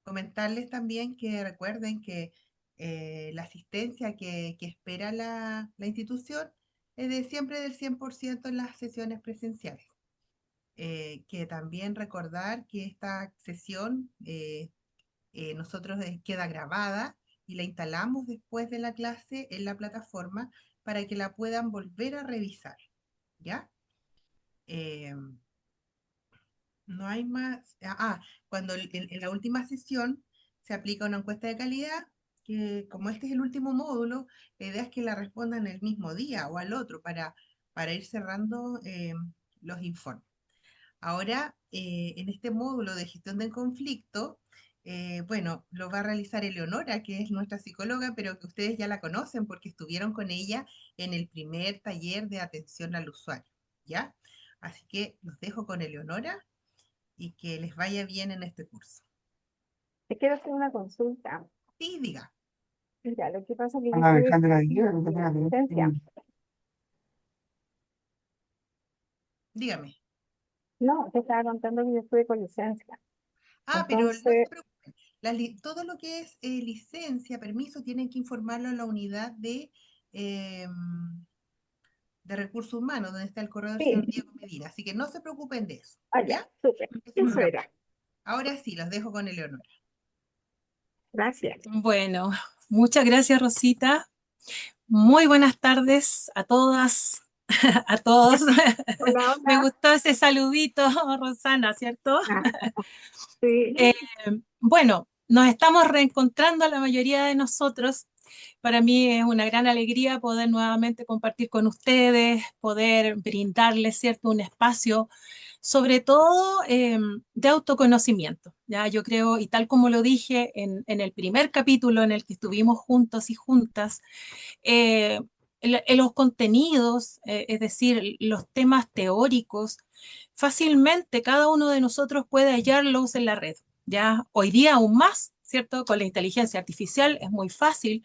comentarles también que recuerden que la asistencia que espera la institución es de siempre del 100% en las sesiones presenciales. Que también recordar que esta sesión nosotros queda grabada y la instalamos después de la clase en la plataforma para que la puedan volver a revisar, ¿ya? Eh, no hay más. Cuando en la última sesión se aplica una encuesta de calidad, que como este es el último módulo, la idea es que la respondan el mismo día o al otro para ir cerrando los informes. Ahora, en este módulo de gestión del conflicto, bueno, lo va a realizar Eleonora, que es nuestra psicóloga, pero que ustedes ya la conocen porque estuvieron con ella en el primer taller de atención al usuario, ¿ya? Así que los dejo con Eleonora y que les vaya bien en este curso. Te quiero hacer una consulta. Sí, diga, Mira, lo que pasa es que yo estuve licencia. dígame. No, te estaba contando que yo estuve con licencia. Pero no se Entonces, preocupen. Todo lo que es licencia, permiso, tienen que informarlo a la unidad de recursos humanos, donde está el correo del señor sí, Diego Medina. Así que no se preocupen de eso, allá, ¿ya? súper. Eso no es Eso drama. era. Ahora sí, los dejo con Eleonora. Gracias. Bueno, muchas gracias, Rosita. Muy buenas tardes a todas, a todos. Hola, Me hola. gustó ese saludito, Rosana, ¿cierto? Ah, sí, Eh, bueno, nos estamos reencontrando la mayoría de nosotros. Para mí es una gran alegría poder nuevamente compartir con ustedes, poder brindarles, ¿cierto?, un espacio, sobre todo de autoconocimiento. Ya yo creo, y tal como lo dije en el primer capítulo en el que estuvimos juntos y juntas, eh, en los contenidos, es decir, los temas teóricos, fácilmente cada uno de nosotros puede hallarlos en la red. Ya hoy día aún más, ¿cierto? Con la inteligencia artificial es muy fácil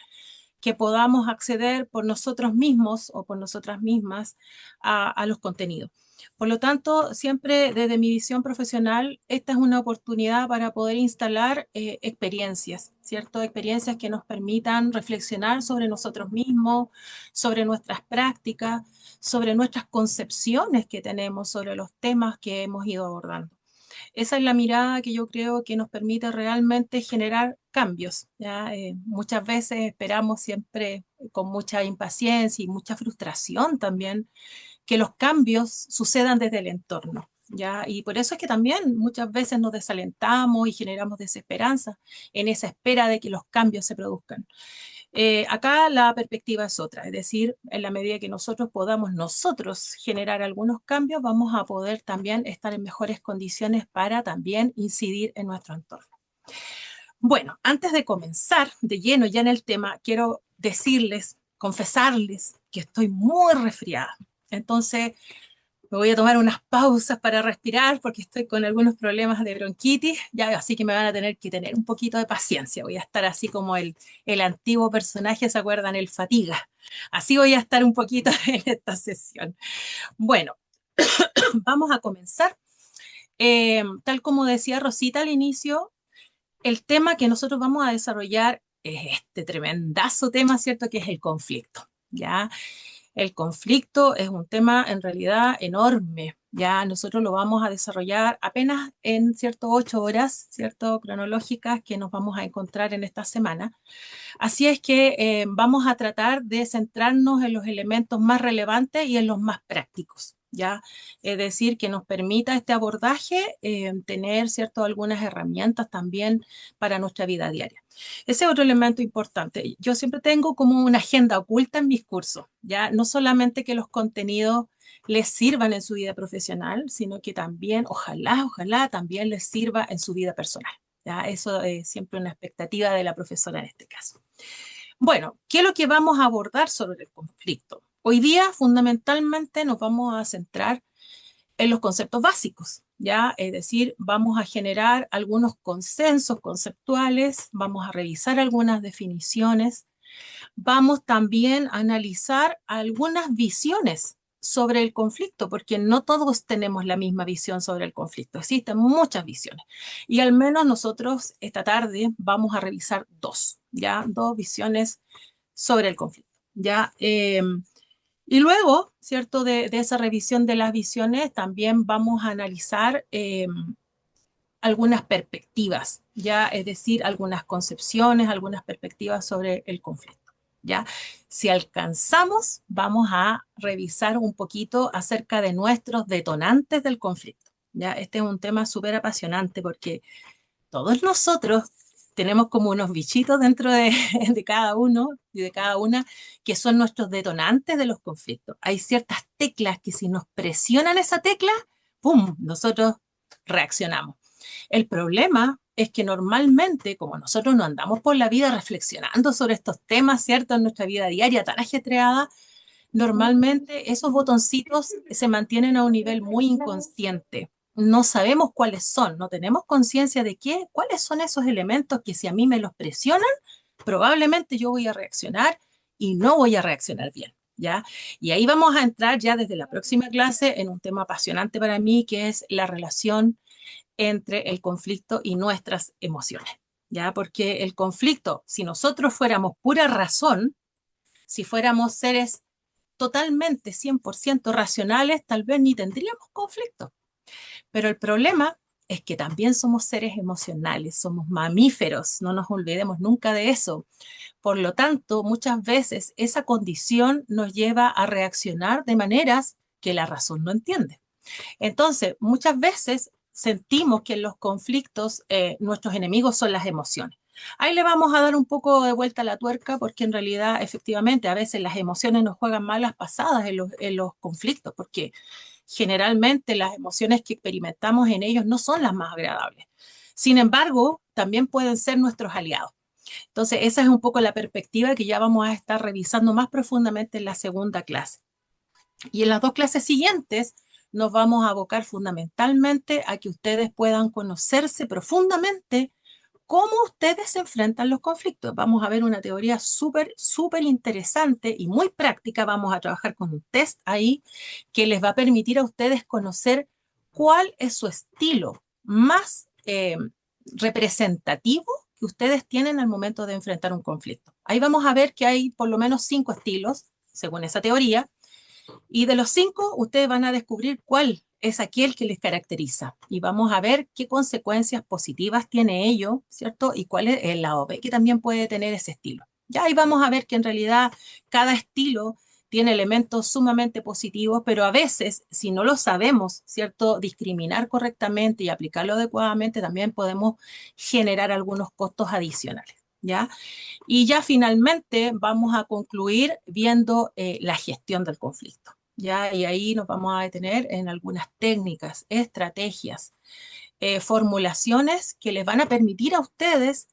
que podamos acceder por nosotros mismos o por nosotras mismas a los contenidos. Por lo tanto, siempre desde mi visión profesional, esta es una oportunidad para poder instalar experiencias, ¿cierto? Experiencias que nos permitan reflexionar sobre nosotros mismos, sobre nuestras prácticas, sobre nuestras concepciones que tenemos sobre los temas que hemos ido abordando. Esa es la mirada que yo creo que nos permite realmente generar cambios. ¿Ya? Muchas veces esperamos siempre con mucha impaciencia y mucha frustración también que los cambios sucedan desde el entorno. ¿Ya? Y por eso es que también muchas veces nos desalentamos y generamos desesperanza en esa espera de que los cambios se produzcan. Acá la perspectiva es otra, es decir, en la medida que nosotros podamos nosotros generar algunos cambios, vamos a poder también estar en mejores condiciones para también incidir en nuestro entorno. Bueno, antes de comenzar de lleno ya en el tema, quiero decirles, confesarles que estoy muy resfriada. Entonces, me voy a tomar unas pausas para respirar porque estoy con algunos problemas de bronquitis, ya, así que me van a tener que tener un poquito de paciencia. Voy a estar así como el antiguo personaje, ¿se acuerdan? El Fatiga. Así voy a estar un poquito en esta sesión. Bueno, vamos a comenzar. Tal como decía Rosita al inicio, el tema que nosotros vamos a desarrollar es este tremendazo tema, ¿cierto? Que es el conflicto, ¿ya? El conflicto es un tema en realidad enorme. Ya nosotros lo vamos a desarrollar apenas en cierto 8 horas, cierto cronológicas que nos vamos a encontrar en esta semana. Así es que vamos a tratar de centrarnos en los elementos más relevantes y en los más prácticos. ¿Ya? Es decir, que nos permita este abordaje tener cierto, algunas herramientas también para nuestra vida diaria. Ese es otro elemento importante. Yo siempre tengo como una agenda oculta en mis cursos, ¿ya? No solamente que los contenidos les sirvan en su vida profesional, sino que también, ojalá también les sirva en su vida personal. ¿Ya? Eso es siempre una expectativa de la profesora en este caso. Bueno, ¿qué es lo que vamos a abordar sobre el conflicto? Hoy día, fundamentalmente, nos vamos a centrar en los conceptos básicos, ¿ya? Es decir, vamos a generar algunos consensos conceptuales, vamos a revisar algunas definiciones, vamos también a analizar algunas visiones sobre el conflicto, porque no todos tenemos la misma visión sobre el conflicto, existen muchas visiones. Y al menos nosotros esta tarde vamos a revisar dos visiones sobre el conflicto, ¿ya? Y luego, ¿cierto? De esa revisión de las visiones, también vamos a analizar algunas perspectivas, ¿ya? Es decir, algunas concepciones, algunas perspectivas sobre el conflicto, ¿ya? Si alcanzamos, vamos a revisar un poquito acerca de nuestros detonantes del conflicto, ¿ya? Este es un tema súper apasionante porque todos nosotros tenemos como unos bichitos dentro de cada uno y de cada una que son nuestros detonantes de los conflictos. Hay ciertas teclas que si nos presionan esa tecla, ¡pum!, nosotros reaccionamos. El problema es que normalmente, como nosotros no andamos por la vida reflexionando sobre estos temas, ¿cierto? En nuestra vida diaria tan ajetreada, normalmente esos botoncitos se mantienen a un nivel muy inconsciente. No sabemos cuáles son, no tenemos conciencia de cuáles son esos elementos que si a mí me los presionan, probablemente yo voy a reaccionar y no voy a reaccionar bien, ¿ya? Y ahí vamos a entrar ya desde la próxima clase en un tema apasionante para mí, que es la relación entre el conflicto y nuestras emociones, ¿ya? Porque el conflicto, si nosotros fuéramos pura razón, si fuéramos seres totalmente 100% racionales, tal vez ni tendríamos conflicto. Pero el problema es que también somos seres emocionales, somos mamíferos, no nos olvidemos nunca de eso. Por lo tanto, muchas veces esa condición nos lleva a reaccionar de maneras que la razón no entiende. Entonces, muchas veces sentimos que en los conflictos nuestros enemigos son las emociones. Ahí le vamos a dar un poco de vuelta a la tuerca porque en realidad, efectivamente, a veces las emociones nos juegan malas pasadas en los conflictos porque generalmente las emociones que experimentamos en ellos no son las más agradables. Sin embargo, también pueden ser nuestros aliados. Entonces, esa es un poco la perspectiva que ya vamos a estar revisando más profundamente en la segunda clase. Y en las dos clases siguientes nos vamos a abocar fundamentalmente a que ustedes puedan conocerse profundamente cómo ustedes se enfrentan los conflictos. Vamos a ver una teoría súper interesante y muy práctica. Vamos a trabajar con un test ahí que les va a permitir a ustedes conocer cuál es su estilo más representativo que ustedes tienen al momento de enfrentar un conflicto. Ahí vamos a ver que hay por lo menos 5 estilos, según esa teoría, y de los 5, ustedes van a descubrir cuál es aquel que les caracteriza. Y vamos a ver qué consecuencias positivas tiene ello, ¿cierto? Y cuál es el lado B que también puede tener ese estilo. Ya ahí vamos a ver que en realidad cada estilo tiene elementos sumamente positivos, pero a veces, si no lo sabemos, ¿cierto?, discriminar correctamente y aplicarlo adecuadamente, también podemos generar algunos costos adicionales, ¿ya? Y ya finalmente vamos a concluir viendo la gestión del conflicto, ¿ya? Y ahí nos vamos a detener en algunas técnicas, estrategias, formulaciones que les van a permitir a ustedes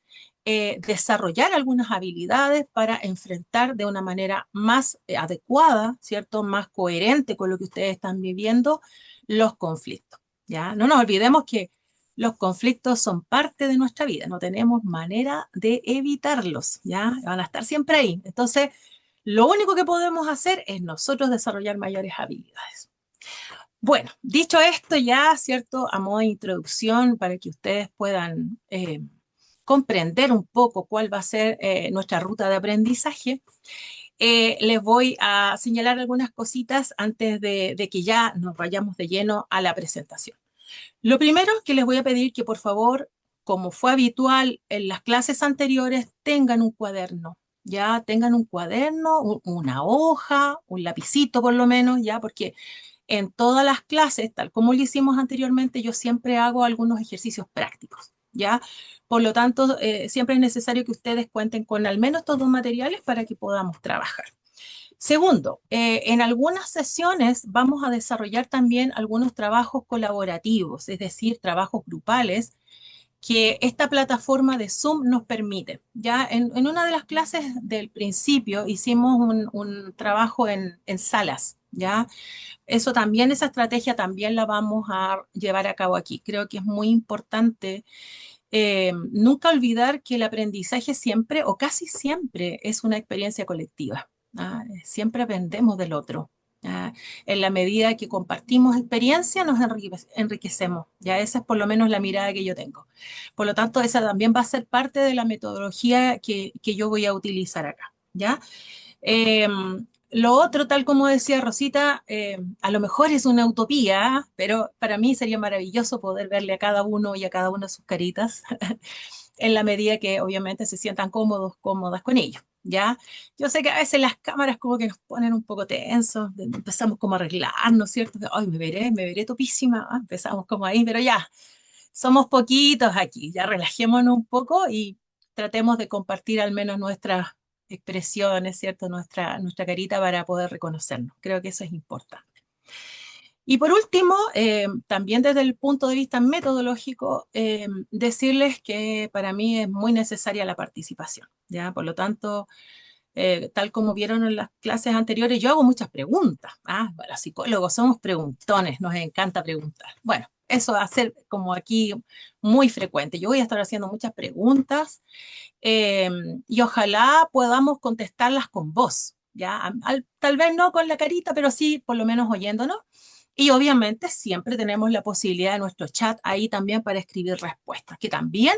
desarrollar algunas habilidades para enfrentar de una manera más adecuada, ¿cierto? Más coherente con lo que ustedes están viviendo los conflictos, ¿ya? No nos olvidemos que los conflictos son parte de nuestra vida, no tenemos manera de evitarlos, ¿ya? Van a estar siempre ahí. Entonces, lo único que podemos hacer es nosotros desarrollar mayores habilidades. Bueno, dicho esto ya, ¿cierto? A modo de introducción para que ustedes puedan comprender un poco cuál va a ser nuestra ruta de aprendizaje, les voy a señalar algunas cositas antes de que ya nos vayamos de lleno a la presentación. Lo primero que les voy a pedir que por favor, como fue habitual en las clases anteriores, tengan un cuaderno, ya tengan un cuaderno, una hoja, un lapicito por lo menos, ya, porque en todas las clases, tal como lo hicimos anteriormente, yo siempre hago algunos ejercicios prácticos, ya. Por lo tanto, siempre es necesario que ustedes cuenten con al menos estos dos materiales para que podamos trabajar. Segundo, en algunas sesiones vamos a desarrollar también algunos trabajos colaborativos, es decir, trabajos grupales que esta plataforma de Zoom nos permite. Ya en una de las clases del principio hicimos un trabajo en salas, ¿ya? Eso también, esa estrategia también la vamos a llevar a cabo aquí. Creo que es muy importante nunca olvidar que el aprendizaje siempre o casi siempre es una experiencia colectiva. Siempre aprendemos del otro. Ah, en la medida que compartimos experiencia, nos enriquecemos. Ya esa es por lo menos la mirada que yo tengo. Por lo tanto, esa también va a ser parte de la metodología que yo voy a utilizar acá. ¿Ya? Eh, lo otro, tal como decía Rosita, a lo mejor es una utopía, pero para mí sería maravilloso poder verle a cada uno y a cada una sus caritas en la medida que obviamente se sientan cómodos, cómodas con ello, ¿ya? Yo sé que a veces las cámaras como que nos ponen un poco tensos, empezamos como a arreglarnos, ¿cierto? Ay, me veré topísima, empezamos como ahí, pero ya, somos poquitos aquí, ya relajémonos un poco y tratemos de compartir al menos nuestras expresiones, ¿cierto? Nuestra carita para poder reconocernos. Creo que eso es importante. Y por último, también desde el punto de vista metodológico, decirles que para mí es muy necesaria la participación, ¿ya? Por lo tanto, tal como vieron en las clases anteriores, yo hago muchas preguntas. Bueno, los psicólogos somos preguntones, nos encanta preguntar. Bueno, eso va a ser como aquí muy frecuente. Yo voy a estar haciendo muchas preguntas eh, y ojalá podamos contestarlas con voz, ¿ya? Tal vez no con la carita, pero sí por lo menos oyéndonos. Y obviamente siempre tenemos la posibilidad de nuestro chat ahí también para escribir respuestas, que también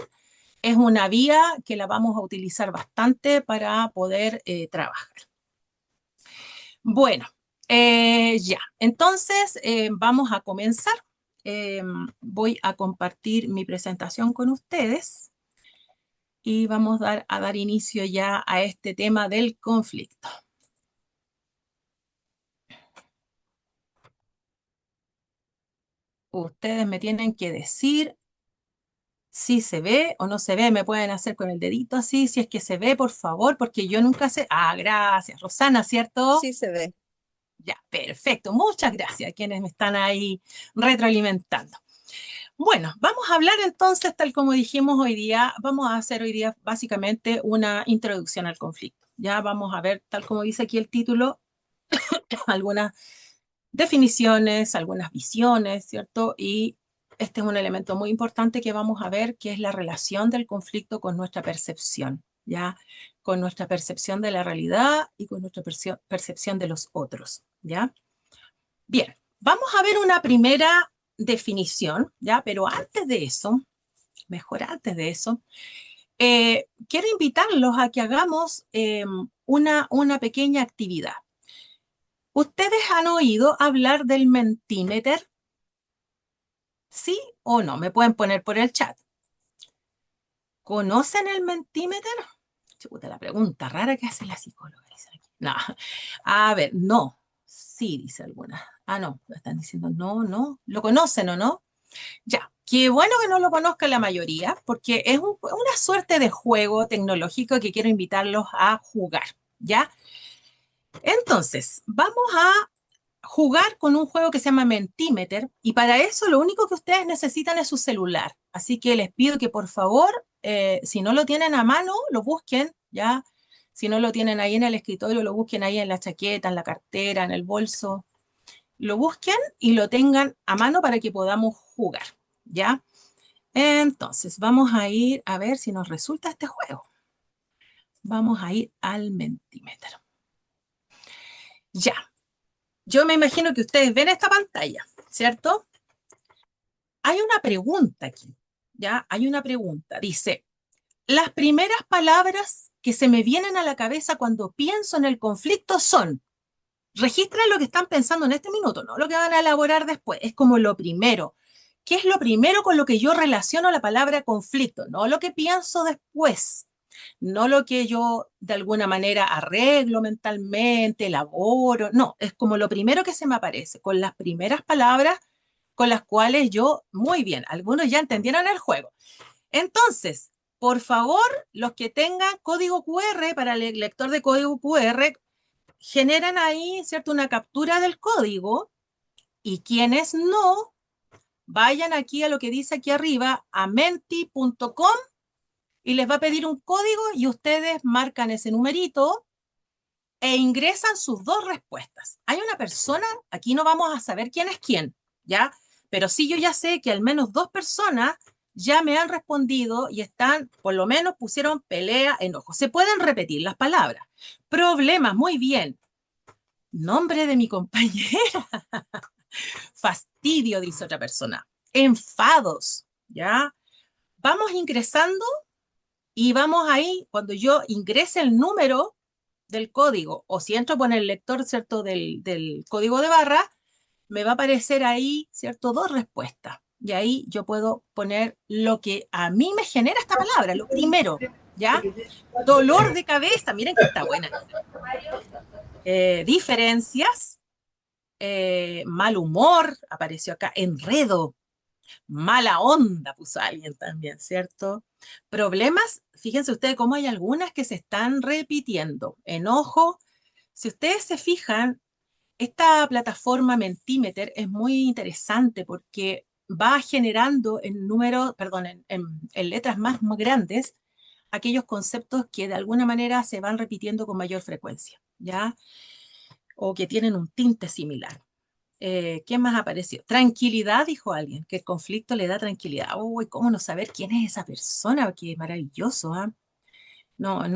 es una vía que la vamos a utilizar bastante para poder trabajar. Bueno, ya, entonces vamos a comenzar. Voy a compartir mi presentación con ustedes y vamos a dar inicio ya a este tema del conflicto. Ustedes me tienen que decir si se ve o no se ve, me pueden hacer con el dedito así, si es que se ve, por favor, porque yo nunca sé. Gracias, Rosana, ¿cierto? Sí se ve. Ya, perfecto. Muchas gracias a quienes me están ahí retroalimentando. Bueno, vamos a hablar entonces, tal como dijimos hoy día, vamos a hacer hoy día básicamente una introducción al conflicto. Ya vamos a ver, tal como dice aquí el título, algunas definiciones, algunas visiones, ¿cierto? Y este es un elemento muy importante que vamos a ver, que es la relación del conflicto con nuestra percepción, ¿ya? Con nuestra percepción de la realidad y con nuestra percepción de los otros, ¿ya? Bien, vamos a ver una primera definición, ¿ya? Pero antes de eso, mejor antes de eso, quiero invitarlos a que hagamos una pequeña actividad. ¿Ustedes han oído hablar del Mentimeter? ¿Sí o no? Me pueden poner por el chat. ¿Conocen el Mentimeter? Chuta, la pregunta rara que hace la psicóloga. Dice aquí. No. A ver, no. Sí, dice alguna. No, lo están diciendo no, no. ¿Lo conocen o no? Ya, qué bueno que no lo conozca la mayoría, porque es una suerte de juego tecnológico que quiero invitarlos a jugar, ¿ya? Entonces, vamos a jugar con un juego que se llama Mentimeter y para eso lo único que ustedes necesitan es su celular. Así que les pido que por favor, si no lo tienen a mano, lo busquen, ¿ya? Si no lo tienen ahí en el escritorio, lo busquen ahí en la chaqueta, en la cartera, en el bolso. Lo busquen y lo tengan a mano para que podamos jugar, ¿ya? Entonces, vamos a ir a ver si nos resulta este juego. Vamos a ir al Mentimeter. Ya, yo me imagino que ustedes ven esta pantalla, ¿cierto? Hay una pregunta aquí, ¿ya? Hay una pregunta. Dice, las primeras palabras que se me vienen a la cabeza cuando pienso en el conflicto son, registren lo que están pensando en este minuto, no lo que van a elaborar después, es como lo primero. ¿Qué es lo primero con lo que yo relaciono la palabra conflicto? No lo que pienso después, no lo que yo de alguna manera arreglo mentalmente, elaboro, no, es como lo primero que se me aparece, con las primeras palabras con las cuales yo, muy bien, algunos ya entendieron el juego. Entonces, por favor, los que tengan código QR para el lector de código QR, generan ahí, ¿cierto?, una captura del código y quienes no, vayan aquí a lo que dice aquí arriba, a menti.com y les va a pedir un código y ustedes marcan ese numerito e ingresan sus dos respuestas. Hay una persona, aquí no vamos a saber quién es quién, ¿ya? Pero sí yo ya sé que al menos dos personas ya me han respondido y están, por lo menos pusieron pelea, enojo. Se pueden repetir las palabras. Problemas, muy bien. Nombre de mi compañera. Fastidio, dice otra persona. Enfados, ¿ya? Vamos ingresando y vamos ahí, cuando yo ingrese el número del código, o si entro por el lector, ¿cierto?, del código de barra, me va a aparecer ahí, ¿cierto?, dos respuestas. Y ahí yo puedo poner lo que a mí me genera esta palabra, lo primero, ¿ya? Dolor de cabeza, miren que está buena. Diferencias, mal humor, apareció acá, enredo, mala onda, puso alguien también, ¿cierto? Problemas, fíjense ustedes cómo hay algunas que se están repitiendo. Enojo, si ustedes se fijan, esta plataforma Mentimeter es muy interesante porque va generando en números, perdón, en letras más grandes aquellos conceptos que de alguna manera se van repitiendo con mayor frecuencia, ¿ya? O que tienen un tinte similar. ¿Qué más apareció? Tranquilidad, dijo alguien, que el conflicto le da tranquilidad. Uy, ¿cómo no saber quién es esa persona? Qué maravilloso, ¿ah? No,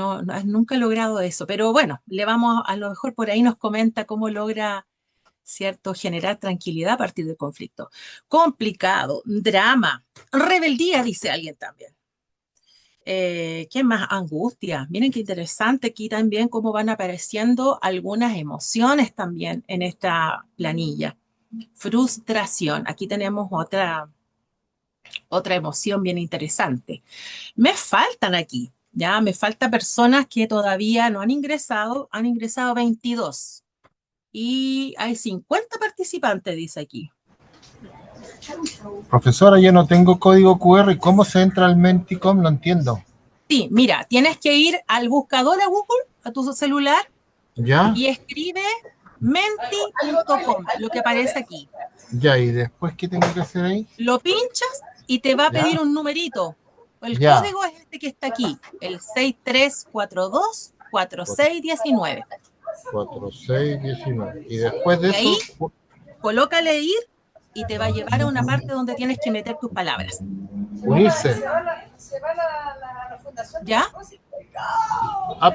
nunca he logrado eso, pero bueno, le vamos, a lo mejor por ahí nos comenta cómo logra, ¿cierto?, generar tranquilidad a partir del conflicto. Complicado, drama, rebeldía, dice alguien también. ¿Qué más? Angustia. Miren qué interesante aquí también cómo van apareciendo algunas emociones también en esta planilla. Frustración. Aquí tenemos otra emoción bien interesante. Me faltan aquí, ya, me falta personas que todavía no han ingresado 22 y hay 50 participantes, dice aquí. Profesora, yo no tengo código QR. ¿Cómo se entra al Menticom? No entiendo. Sí, mira, tienes que ir al buscador de Google, a tu celular, ¿Ya? y escribe menti.com, lo que aparece aquí. Ya, ¿y después qué tengo que hacer ahí? Lo pinchas y te va a ¿Ya? pedir un numerito. El Ya. código es este que está aquí, el 63424619. 4619. Y después de Y ahí eso, colócale ir y te va a llevar a una parte donde tienes que meter tus palabras. unirse. ¿Ya?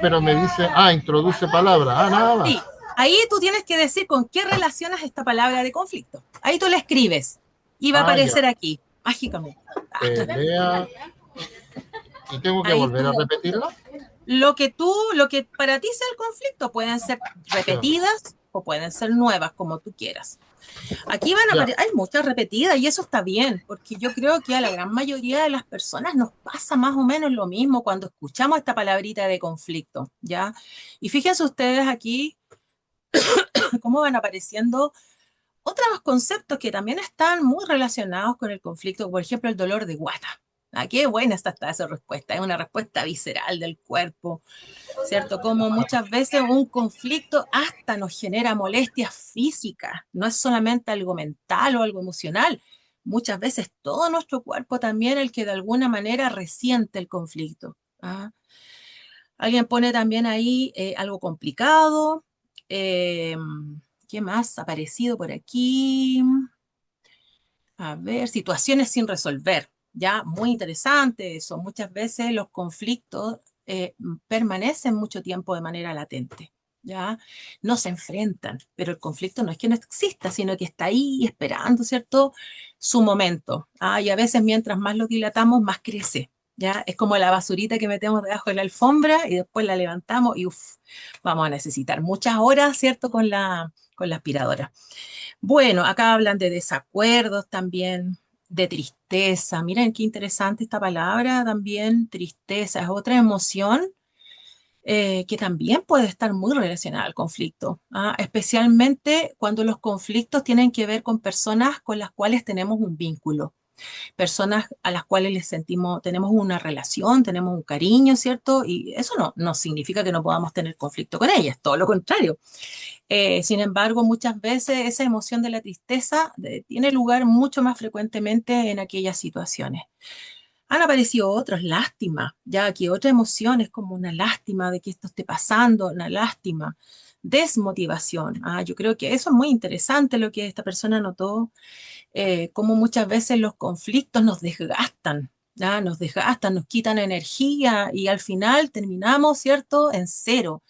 Pero me dice, introduce palabra. Nada más. Sí. Ahí tú tienes que decir con qué relacionas esta palabra de conflicto. Ahí tú la escribes y va a aparecer Ya. aquí, mágicamente. Pelea. ¿Y tengo que Ahí volver a repetirla? lo que para ti sea el conflicto pueden ser repetidas o pueden ser nuevas, como tú quieras. Aquí hay muchas repetidas y eso está bien, porque yo creo que a la gran mayoría de las personas nos pasa más o menos lo mismo cuando escuchamos esta palabrita de conflicto, ¿ya? Y fíjense ustedes aquí cómo van apareciendo otros conceptos que también están muy relacionados con el conflicto, por ejemplo, el dolor de guata. Qué buena está esa respuesta, es una respuesta visceral del cuerpo, ¿cierto? Como muchas veces un conflicto hasta nos genera molestias físicas, no es solamente algo mental o algo emocional, muchas veces todo nuestro cuerpo también el que de alguna manera resiente el conflicto. ¿Ah? Alguien pone también ahí algo complicado. Eh, ¿Qué más ha aparecido por aquí? A ver, situaciones sin resolver. Ya, muy interesante eso. Muchas veces los conflictos permanecen mucho tiempo de manera latente. ¿Ya? No se enfrentan, pero el conflicto no es que no exista, sino que está ahí esperando, ¿cierto? Su momento. Y a veces mientras más lo dilatamos, más crece. ¿Ya? Es como la basurita que metemos debajo de la alfombra y después la levantamos y vamos a necesitar muchas horas, ¿cierto? Con la aspiradora. Bueno, acá hablan de desacuerdos también, de tristeza. Miren qué interesante esta palabra también, tristeza. Es otra emoción que también puede estar muy relacionada al conflicto, especialmente cuando los conflictos tienen que ver con personas con las cuales tenemos un vínculo, personas a las cuales les sentimos, tenemos una relación, tenemos un cariño, ¿cierto? Y eso no significa que no podamos tener conflicto con ellas, todo lo contrario. Sin embargo, muchas veces esa emoción de la tristeza tiene lugar mucho más frecuentemente en aquellas situaciones. Han aparecido otras, lástima, ya que otra emoción es como una lástima de que esto esté pasando, una lástima, desmotivación. Yo creo que eso es muy interesante lo que esta persona notó, cómo muchas veces los conflictos nos desgastan, ¿ya? Nos desgastan, nos quitan energía y al final terminamos, ¿cierto?, en cero.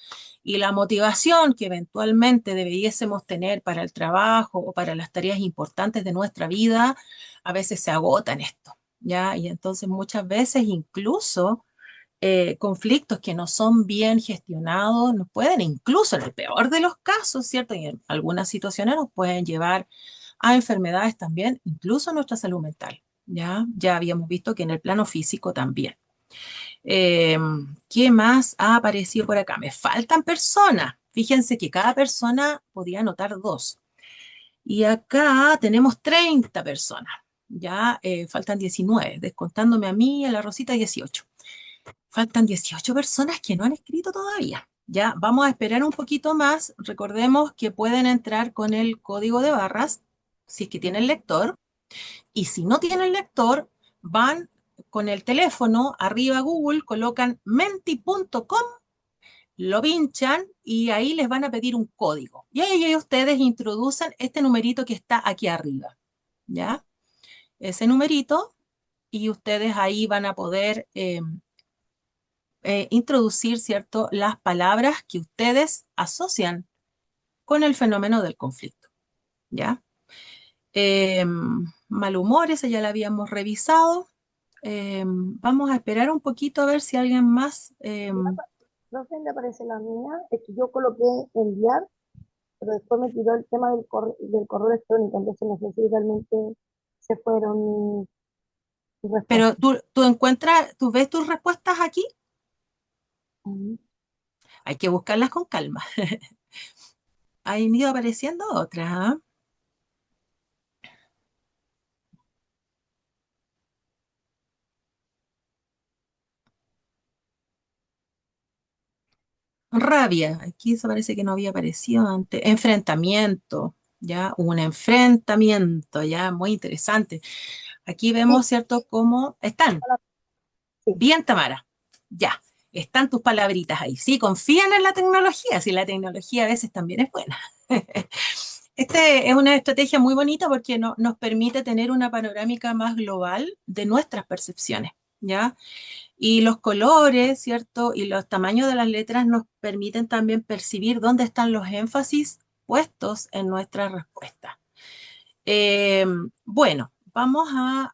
Y la motivación que eventualmente debiésemos tener para el trabajo o para las tareas importantes de nuestra vida, a veces se agota en esto, ¿ya? Y entonces muchas veces incluso conflictos que no son bien gestionados nos pueden, incluso en el peor de los casos, ¿cierto? Y en algunas situaciones nos pueden llevar a enfermedades también, incluso nuestra salud mental, ¿ya? Ya habíamos visto que en el plano físico también. Eh, ¿Qué más ha aparecido por acá? Me faltan personas. Fíjense que cada persona podía anotar dos. Y acá tenemos 30 personas. Ya faltan 19, descontándome a mí, a la Rosita, 18. Faltan 18 personas que no han escrito todavía. Ya vamos a esperar un poquito más. Recordemos que pueden entrar con el código de barras si es que tienen lector. Y si no tienen lector, van con el teléfono arriba a Google, colocan menti.com, lo pinchan y ahí les van a pedir un código. Y ahí ustedes introducen este numerito que está aquí arriba. ¿Ya? Ese numerito y ustedes ahí van a poder introducir, ¿cierto?, las palabras que ustedes asocian con el fenómeno del conflicto, ¿ya? Eh, Malhumores, ya la habíamos revisado. Vamos a esperar un poquito a ver si alguien más... Profe, le aparece la mía, es que yo coloqué enviar, pero después me tiró el tema del correo electrónico, entonces no sé si realmente se fueron mis pero respuestas. tú encuentras, tú ves tus respuestas aquí, Ujú. hay que buscarlas con calma. Han ido apareciendo otras, ¿ah? Rabia, aquí se parece que no había aparecido antes. Enfrentamiento, ya, un enfrentamiento, ya, muy interesante. Aquí Sí, vemos, ¿cierto?, cómo están. sí. Bien, Tamara, ya, están tus palabritas ahí. Sí, confían en la tecnología, si la tecnología a veces también es buena. Este es una estrategia muy bonita porque nos permite tener una panorámica más global de nuestras percepciones, ¿ya? Y los colores, ¿cierto? Y los tamaños de las letras nos permiten también percibir dónde están los énfasis puestos en nuestra respuesta. Bueno, vamos a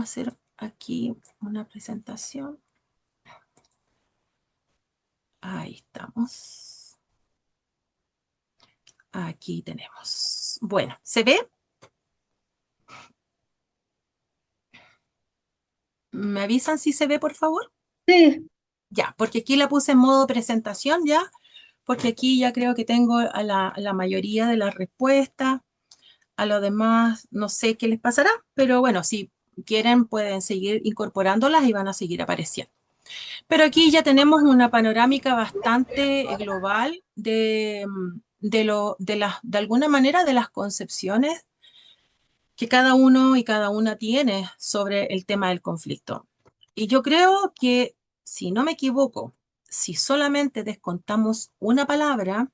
hacer aquí una presentación. Ahí estamos. Aquí tenemos. Bueno, ¿se ve? ¿Me avisan si se ve, por favor? Sí. Ya, porque aquí la puse en modo presentación ya, porque aquí ya creo que tengo a la mayoría de las respuestas. A lo demás, no sé qué les pasará, pero bueno, si quieren pueden seguir incorporándolas y van a seguir apareciendo. Pero aquí ya tenemos una panorámica bastante global de alguna manera, de las concepciones que cada uno y cada una tiene sobre el tema del conflicto. Y yo creo que, si no me equivoco, si solamente descontamos una palabra,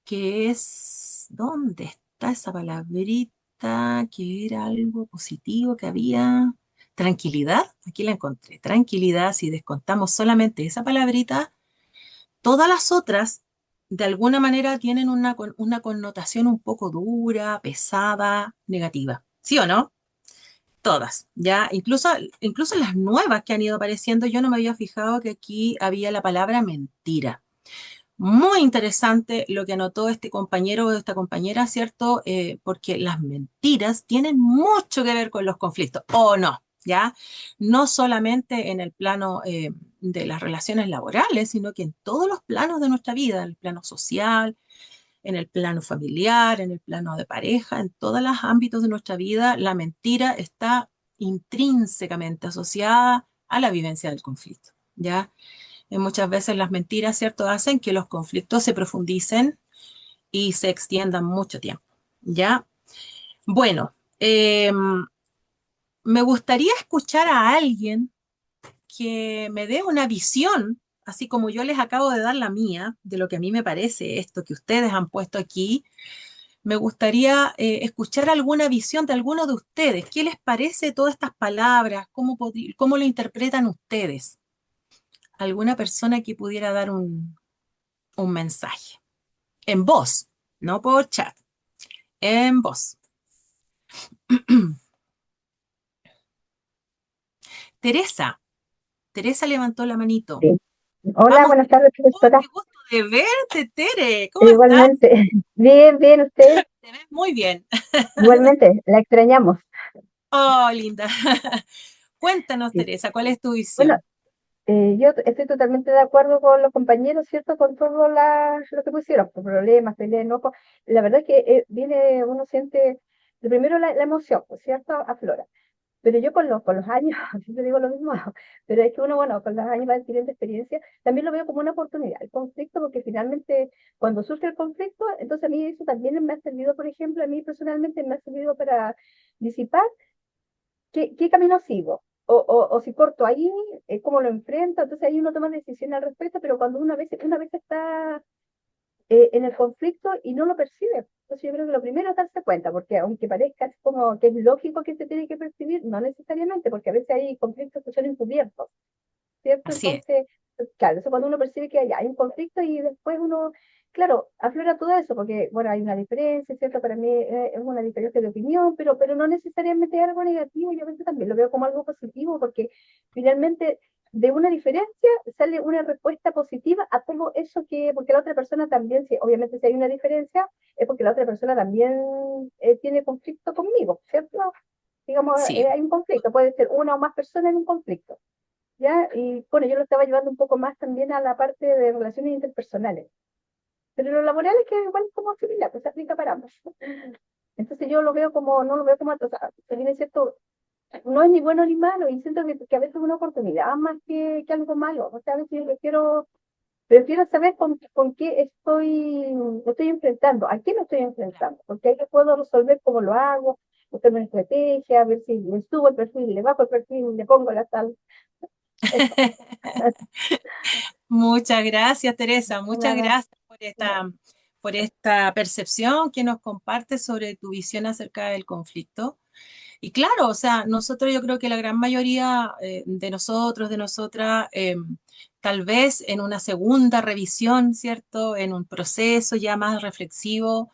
que es, ¿dónde está esa palabrita que era algo positivo que había? Tranquilidad, aquí la encontré. Tranquilidad, si descontamos solamente esa palabrita, todas las otras de alguna manera tienen una connotación un poco dura, pesada, negativa. ¿Sí o no? Todas, ya, incluso las nuevas que han ido apareciendo, yo no me había fijado que aquí había la palabra mentira. Muy interesante lo que anotó este compañero o esta compañera, ¿cierto? Porque las mentiras tienen mucho que ver con los conflictos, ¿o no? ¿Ya? No solamente en el plano de las relaciones laborales, sino que en todos los planos de nuestra vida, en el plano social, en el plano familiar, en el plano de pareja, en todos los ámbitos de nuestra vida, la mentira está intrínsecamente asociada a la vivencia del conflicto, ¿ya? Muchas veces las mentiras, ¿cierto?, hacen que los conflictos se profundicen y se extiendan mucho tiempo, ¿ya? Bueno, me gustaría escuchar a alguien que me dé una visión, así como yo les acabo de dar la mía, de lo que a mí me parece esto que ustedes han puesto aquí. me gustaría escuchar alguna visión de alguno de ustedes. ¿Qué les parece todas estas palabras? ¿Cómo lo interpretan ustedes? ¿Alguna persona que pudiera dar un mensaje? En voz, no por chat, en voz. Teresa, Teresa levantó la manito. Sí. Hola, Vamos, buenas tardes, oh, profesora. qué gusto de verte, Tere. ¿Cómo estás? Igualmente. Bien, bien, usted. Te ves muy bien. Igualmente, la extrañamos. Oh, linda. Cuéntanos, Sí. Teresa, ¿cuál es tu Bueno, visión? yo estoy totalmente de acuerdo con los compañeros, ¿cierto? Con todo lo que pusieron, por problemas, peleas, enojo. La verdad es que uno siente, lo primero la emoción, pues, ¿cierto? Aflora. Pero yo con los años, siempre digo lo mismo, pero es que uno, bueno, con los años va adquiriendo experiencia, también lo veo como una oportunidad, el conflicto, porque finalmente cuando surge el conflicto, entonces a mí eso también me ha servido, por ejemplo, a mí personalmente me ha servido para disipar qué camino sigo, o si corto ahí, cómo lo enfrento, entonces ahí uno toma decisiones al respecto, pero cuando una vez está en el conflicto y no lo percibe. Entonces yo creo que lo primero es darse cuenta, porque aunque parezca así como que es lógico que se tiene que percibir, no necesariamente, porque a veces hay conflictos que son encubiertos, ¿cierto? Así es. Entonces, claro, eso cuando uno percibe que hay un conflicto y después uno, claro, aflora todo eso, porque, bueno, hay una diferencia, ¿cierto? Para mí es una diferencia de opinión, pero no necesariamente es algo negativo, yo a veces también lo veo como algo positivo, porque finalmente de una diferencia sale una respuesta positiva a todo eso porque la otra persona también, si, obviamente si hay una diferencia, es porque la otra persona también tiene conflicto conmigo, ¿cierto? Digamos, Sí. hay un conflicto, puede ser una o más personas en un conflicto. ¿Ya? Y bueno, yo lo estaba llevando un poco más también a la parte de relaciones interpersonales. Pero lo laboral es que igual es como similar, pues se aplica para ambos. Entonces yo lo veo como, no lo veo como, o sea, si bien es cierto, no es ni bueno ni malo, y siento que a veces es una oportunidad más que algo malo. O sea, a veces yo prefiero saber con qué me estoy enfrentando, a qué me estoy enfrentando, porque ahí yo puedo resolver cómo lo hago, buscar una estrategia, a ver si le subo el perfil, le bajo el perfil, le pongo la sal, eso. Muchas gracias, Teresa. Muchas Nada. gracias por esta percepción que nos compartes sobre tu visión acerca del conflicto. Y claro, o sea, nosotros yo creo que la gran mayoría de nosotros, de nosotras, tal vez en una segunda revisión, ¿cierto? En un proceso ya más reflexivo,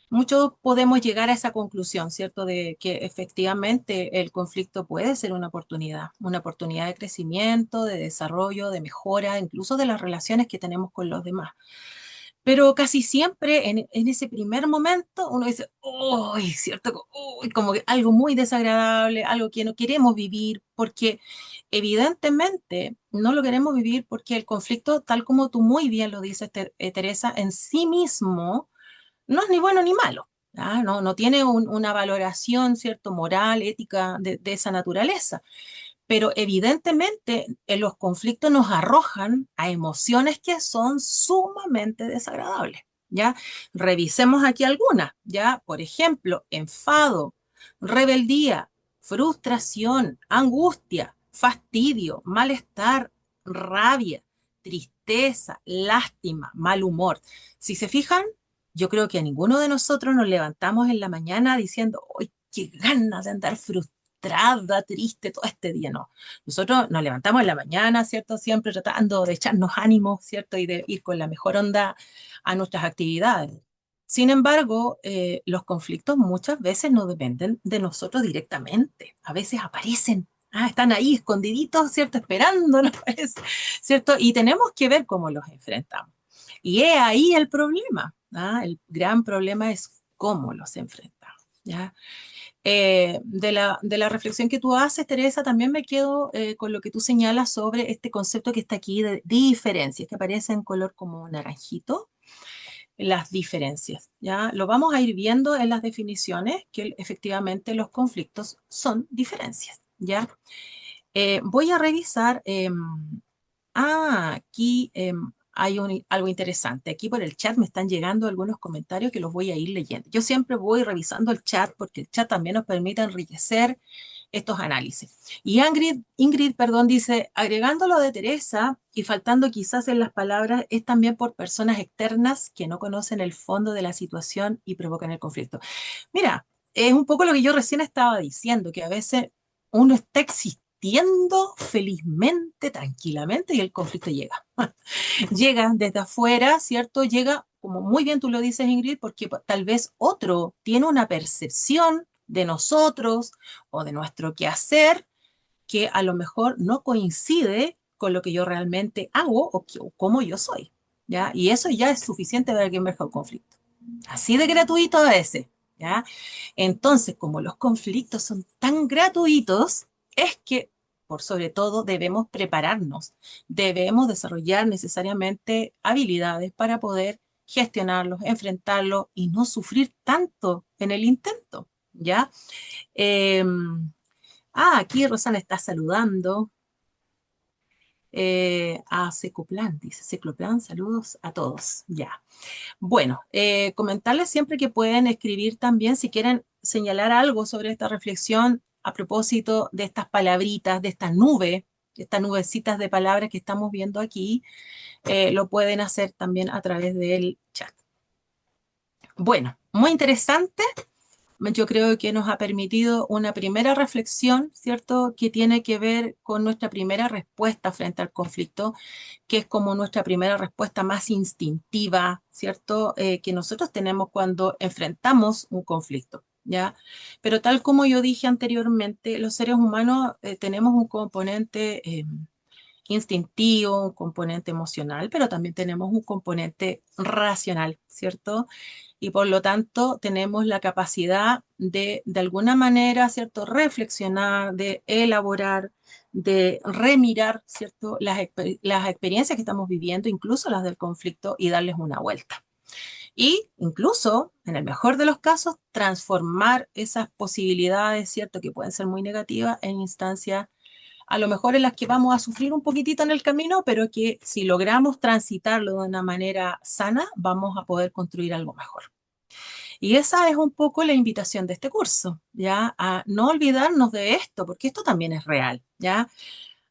muchos podemos llegar a esa conclusión, ¿cierto? De que efectivamente el conflicto puede ser una oportunidad de crecimiento, de desarrollo, de mejora, incluso de las relaciones que tenemos con los demás. Pero casi siempre en ese primer momento uno dice, uy, ¿cierto? Uy, como que algo muy desagradable, algo que no queremos vivir, porque evidentemente no lo queremos vivir porque el conflicto, tal como tú muy bien lo dices, Teresa, en sí mismo no es ni bueno ni malo. ¿Ah? No, no tiene una valoración, ¿cierto? Moral, ética de esa naturaleza. Pero evidentemente los conflictos nos arrojan a emociones que son sumamente desagradables. ¿Ya? Revisemos aquí algunas. ¿Ya? Por ejemplo, enfado, rebeldía, frustración, angustia, fastidio, malestar, rabia, tristeza, lástima, mal humor. Si se fijan, yo creo que a ninguno de nosotros nos levantamos en la mañana diciendo, ¡ay, qué ganas de andar frustrada, triste todo este día! No. Nosotros nos levantamos en la mañana, ¿cierto? Siempre tratando de echarnos ánimos, ¿cierto? Y de ir con la mejor onda a nuestras actividades. Sin embargo, los conflictos muchas veces no dependen de nosotros directamente. A veces aparecen, están ahí escondiditos, ¿cierto? Esperándonos, ¿cierto? Y tenemos que ver cómo los enfrentamos. Y es ahí el problema. El gran problema es cómo los enfrentamos. ¿Ya? De la reflexión que tú haces, Teresa, también me quedo con lo que tú señalas sobre este concepto que está aquí de diferencias, que aparece en color como naranjito, las diferencias. ¿Ya? Lo vamos a ir viendo en las definiciones, que efectivamente los conflictos son diferencias. ¿Ya? Voy a revisar. Aquí hay algo interesante. Aquí por el chat me están llegando algunos comentarios que los voy a ir leyendo. Yo siempre voy revisando el chat porque el chat también nos permite enriquecer estos análisis. Y Ingrid, perdón, dice, agregando lo de Teresa y faltando quizás en las palabras, es también por personas externas que no conocen el fondo de la situación y provocan el conflicto. Mira, es un poco lo que yo recién estaba diciendo, que a veces uno está existiendo felizmente, tranquilamente, y el conflicto llega. Llega desde afuera, ¿cierto? Llega, como muy bien tú lo dices, Ingrid, porque tal vez otro tiene una percepción de nosotros o de nuestro quehacer que a lo mejor no coincide con lo que yo realmente hago o cómo yo soy, ¿ya? Y eso ya es suficiente para que emerja un conflicto. Así de gratuito a veces, ¿ya? Entonces, como los conflictos son tan gratuitos, es que, por sobre todo, debemos prepararnos, debemos desarrollar necesariamente habilidades para poder gestionarlos, enfrentarlos y no sufrir tanto en el intento, ¿ya? Eh, aquí Rosana está saludando a Secoplan, dice Secoplan, saludos a todos, ya. Bueno, comentarles siempre que pueden escribir también si quieren señalar algo sobre esta reflexión a propósito de estas palabritas, de esta nube, estas nubecitas de palabras que estamos viendo aquí, lo pueden hacer también a través del chat. Bueno, muy interesante. Yo creo que nos ha permitido una primera reflexión, ¿cierto?, que tiene que ver con nuestra primera respuesta frente al conflicto, que es como nuestra primera respuesta más instintiva, ¿cierto?, que nosotros tenemos cuando enfrentamos un conflicto, ¿ya? Pero tal como yo dije anteriormente, los seres humanos tenemos un componente instintivo, un componente emocional, pero también tenemos un componente racional, ¿cierto? Y por lo tanto tenemos la capacidad de alguna manera, ¿cierto?, reflexionar, de elaborar, de remirar, ¿cierto?, las experiencias que estamos viviendo, incluso las del conflicto, y darles una vuelta. Y incluso, en el mejor de los casos, transformar esas posibilidades, ¿cierto?, que pueden ser muy negativas en instancias a lo mejor en las que vamos a sufrir un poquitito en el camino, pero que si logramos transitarlo de una manera sana, vamos a poder construir algo mejor. Y esa es un poco la invitación de este curso, ¿ya? A no olvidarnos de esto, porque esto también es real, ¿ya?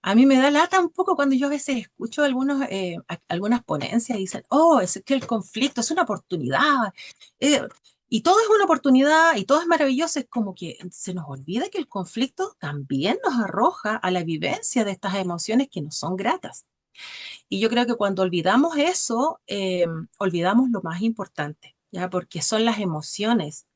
A mí me da lata un poco cuando yo a veces escucho algunas ponencias y dicen, oh, es que el conflicto es una oportunidad. eh, y todo es una oportunidad y todo es maravilloso. Es como que se nos olvida que el conflicto también nos arroja a la vivencia de estas emociones que no son gratas. Y yo creo que cuando olvidamos eso, olvidamos lo más importante, ¿ya? Porque son las emociones,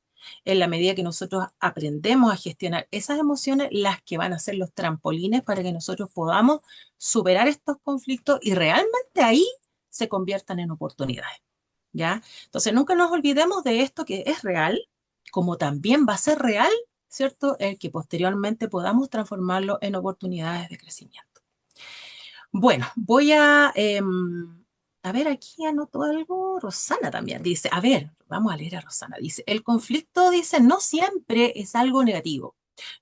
en la medida que nosotros aprendemos a gestionar esas emociones, las que van a ser los trampolines para que nosotros podamos superar estos conflictos y realmente ahí se conviertan en oportunidades, ¿ya? Entonces, nunca nos olvidemos de esto que es real, como también va a ser real, ¿cierto? El que posteriormente podamos transformarlo en oportunidades de crecimiento. Bueno, voy a ver, aquí anotó algo. Rosana también dice, a ver, vamos a leer a Rosana. Dice, el conflicto, dice, no siempre es algo negativo.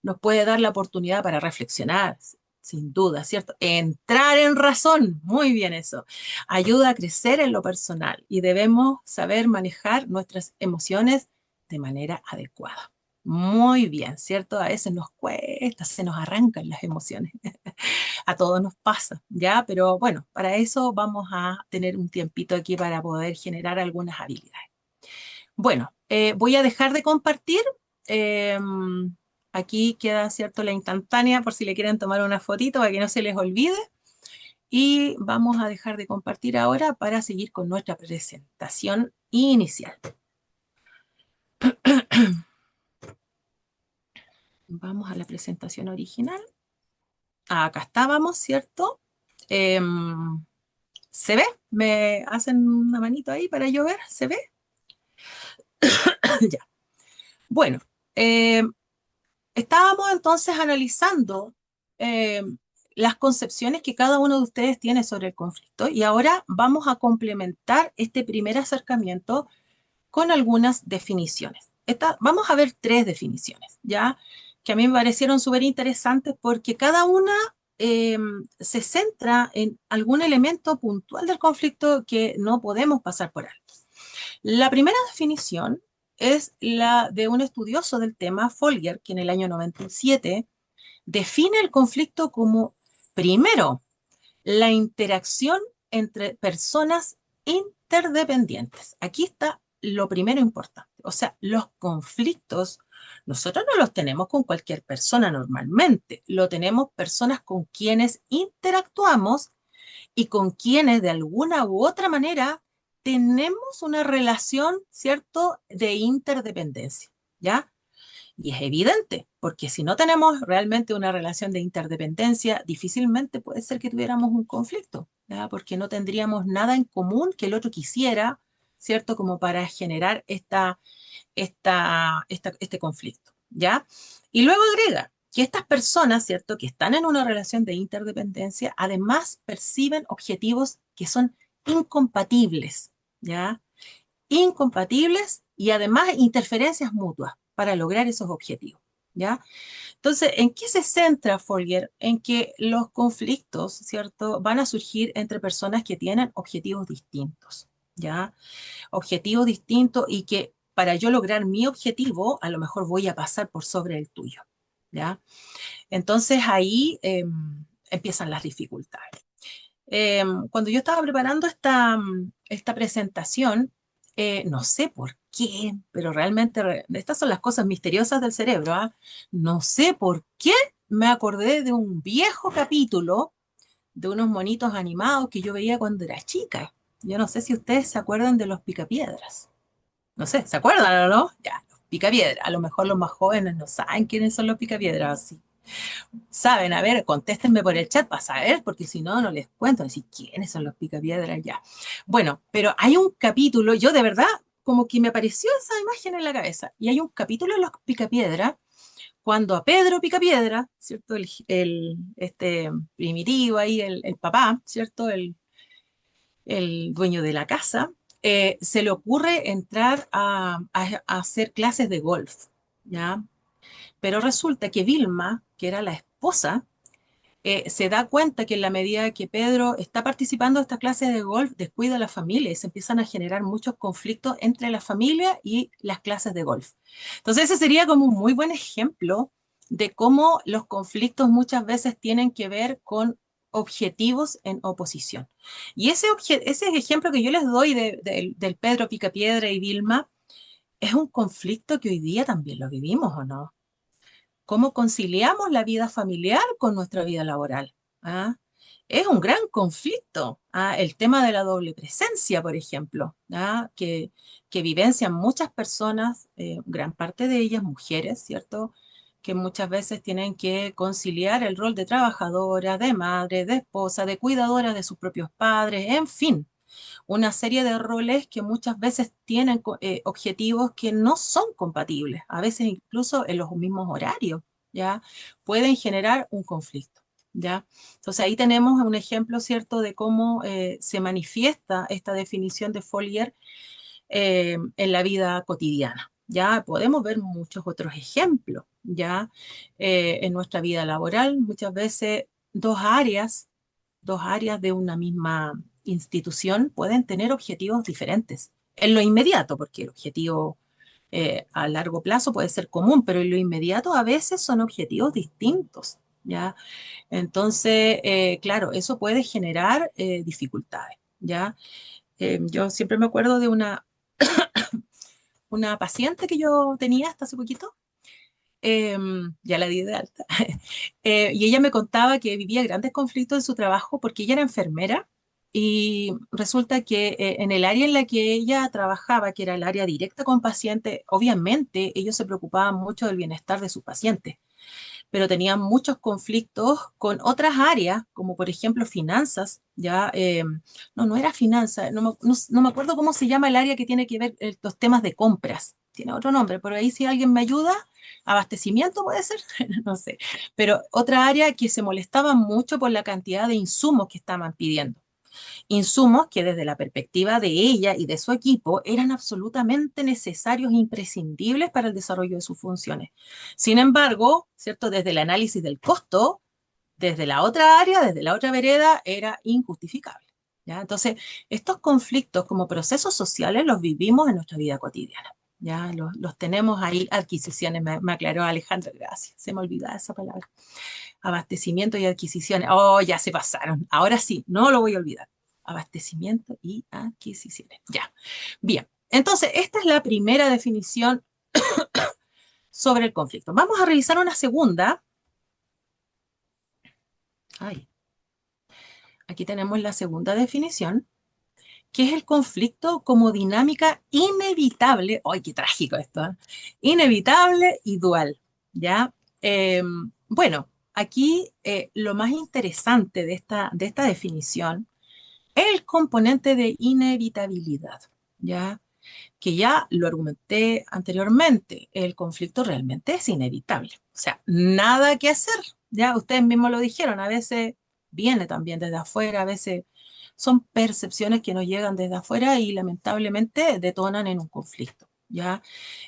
Nos puede dar la oportunidad para reflexionar, sin duda, ¿cierto? Entrar en razón, muy bien eso. Ayuda a crecer en lo personal y debemos saber manejar nuestras emociones de manera adecuada. Muy bien, ¿cierto? A veces nos cuesta, se nos arrancan las emociones. A todos nos pasa, ¿ya? Pero bueno, para eso vamos a tener un tiempito aquí para poder generar algunas habilidades. Bueno, voy a dejar de compartir. eh, Aquí queda, ¿cierto?, la instantánea por si le quieren tomar una fotito para que no se les olvide. Y vamos a dejar de compartir ahora para seguir con nuestra presentación inicial. Vamos a la presentación original. Acá estábamos, ¿cierto? ¿Se ve? ¿Me hacen una manito ahí para yo ver? ¿Se ve? Ya. Bueno, eh, estábamos entonces analizando eh, las concepciones que cada uno de ustedes tiene sobre el conflicto y ahora vamos a complementar este primer acercamiento con algunas definiciones. Vamos a ver 3 definiciones, ¿ya? Que a mí me parecieron súper interesantes porque cada una se centra en algún elemento puntual del conflicto que no podemos pasar por alto. La primera definición es la de un estudioso del tema, Folger, que en el año 97 define el conflicto como, primero, la interacción entre personas interdependientes. Aquí está lo primero importante. O sea, los conflictos, nosotros no los tenemos con cualquier persona normalmente, lo tenemos personas con quienes interactuamos y con quienes de alguna u otra manera tenemos una relación, ¿cierto?, de interdependencia, ¿ya? Y es evidente, porque si no tenemos realmente una relación de interdependencia, difícilmente puede ser que tuviéramos un conflicto, ¿ya? Porque no tendríamos nada en común que el otro quisiera, ¿cierto? Como para generar este conflicto, ¿ya? Y luego agrega que estas personas, ¿cierto? Que están en una relación de interdependencia, además perciben objetivos que son incompatibles, ¿ya? Incompatibles y además interferencias mutuas para lograr esos objetivos, ¿ya? Entonces, ¿en qué se centra Folger? En que los conflictos, ¿cierto?, van a surgir entre personas que tienen objetivos distintos, ¿ya? Objetivos distintos y que para yo lograr mi objetivo, a lo mejor voy a pasar por sobre el tuyo, ¿ya? Entonces ahí empiezan las dificultades. Cuando yo estaba preparando esta presentación, no sé por qué, pero realmente estas son las cosas misteriosas del cerebro, ¿ah? No sé por qué me acordé de un viejo capítulo de unos monitos animados que yo veía cuando era chica. Yo no sé si ustedes se acuerdan de los Picapiedras. No sé, ¿se acuerdan o no? Ya, los Picapiedras. A lo mejor los más jóvenes no saben quiénes son los Picapiedras. Así saben, a ver, contéstenme por el chat para saber, porque si no, no les cuento, decir quiénes son los Picapiedras ya. Bueno, pero hay un capítulo, yo de verdad, como que me apareció esa imagen en la cabeza, y hay un capítulo de los Picapiedras, cuando a Pedro Picapiedra, ¿cierto? Este primitivo ahí, el papá, ¿cierto? El dueño de la casa, se le ocurre entrar a hacer clases de golf, ¿ya? Pero resulta que Vilma, que era la esposa, se da cuenta que en la medida que Pedro está participando de esta clase de golf, descuida a la familia y se empiezan a generar muchos conflictos entre la familia y las clases de golf. Entonces ese sería como un muy buen ejemplo de cómo los conflictos muchas veces tienen que ver con objetivos en oposición. Y ese ejemplo que yo les doy del Pedro Picapiedra y Vilma es un conflicto que hoy día también lo vivimos, ¿o no? ¿Cómo conciliamos la vida familiar con nuestra vida laboral? ¿Ah? Es un gran conflicto. ¿Ah? El tema de la doble presencia, por ejemplo, ¿ah? Que vivencian muchas personas, gran parte de ellas mujeres, ¿cierto? Que muchas veces tienen que conciliar el rol de trabajadora, de madre, de esposa, de cuidadora de sus propios padres, en fin, una serie de roles que muchas veces tienen objetivos que no son compatibles, a veces incluso en los mismos horarios, ¿ya? Pueden generar un conflicto, ¿ya? Entonces ahí tenemos un ejemplo, ¿cierto?, de cómo se manifiesta esta definición de Follier en la vida cotidiana. Ya podemos ver muchos otros ejemplos, ya en nuestra vida laboral, muchas veces dos áreas de una misma institución pueden tener objetivos diferentes. En lo inmediato, porque el objetivo a largo plazo puede ser común, pero en lo inmediato a veces son objetivos distintos, ¿ya? Entonces, claro, eso puede generar dificultades, ¿ya? Yo siempre me acuerdo de una paciente que yo tenía hasta hace poquito, ya la di de alta, y ella me contaba que vivía grandes conflictos en su trabajo porque ella era enfermera y resulta que en el área en la que ella trabajaba, que era el área directa con pacientes, obviamente ellos se preocupaban mucho del bienestar de sus pacientes, pero tenían muchos conflictos con otras áreas, como por ejemplo finanzas, ya, no era finanzas, no me acuerdo cómo se llama el área que tiene que ver los temas de compras, tiene otro nombre, por ahí si alguien me ayuda, abastecimiento puede ser, no sé, pero otra área que se molestaba mucho por la cantidad de insumos que estaban pidiendo. Insumos que desde la perspectiva de ella y de su equipo eran absolutamente necesarios e imprescindibles para el desarrollo de sus funciones. Sin embargo, ¿cierto? Desde el análisis del costo, desde la otra área, desde la otra vereda, era injustificable, ¿ya? Entonces, estos conflictos como procesos sociales los vivimos en nuestra vida cotidiana. Ya los tenemos ahí, adquisiciones, me aclaró Alejandra, gracias, se me olvidaba esa palabra. Abastecimiento y adquisiciones. Oh, ya se pasaron. Ahora sí, no lo voy a olvidar. Abastecimiento y adquisiciones. Ya. Bien. Entonces, esta es la primera definición sobre el conflicto. Vamos a revisar una segunda. Ay, aquí tenemos la segunda definición, que es el conflicto como dinámica inevitable. ¡Ay, qué trágico esto! Inevitable y dual. ¿Ya? Bueno, aquí lo más interesante de esta definición es el componente de inevitabilidad. ¿Ya? Que ya lo argumenté anteriormente, el conflicto realmente es inevitable. O sea, nada que hacer. Ya ustedes mismos lo dijeron, a veces viene también desde afuera, a veces son percepciones que nos llegan desde afuera y lamentablemente detonan en un conflicto. Ya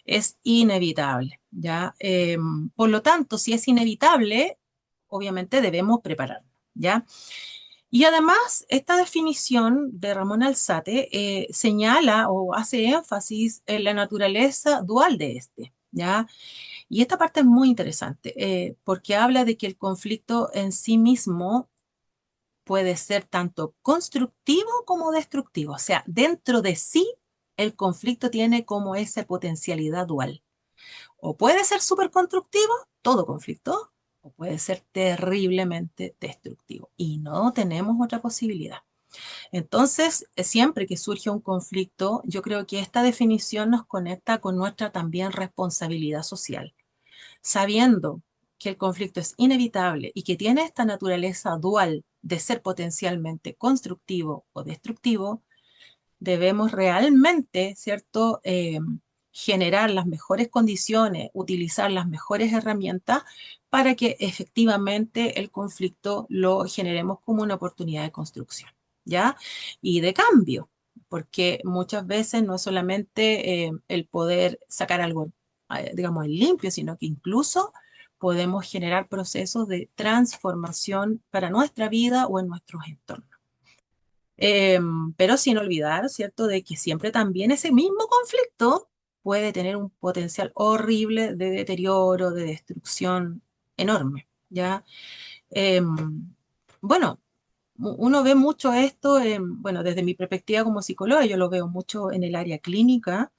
es inevitable. Ya, por lo tanto, si es inevitable, obviamente debemos prepararnos. Ya. Y además, esta definición de Ramón Alzate señala o hace énfasis en la naturaleza dual de este, ¿ya? Y esta parte es muy interesante porque habla de que el conflicto en sí mismo puede ser tanto constructivo como destructivo. O sea, dentro de sí, el conflicto tiene como esa potencialidad dual. O puede ser súper constructivo, todo conflicto, o puede ser terriblemente destructivo. Y no tenemos otra posibilidad. Entonces, siempre que surge un conflicto, yo creo que esta definición nos conecta con nuestra también responsabilidad social. Sabiendo que el conflicto es inevitable y que tiene esta naturaleza dual de ser potencialmente constructivo o destructivo, debemos realmente, ¿cierto?, generar las mejores condiciones, utilizar las mejores herramientas para que efectivamente el conflicto lo generemos como una oportunidad de construcción, ¿ya? Y de cambio, porque muchas veces no es solamente el poder sacar algo, digamos, en limpio, sino que incluso podemos generar procesos de transformación para nuestra vida o en nuestros entornos. Pero sin olvidar, ¿cierto?, de que siempre también ese mismo conflicto puede tener un potencial horrible de deterioro, de destrucción enorme, ¿ya? Em, bueno, uno ve mucho esto, bueno, desde mi perspectiva como psicóloga, yo lo veo mucho en el área clínica,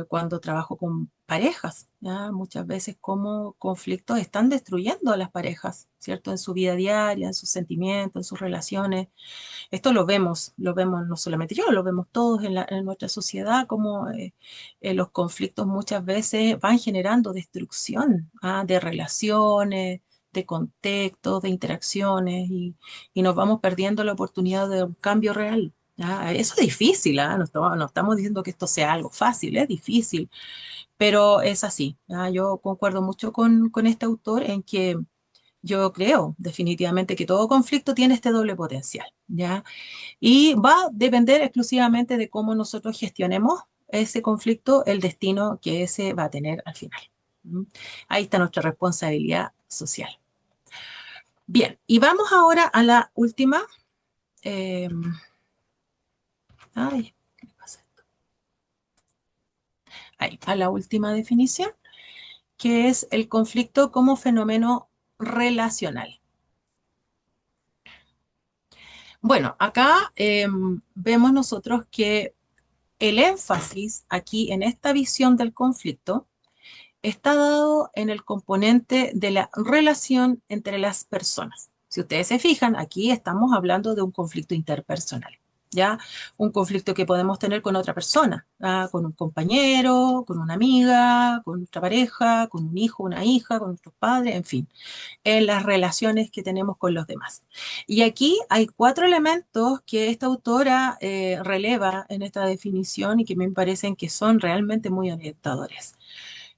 cuando trabajo con parejas, ¿ya? Muchas veces cómo conflictos están destruyendo a las parejas, ¿cierto? En su vida diaria, en sus sentimientos, en sus relaciones. Esto lo vemos no solamente yo, lo vemos todos en nuestra sociedad, como los conflictos muchas veces van generando destrucción de relaciones, de contextos, de interacciones, y nos vamos perdiendo la oportunidad de un cambio real. ¿Ya? Eso es difícil, ¿ah? No estamos diciendo que esto sea algo fácil, es difícil, pero es así. ¿Ya? Yo concuerdo mucho con este autor en que yo creo definitivamente que todo conflicto tiene este doble potencial, ¿ya? Y va a depender exclusivamente de cómo nosotros gestionemos ese conflicto, el destino que ese va a tener al final. ¿Mm? Ahí está nuestra responsabilidad social. Bien, y vamos ahora a la última. eh, ay, ¿qué me pasa esto? Ahí, a la última definición, que es el conflicto como fenómeno relacional. Bueno, acá vemos nosotros que el énfasis aquí en esta visión del conflicto está dado en el componente de la relación entre las personas. Si ustedes se fijan, aquí estamos hablando de un conflicto interpersonal, ¿ya? Un conflicto que podemos tener con otra persona, ¿ya? Con un compañero, con una amiga, con nuestra pareja, con un hijo, una hija, con nuestros padres, en fin, en las relaciones que tenemos con los demás. Y aquí hay 4 elementos que esta autora releva en esta definición y que me parecen que son realmente muy orientadores.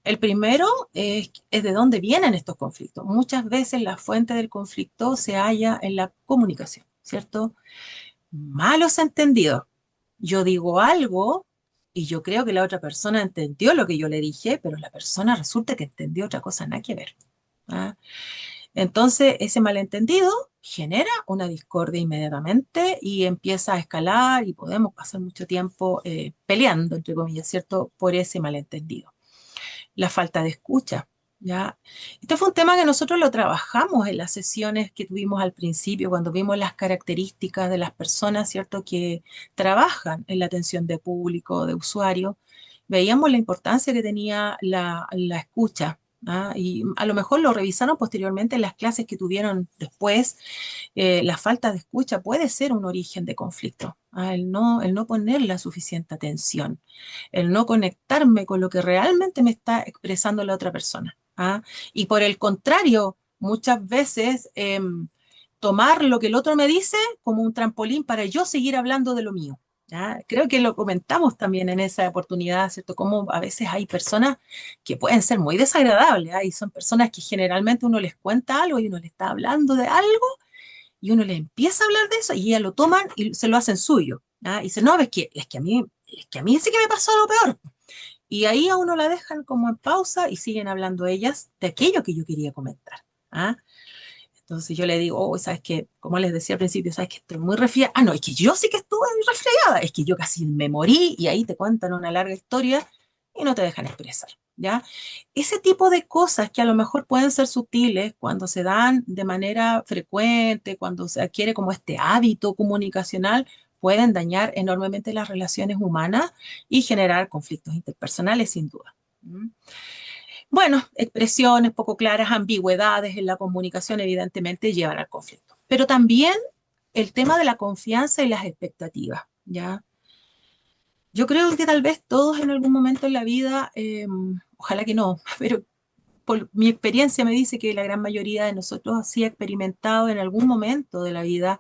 El primero es de dónde vienen estos conflictos. Muchas veces la fuente del conflicto se halla en la comunicación, ¿cierto? Malos entendidos. Yo digo algo y yo creo que la otra persona entendió lo que yo le dije, pero la persona resulta que entendió otra cosa, nada que ver. ¿Ah? Entonces, ese malentendido genera una discordia inmediatamente y empieza a escalar y podemos pasar mucho tiempo peleando, entre comillas, ¿cierto?, por ese malentendido. La falta de escucha, ¿ya? Este fue un tema que nosotros lo trabajamos en las sesiones que tuvimos al principio, cuando vimos las características de las personas, ¿cierto?, que trabajan en la atención de público, de usuario. Veíamos la importancia que tenía la escucha, ¿ah? Y a lo mejor lo revisaron posteriormente en las clases que tuvieron después. La falta de escucha puede ser un origen de conflicto, ¿ah? El no poner la suficiente atención, el no conectarme con lo que realmente me está expresando la otra persona, ¿ah? Y por el contrario, muchas veces tomar lo que el otro me dice como un trampolín para yo seguir hablando de lo mío. ¿Ya? Creo que lo comentamos también en esa oportunidad, ¿cierto? Como a veces hay personas que pueden ser muy desagradables, ¿ah? Y son personas que generalmente uno les cuenta algo y uno le está hablando de algo y uno le empieza a hablar de eso y ellas lo toman y se lo hacen suyo, ¿ah? Y dicen, no, es que a mí sí que me pasó lo peor. Y ahí a uno la dejan como en pausa y siguen hablando ellas de aquello que yo quería comentar, ¿ah? Entonces yo le digo, oh, ¿sabes qué? Como les decía al principio, ¿sabes qué? Estoy muy resfriada. Ah, no, es que yo sí que estuve resfriada, es que yo casi me morí y ahí te cuentan una larga historia y no te dejan expresar, ¿ya? Ese tipo de cosas que a lo mejor pueden ser sutiles cuando se dan de manera frecuente, cuando se adquiere como este hábito comunicacional, pueden dañar enormemente las relaciones humanas y generar conflictos interpersonales, sin duda. ¿Mm? Bueno, expresiones poco claras, ambigüedades en la comunicación evidentemente llevan al conflicto. Pero también el tema de la confianza y las expectativas, ¿ya? Yo creo que tal vez todos en algún momento en la vida, ojalá que no, pero por mi experiencia me dice que la gran mayoría de nosotros sí ha experimentado en algún momento de la vida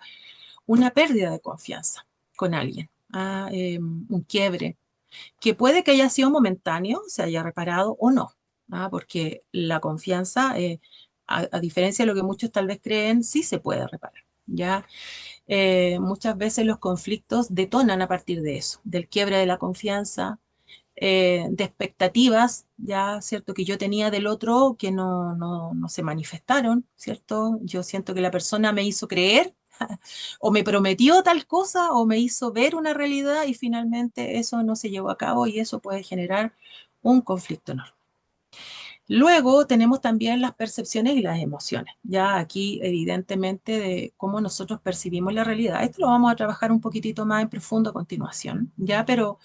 una pérdida de confianza con alguien, ¿ah? Un quiebre, que puede que haya sido momentáneo, se haya reparado o no, ¿ah? Porque la confianza, a diferencia de lo que muchos tal vez creen, sí se puede reparar, ¿ya? Muchas veces los conflictos detonan a partir de eso, del quiebre de la confianza, de expectativas, ya, ¿cierto? Que yo tenía del otro que no se manifestaron, ¿cierto? Yo siento que la persona me hizo creer o me prometió tal cosa o me hizo ver una realidad y finalmente eso no se llevó a cabo y eso puede generar un conflicto enorme. Luego tenemos también las percepciones y las emociones. Ya aquí, evidentemente, de cómo nosotros percibimos la realidad. Esto lo vamos a trabajar un poquitito más en profundo a continuación, ya, pero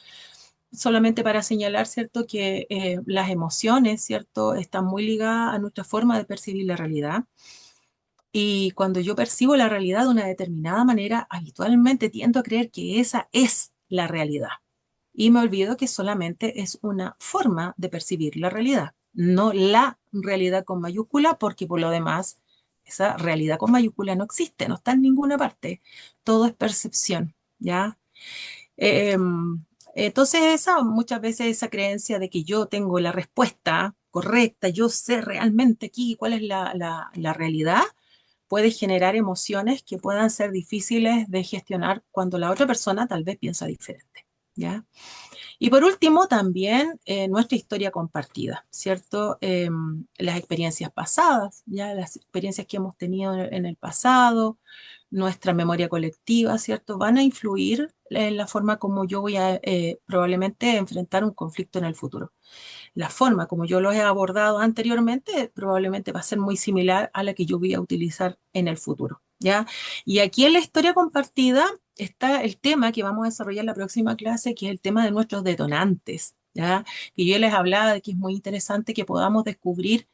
solamente para señalar, ¿cierto?, que las emociones, ¿cierto?, están muy ligadas a nuestra forma de percibir la realidad. Y cuando yo percibo la realidad de una determinada manera, habitualmente tiendo a creer que esa es la realidad. Y me olvido que solamente es una forma de percibir la realidad, no la realidad con mayúscula, porque por lo demás esa realidad con mayúscula no existe, no está en ninguna parte. Todo es percepción, ¿ya? Eh, entonces muchas veces esa creencia de que yo tengo la respuesta correcta, yo sé realmente aquí cuál es la realidad, puede generar emociones que puedan ser difíciles de gestionar cuando la otra persona tal vez piensa diferente, ¿ya? Y por último, también nuestra historia compartida, ¿cierto? Las experiencias pasadas, ¿ya? Las experiencias que hemos tenido en el pasado, nuestra memoria colectiva, ¿cierto? Van a influir en la forma como yo voy a probablemente enfrentar un conflicto en el futuro. La forma como yo lo he abordado anteriormente probablemente va a ser muy similar a la que yo voy a utilizar en el futuro, ¿ya? Y aquí en la historia compartida está el tema que vamos a desarrollar en la próxima clase, que es el tema de nuestros detonantes, ¿ya? Que yo les hablaba de que es muy interesante que podamos descubrir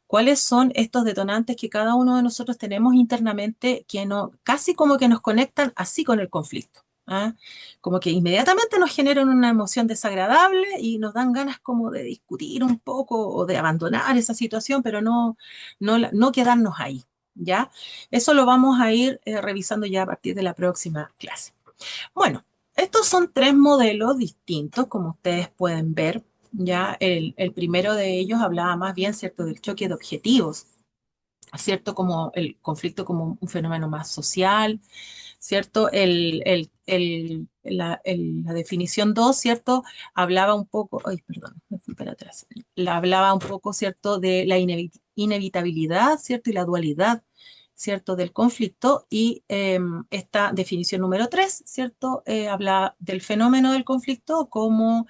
cuáles son estos detonantes que cada uno de nosotros tenemos internamente que no, casi como que nos conectan así con el conflicto. ¿Ah? Como que inmediatamente nos generan una emoción desagradable y nos dan ganas como de discutir un poco o de abandonar esa situación, pero no quedarnos ahí, ¿ya? Eso lo vamos a ir revisando ya a partir de la próxima clase. Bueno, estos son tres modelos distintos, como ustedes pueden ver. Ya el primero de ellos hablaba más bien, ¿cierto?, del choque de objetivos, ¿cierto? Como el conflicto como un fenómeno más social, ¿cierto? La definición 2, ¿cierto? Hablaba un poco, ay, perdón, me fui para atrás, hablaba un poco, ¿cierto?, de la inevitabilidad, ¿cierto? Y la dualidad, ¿cierto?, del conflicto y esta definición número 3, ¿cierto?, habla del fenómeno del conflicto como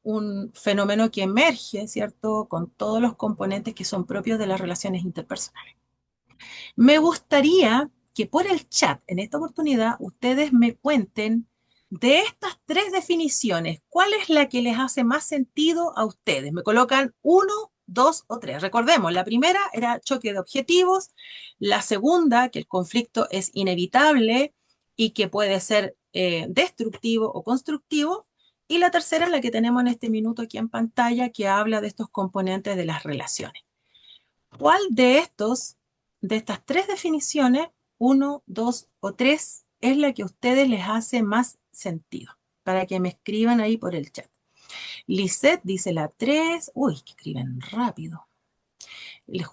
un fenómeno que emerge, ¿cierto?, con todos los componentes que son propios de las relaciones interpersonales. Me gustaría que por el chat, en esta oportunidad, ustedes me cuenten de estas 3 definiciones, ¿cuál es la que les hace más sentido a ustedes? Me colocan 1, 2 o 3. Recordemos, la primera era choque de objetivos, la segunda, que el conflicto es inevitable y que puede ser destructivo o constructivo, y la tercera es la que tenemos en este minuto aquí en pantalla, que habla de estos componentes de las relaciones. ¿Cuál de estas 3 definiciones, 1, 2 o 3, es la que a ustedes les hace más sentido? Para que me escriban ahí por el chat. Lisette dice la 3. Uy, que escriben rápido.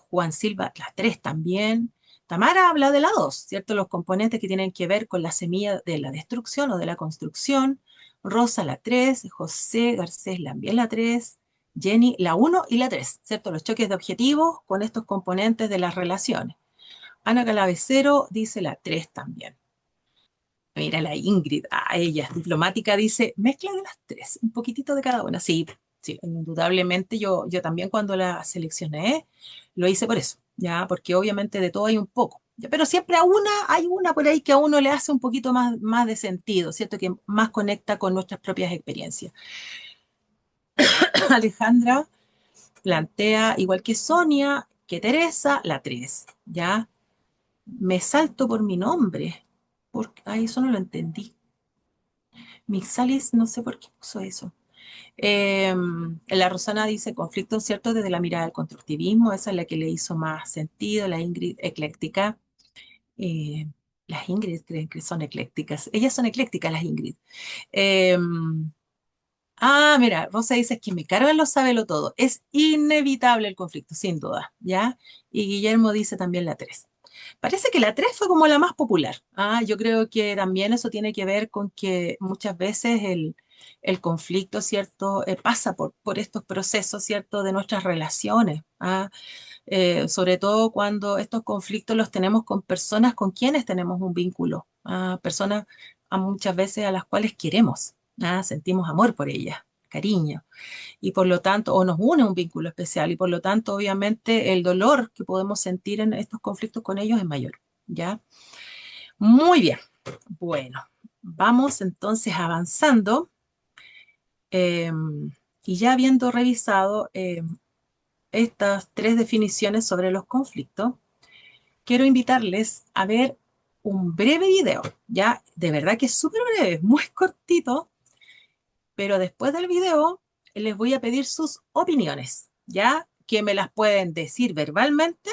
Juan Silva, la 3 también. Tamara habla de la 2, ¿cierto? Los componentes que tienen que ver con la semilla de la destrucción o de la construcción. Rosa, la 3. José Garcés, también la 3. Jenny, la 1 y la 3, ¿cierto? Los choques de objetivos con estos componentes de las relaciones. Ana Calavecero dice la 3 también. Mira la Ingrid, ella es diplomática, dice mezcla de las 3, un poquitito de cada una. Sí, sí, indudablemente yo también cuando la seleccioné lo hice por eso, ya, porque obviamente de todo hay un poco. Ya, pero siempre hay una por ahí que a uno le hace un poquito más de sentido, ¿cierto? Que más conecta con nuestras propias experiencias. Alejandra plantea, igual que Sonia, que Teresa, la 3, ¿ya? Me salto por mi nombre. Eso no lo entendí. Mixalis, no sé por qué puso eso. La Rosana dice conflicto cierto desde la mirada del constructivismo, esa es la que le hizo más sentido. La Ingrid, ecléctica. Eh, las Ingrid creen que son eclécticas. Ellas son eclécticas, las Ingrid. Eh, mira, Rosa dice que me cargan los sábelo todo. Es inevitable el conflicto, sin duda, ¿ya? Y Guillermo dice también la 3. Parece que la 3 fue como la más popular. Yo creo que también eso tiene que ver con que muchas veces el conflicto, ¿cierto? Pasa por estos procesos, ¿cierto? De nuestras relaciones. Sobre todo cuando estos conflictos los tenemos con personas con quienes tenemos un vínculo. Personas muchas veces a las cuales queremos. Sentimos amor por ellas, cariño y por lo tanto, o nos une un vínculo especial, y por lo tanto, obviamente, el dolor que podemos sentir en estos conflictos con ellos es mayor, ¿ya? Muy bien, bueno, vamos entonces avanzando, eh, y ya habiendo revisado estas 3 definiciones sobre los conflictos, quiero invitarles a ver un breve video, ya, de verdad que es súper breve, muy cortito, pero después del video les voy a pedir sus opiniones, ¿ya? Que me las pueden decir verbalmente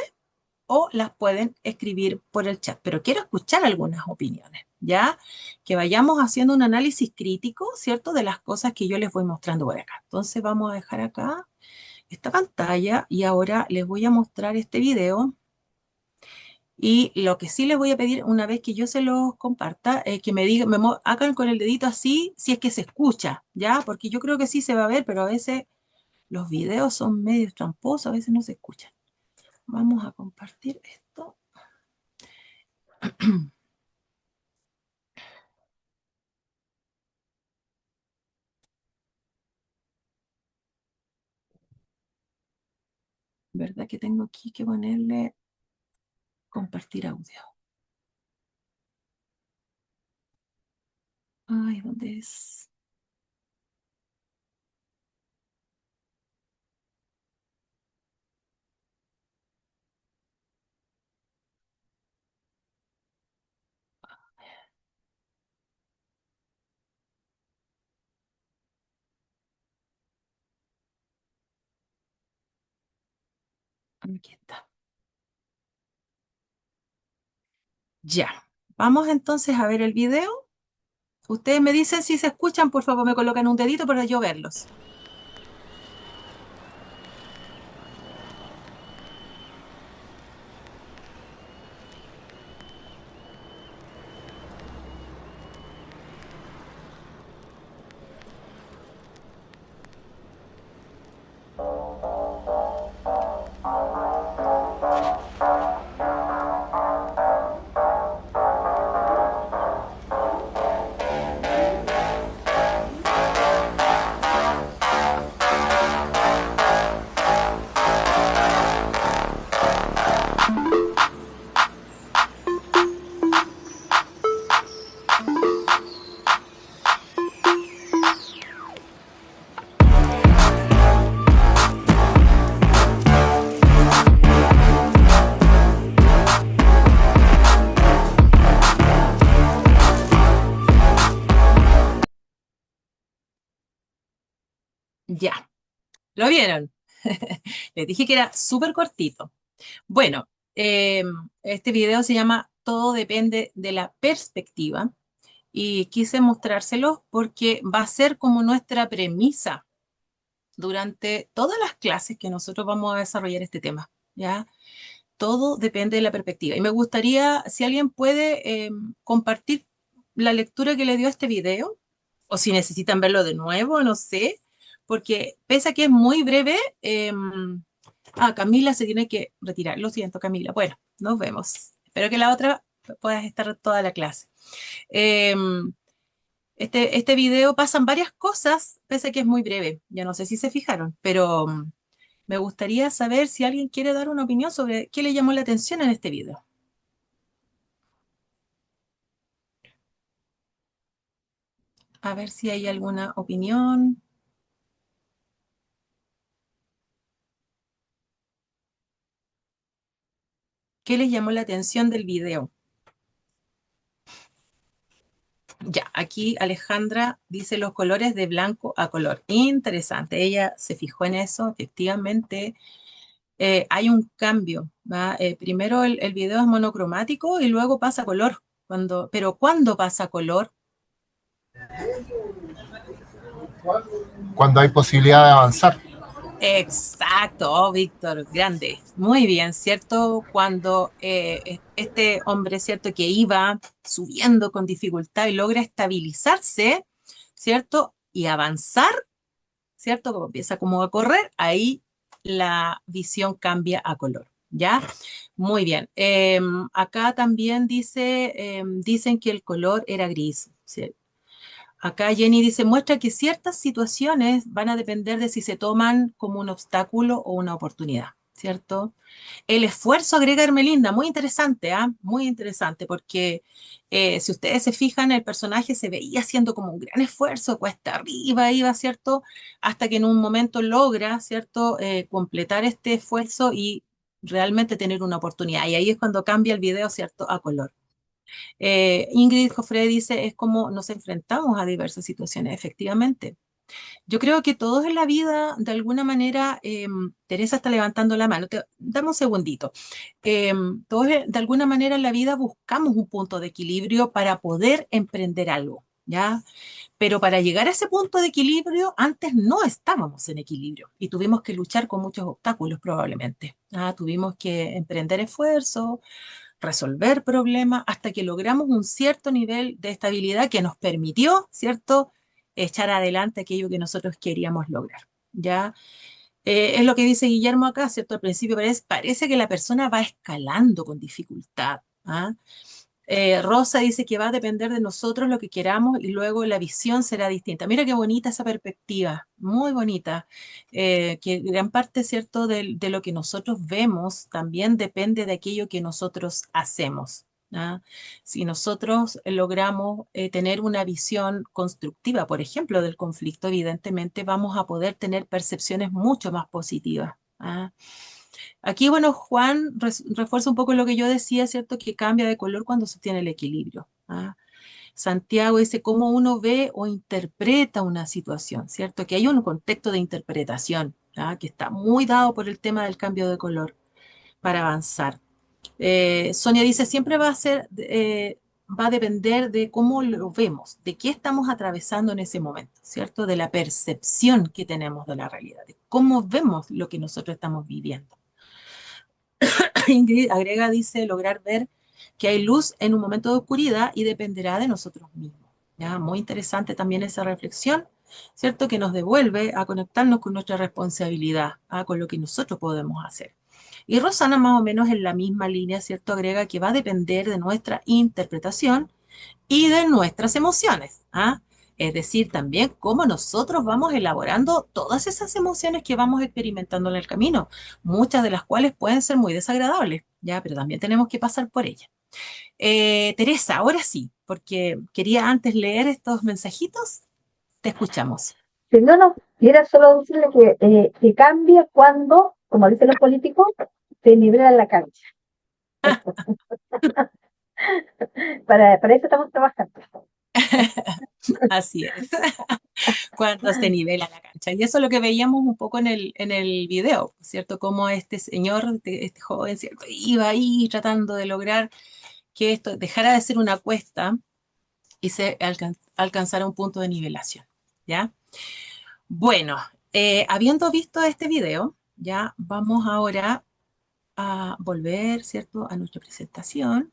o las pueden escribir por el chat, pero quiero escuchar algunas opiniones, ¿ya? Que vayamos haciendo un análisis crítico, ¿cierto? De las cosas que yo les voy mostrando por acá. Entonces vamos a dejar acá esta pantalla y ahora les voy a mostrar este video. Y lo que sí les voy a pedir una vez que yo se los comparta, que me digan, hagan con el dedito así, si es que se escucha, ¿ya? Porque yo creo que sí se va a ver, pero a veces los videos son medio tramposos, a veces no se escuchan. Vamos a compartir esto. ¿Verdad que tengo aquí que ponerle compartir audio? Ay, ¿dónde es? Aquí está. Ya. Vamos entonces a ver el video. Ustedes me dicen si se escuchan, por favor me colocan un dedito para yo verlos. ¿Lo vieron? Les dije que era súper cortito. Bueno, este video se llama Todo depende de la perspectiva y quise mostrárselo porque va a ser como nuestra premisa durante todas las clases que nosotros vamos a desarrollar este tema, ¿ya? Todo depende de la perspectiva. Y me gustaría, si alguien puede, compartir la lectura que le dio a este video, o si necesitan verlo de nuevo, no sé, porque pese a que es muy breve, Camila se tiene que retirar. Lo siento, Camila. Bueno, nos vemos. Espero que la otra puedas estar toda la clase. Em, este video pasan varias cosas, pese a que es muy breve. Ya no sé si se fijaron, pero me gustaría saber si alguien quiere dar una opinión sobre qué le llamó la atención en este video. A ver si hay alguna opinión. ¿Qué les llamó la atención del video? Ya, aquí Alejandra dice los colores de blanco a color. Interesante, ella se fijó en eso, efectivamente. Hay un cambio, ¿va? Primero el video es monocromático y luego pasa a color. Pero ¿cuándo pasa a color? Cuando hay posibilidad de avanzar. Exacto, oh, Víctor, grande. Muy bien, ¿cierto? Cuando este hombre, ¿cierto? Que iba subiendo con dificultad y logra estabilizarse, ¿cierto? Y avanzar, ¿cierto? Como empieza como a correr, ahí la visión cambia a color, ¿ya? Muy bien. Acá también dicen que el color era gris, ¿sí? Acá Jenny dice, muestra que ciertas situaciones van a depender de si se toman como un obstáculo o una oportunidad, ¿cierto? El esfuerzo, agrega Hermelinda, muy interesante, ¿ah? Muy interesante, porque si ustedes se fijan, el personaje se veía haciendo como un gran esfuerzo, cuesta arriba iba, ¿cierto? Hasta que en un momento logra, ¿cierto? Completar este esfuerzo y realmente tener una oportunidad. Y ahí es cuando cambia el video, ¿cierto? A color. Ingrid Joffre dice, es como nos enfrentamos a diversas situaciones, efectivamente. Yo creo que todos en la vida, de alguna manera, Teresa está levantando la mano, dame un segundito. Todos de alguna manera en la vida buscamos un punto de equilibrio para poder emprender algo, ¿ya? Pero para llegar a ese punto de equilibrio, antes no estábamos en equilibrio y tuvimos que luchar con muchos obstáculos probablemente. Tuvimos que emprender esfuerzos, resolver problemas hasta que logramos un cierto nivel de estabilidad que nos permitió, ¿cierto?, echar adelante aquello que nosotros queríamos lograr, ¿ya? Es lo que dice Guillermo acá, ¿cierto? Al principio parece que la persona va escalando con dificultad, ¿ah? Rosa dice que va a depender de nosotros lo que queramos y luego la visión será distinta. Mira qué bonita esa perspectiva, muy bonita, que gran parte, ¿cierto?, de lo que nosotros vemos también depende de aquello que nosotros hacemos. ¿Ah? Si nosotros logramos tener una visión constructiva, por ejemplo, del conflicto, evidentemente vamos a poder tener percepciones mucho más positivas. ¿Ah? Aquí, bueno, Juan refuerza un poco lo que yo decía, ¿cierto? Que cambia de color cuando se tiene el equilibrio. ¿Ah? Santiago dice cómo uno ve o interpreta una situación, ¿cierto? Que hay un contexto de interpretación, ¿ah? Que está muy dado por el tema del cambio de color para avanzar. Sonia dice, siempre va a depender de cómo lo vemos, de qué estamos atravesando en ese momento, ¿cierto? De la percepción que tenemos de la realidad, de cómo vemos lo que nosotros estamos viviendo. Ingrid agrega, dice, lograr ver que hay luz en un momento de oscuridad y dependerá de nosotros mismos. ¿Ya? Muy interesante también esa reflexión, ¿cierto? Que nos devuelve a conectarnos con nuestra responsabilidad, con lo que nosotros podemos hacer. Y Rosana, más o menos en la misma línea, ¿cierto? Agrega que va a depender de nuestra interpretación y de nuestras emociones. Es decir, también cómo nosotros vamos elaborando todas esas emociones que vamos experimentando en el camino, muchas de las cuales pueden ser muy desagradables, ¿ya? Pero también tenemos que pasar por ellas. Teresa, ahora sí, porque quería antes leer estos mensajitos, te escuchamos. Si no, no, y era solo decirle que cambia cuando, como dicen los políticos, se libera la cancha. Para eso estamos trabajando. Así es, cuando se nivela la cancha. Y eso es lo que veíamos un poco en el video, ¿cierto? Cómo este señor, este joven, ¿cierto? Iba ahí tratando de lograr que esto dejara de ser una cuesta y se alcanzara un punto de nivelación, ¿ya? Bueno, habiendo visto este video, ya vamos ahora a volver, ¿cierto?, a nuestra presentación.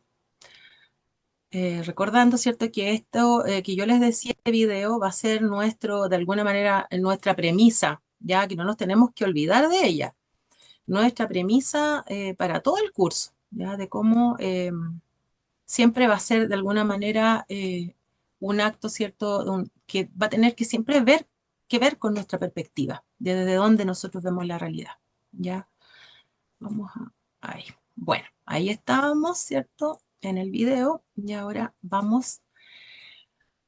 Recordando, ¿cierto?, que esto que yo les decía, este video va a ser nuestro, de alguna manera, nuestra premisa, ya que no nos tenemos que olvidar de ella. Nuestra premisa para todo el curso, ya de cómo siempre va a ser de alguna manera un acto, ¿cierto?, que va a tener que siempre que ver con nuestra perspectiva, desde donde nosotros vemos la realidad, ¿ya? Vamos a... Ahí. Bueno, ahí estábamos, ¿cierto?, en el video, y ahora vamos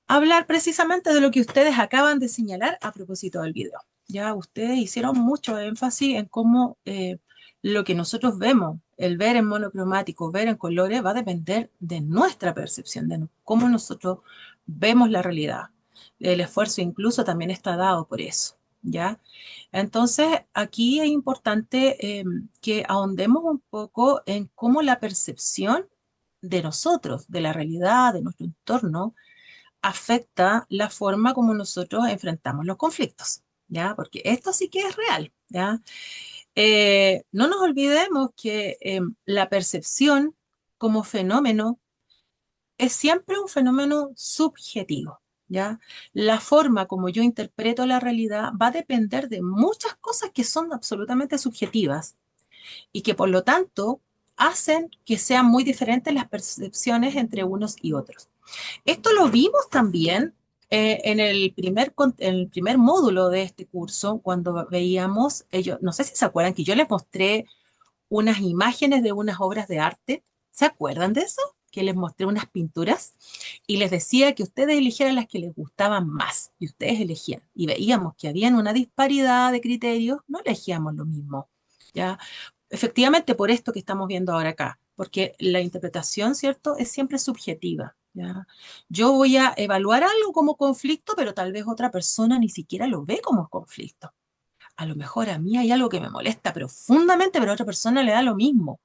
a hablar precisamente de lo que ustedes acaban de señalar a propósito del video. Ya ustedes hicieron mucho énfasis en cómo lo que nosotros vemos, el ver en monocromático, ver en colores, va a depender de nuestra percepción, de cómo nosotros vemos la realidad. El esfuerzo incluso también está dado por eso, ¿ya? Entonces, aquí es importante que ahondemos un poco en cómo la percepción de nosotros, de la realidad, de nuestro entorno, afecta la forma como nosotros enfrentamos los conflictos, ¿ya? Porque esto sí que es real, ¿ya? No nos olvidemos que la percepción como fenómeno es siempre un fenómeno subjetivo, ¿ya? La forma como yo interpreto la realidad va a depender de muchas cosas que son absolutamente subjetivas y que por lo tanto hacen que sean muy diferentes las percepciones entre unos y otros. Esto lo vimos también en el primer módulo de este curso, cuando veíamos, ellos, no sé si se acuerdan que yo les mostré unas imágenes de unas obras de arte. ¿Se acuerdan de eso? Que les mostré unas pinturas y les decía que ustedes eligieran las que les gustaban más y ustedes elegían. Y veíamos que había una disparidad de criterios, no elegíamos lo mismo, ¿ya? Efectivamente, por esto que estamos viendo ahora acá, porque la interpretación, ¿cierto?, es siempre subjetiva, ¿ya? Yo voy a evaluar algo como conflicto, pero tal vez otra persona ni siquiera lo ve como conflicto. A lo mejor a mí hay algo que me molesta profundamente, pero a otra persona le da lo mismo,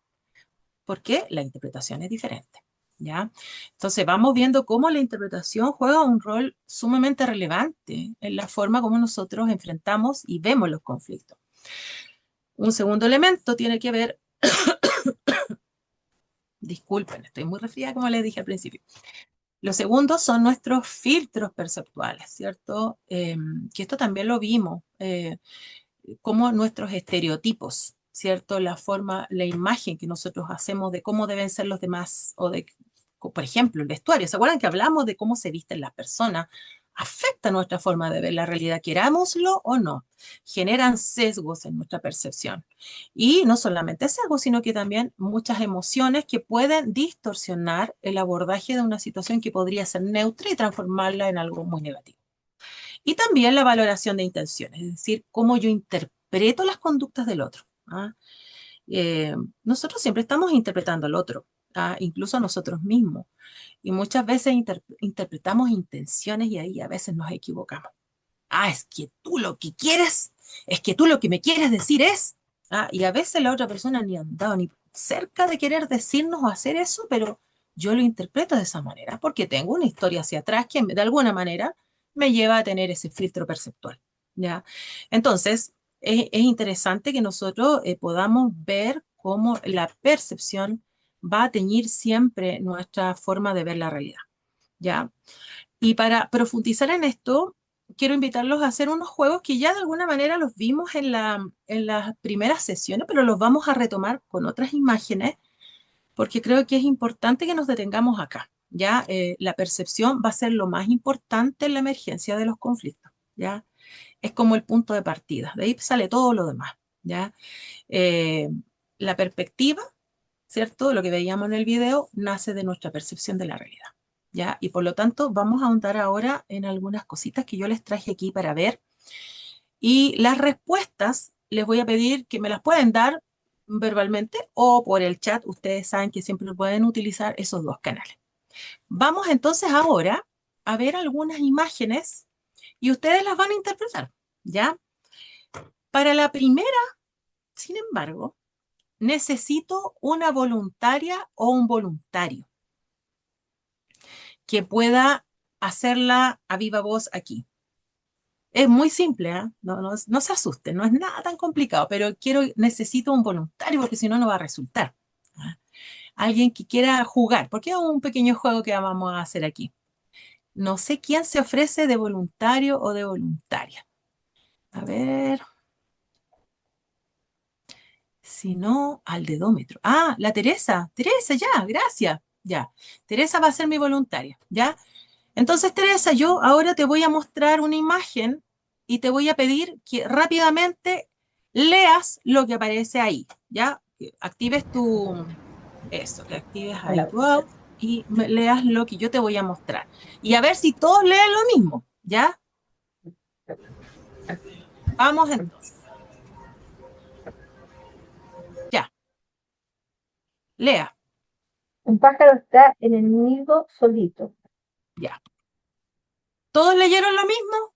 porque la interpretación es diferente, ¿ya? Entonces vamos viendo cómo la interpretación juega un rol sumamente relevante en la forma como nosotros enfrentamos y vemos los conflictos. Un segundo elemento tiene que ver, disculpen, estoy muy resfriada como les dije al principio. Los segundos son nuestros filtros perceptuales, ¿cierto? Que esto también lo vimos, como nuestros estereotipos, ¿cierto? La forma, la imagen que nosotros hacemos de cómo deben ser los demás, o de, por ejemplo, el vestuario. ¿Se acuerdan que hablamos de cómo se visten las personas? Afecta nuestra forma de ver la realidad, querámoslo o no. Generan sesgos en nuestra percepción. Y no solamente sesgos, sino que también muchas emociones que pueden distorsionar el abordaje de una situación que podría ser neutra y transformarla en algo muy negativo. Y también la valoración de intenciones, es decir, cómo yo interpreto las conductas del otro. ¿Ah? Nosotros siempre estamos interpretando al otro, ¿ah? Incluso a nosotros mismos. Y muchas veces interpretamos intenciones y ahí a veces nos equivocamos. Ah, es que tú lo que quieres, es que tú lo que me quieres decir es. ¿Ah? Y a veces la otra persona ni ha andado ni cerca de querer decirnos o hacer eso, pero yo lo interpreto de esa manera porque tengo una historia hacia atrás que de alguna manera me lleva a tener ese filtro perceptual, ¿ya? Entonces, es interesante que nosotros podamos ver cómo la percepción va a teñir siempre nuestra forma de ver la realidad, ¿ya? Y para profundizar en esto, quiero invitarlos a hacer unos juegos que ya de alguna manera los vimos en las primeras sesiones, pero los vamos a retomar con otras imágenes, porque creo que es importante que nos detengamos acá. Ya la percepción va a ser lo más importante en la emergencia de los conflictos. Ya es como el punto de partida. De ahí sale todo lo demás. Ya Eh, la perspectiva, ¿cierto? Lo que veíamos en el video nace de nuestra percepción de la realidad. ¿Ya? Y por lo tanto, vamos a ahondar ahora en algunas cositas que yo les traje aquí para ver. Y las respuestas les voy a pedir que me las pueden dar verbalmente o por el chat. Ustedes saben que siempre pueden utilizar esos dos canales. Vamos entonces ahora a ver algunas imágenes y ustedes las van a interpretar, ¿ya? Para la primera, sin embargo, necesito una voluntaria o un voluntario que pueda hacerla a viva voz aquí. Es muy simple, ¿eh? No se asusten, no es nada tan complicado, pero necesito un voluntario porque si no, no va a resultar. ¿Ah? Alguien que quiera jugar, porque es un pequeño juego que vamos a hacer aquí. No sé quién se ofrece de voluntario o de voluntaria. A ver, si no, al dedómetro. Ah, la Teresa. Teresa, ya, gracias. Ya. Teresa va a ser mi voluntaria, ¿ya? Entonces, Teresa, yo ahora te voy a mostrar una imagen y te voy a pedir que rápidamente leas lo que aparece ahí, ¿ya? Que actives que actives ahí Hola. tu audio y leas lo que yo te voy a mostrar. Y a ver si todos leen lo mismo, ¿ya? Vamos entonces. Ya, lea, Un pájaro está en el nido solito. ya. ¿Todos leyeron lo mismo?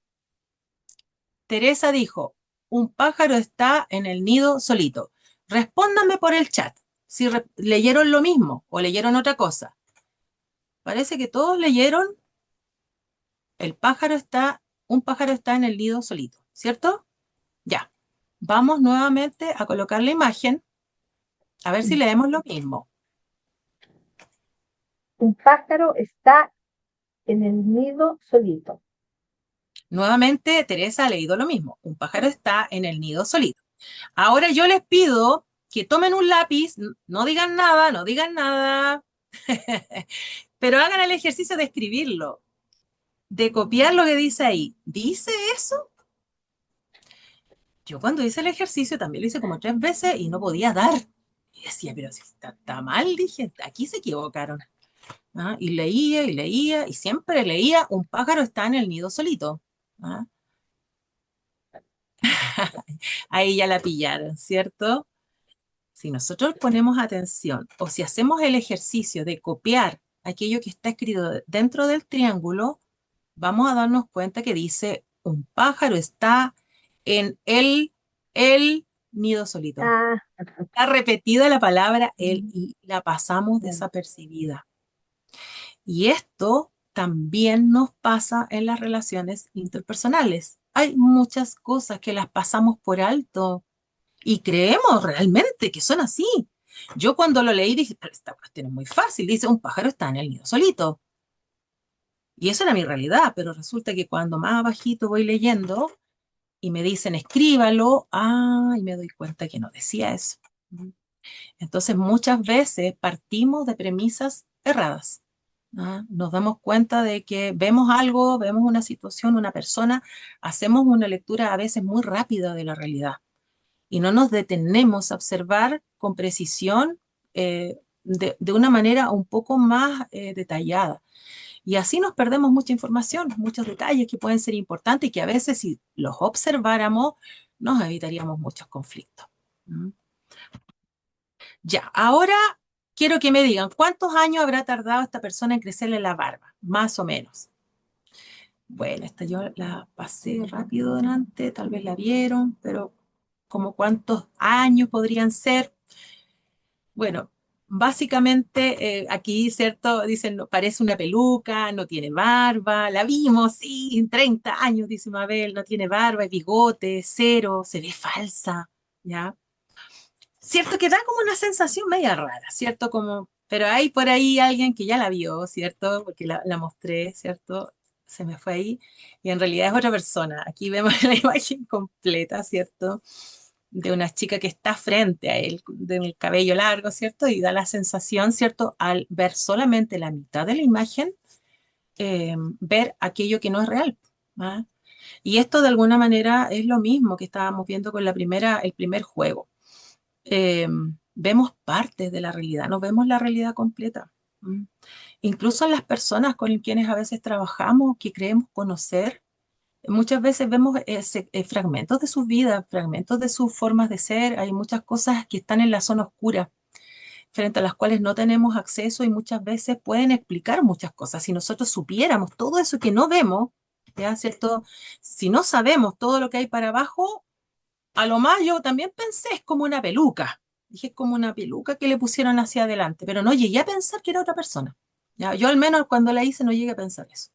Teresa dijo, un pájaro está en el nido solito. Respóndanme por el chat si leyeron lo mismo o leyeron otra cosa. Parece que todos leyeron un pájaro está en el nido solito, ¿cierto? Ya. Vamos nuevamente a colocar la imagen, a ver si leemos lo mismo. Un pájaro está en el nido solito. Nuevamente, Teresa ha leído lo mismo. Un pájaro está en el nido solito. Ahora yo les pido que tomen un lápiz, no digan nada, no digan nada, pero hagan el ejercicio de escribirlo, de copiar lo que dice ahí. ¿Dice eso? Yo cuando hice el ejercicio también lo hice como 3 veces y no podía dar. Y decía, pero si está mal, dije, aquí se equivocaron. ¿Ah? Y leía, y siempre leía, un pájaro está en el nido solito. ¿Ah? Ahí ya la pillaron, ¿cierto? Si nosotros ponemos atención o si hacemos el ejercicio de copiar aquello que está escrito dentro del triángulo, vamos a darnos cuenta que dice un pájaro está en el nido solito. Ah, Está repetida la palabra el y la pasamos desapercibida. Y esto también nos pasa en las relaciones interpersonales. Hay muchas cosas que las pasamos por alto y creemos realmente que son así. Yo cuando lo leí dije, pero esta cuestión es muy fácil. Dice, un pájaro está en el nido solito. Y eso era mi realidad, pero resulta que cuando más abajito voy leyendo y me dicen, escríbalo, y me doy cuenta que no decía eso. Entonces, muchas veces partimos de premisas erradas. ¿Ah? Nos damos cuenta de que vemos algo, vemos una situación, una persona, hacemos una lectura a veces muy rápida de la realidad y no nos detenemos a observar con precisión de una manera un poco más detallada. Y así nos perdemos mucha información, muchos detalles que pueden ser importantes y que a veces si los observáramos nos evitaríamos muchos conflictos. ¿Mm? Ya, ahora quiero que me digan cuántos años habrá tardado esta persona en crecerle la barba, más o menos. Bueno, esta yo la pasé rápido delante, tal vez la vieron, pero como cuántos años podrían ser. Bueno, básicamente aquí, ¿cierto? Dicen, no, parece una peluca, no tiene barba, la vimos, sí, 30 años, dice Mabel, no tiene barba, es bigote, cero, se ve falsa, ¿ya? Cierto que da como una sensación media rara, ¿cierto? Como, pero hay por ahí alguien que ya la vio, ¿cierto? Porque la mostré, ¿cierto? Se me fue ahí y en realidad es otra persona. Aquí vemos la imagen completa, ¿cierto? De una chica que está frente a él, del cabello largo, ¿cierto? Y da la sensación, ¿cierto? Al ver solamente la mitad de la imagen, ver aquello que no es real. ¿Ah? Y esto de alguna manera es lo mismo que estábamos viendo con el primer juego. eh, Vemos partes de la realidad, no vemos la realidad completa. ¿Mm? Incluso en las personas con quienes a veces trabajamos, que creemos conocer, muchas veces vemos fragmentos de sus vidas, fragmentos de sus formas de ser, hay muchas cosas que están en la zona oscura, frente a las cuales no tenemos acceso y muchas veces pueden explicar muchas cosas. Si nosotros supiéramos todo eso que no vemos, ¿ya? ¿Cierto? Si no sabemos todo lo que hay para abajo, a lo más yo también pensé, es como una peluca. Dije, es como una peluca que le pusieron hacia adelante, pero no llegué a pensar que era otra persona. ¿Ya? Yo al menos cuando la hice no llegué a pensar eso.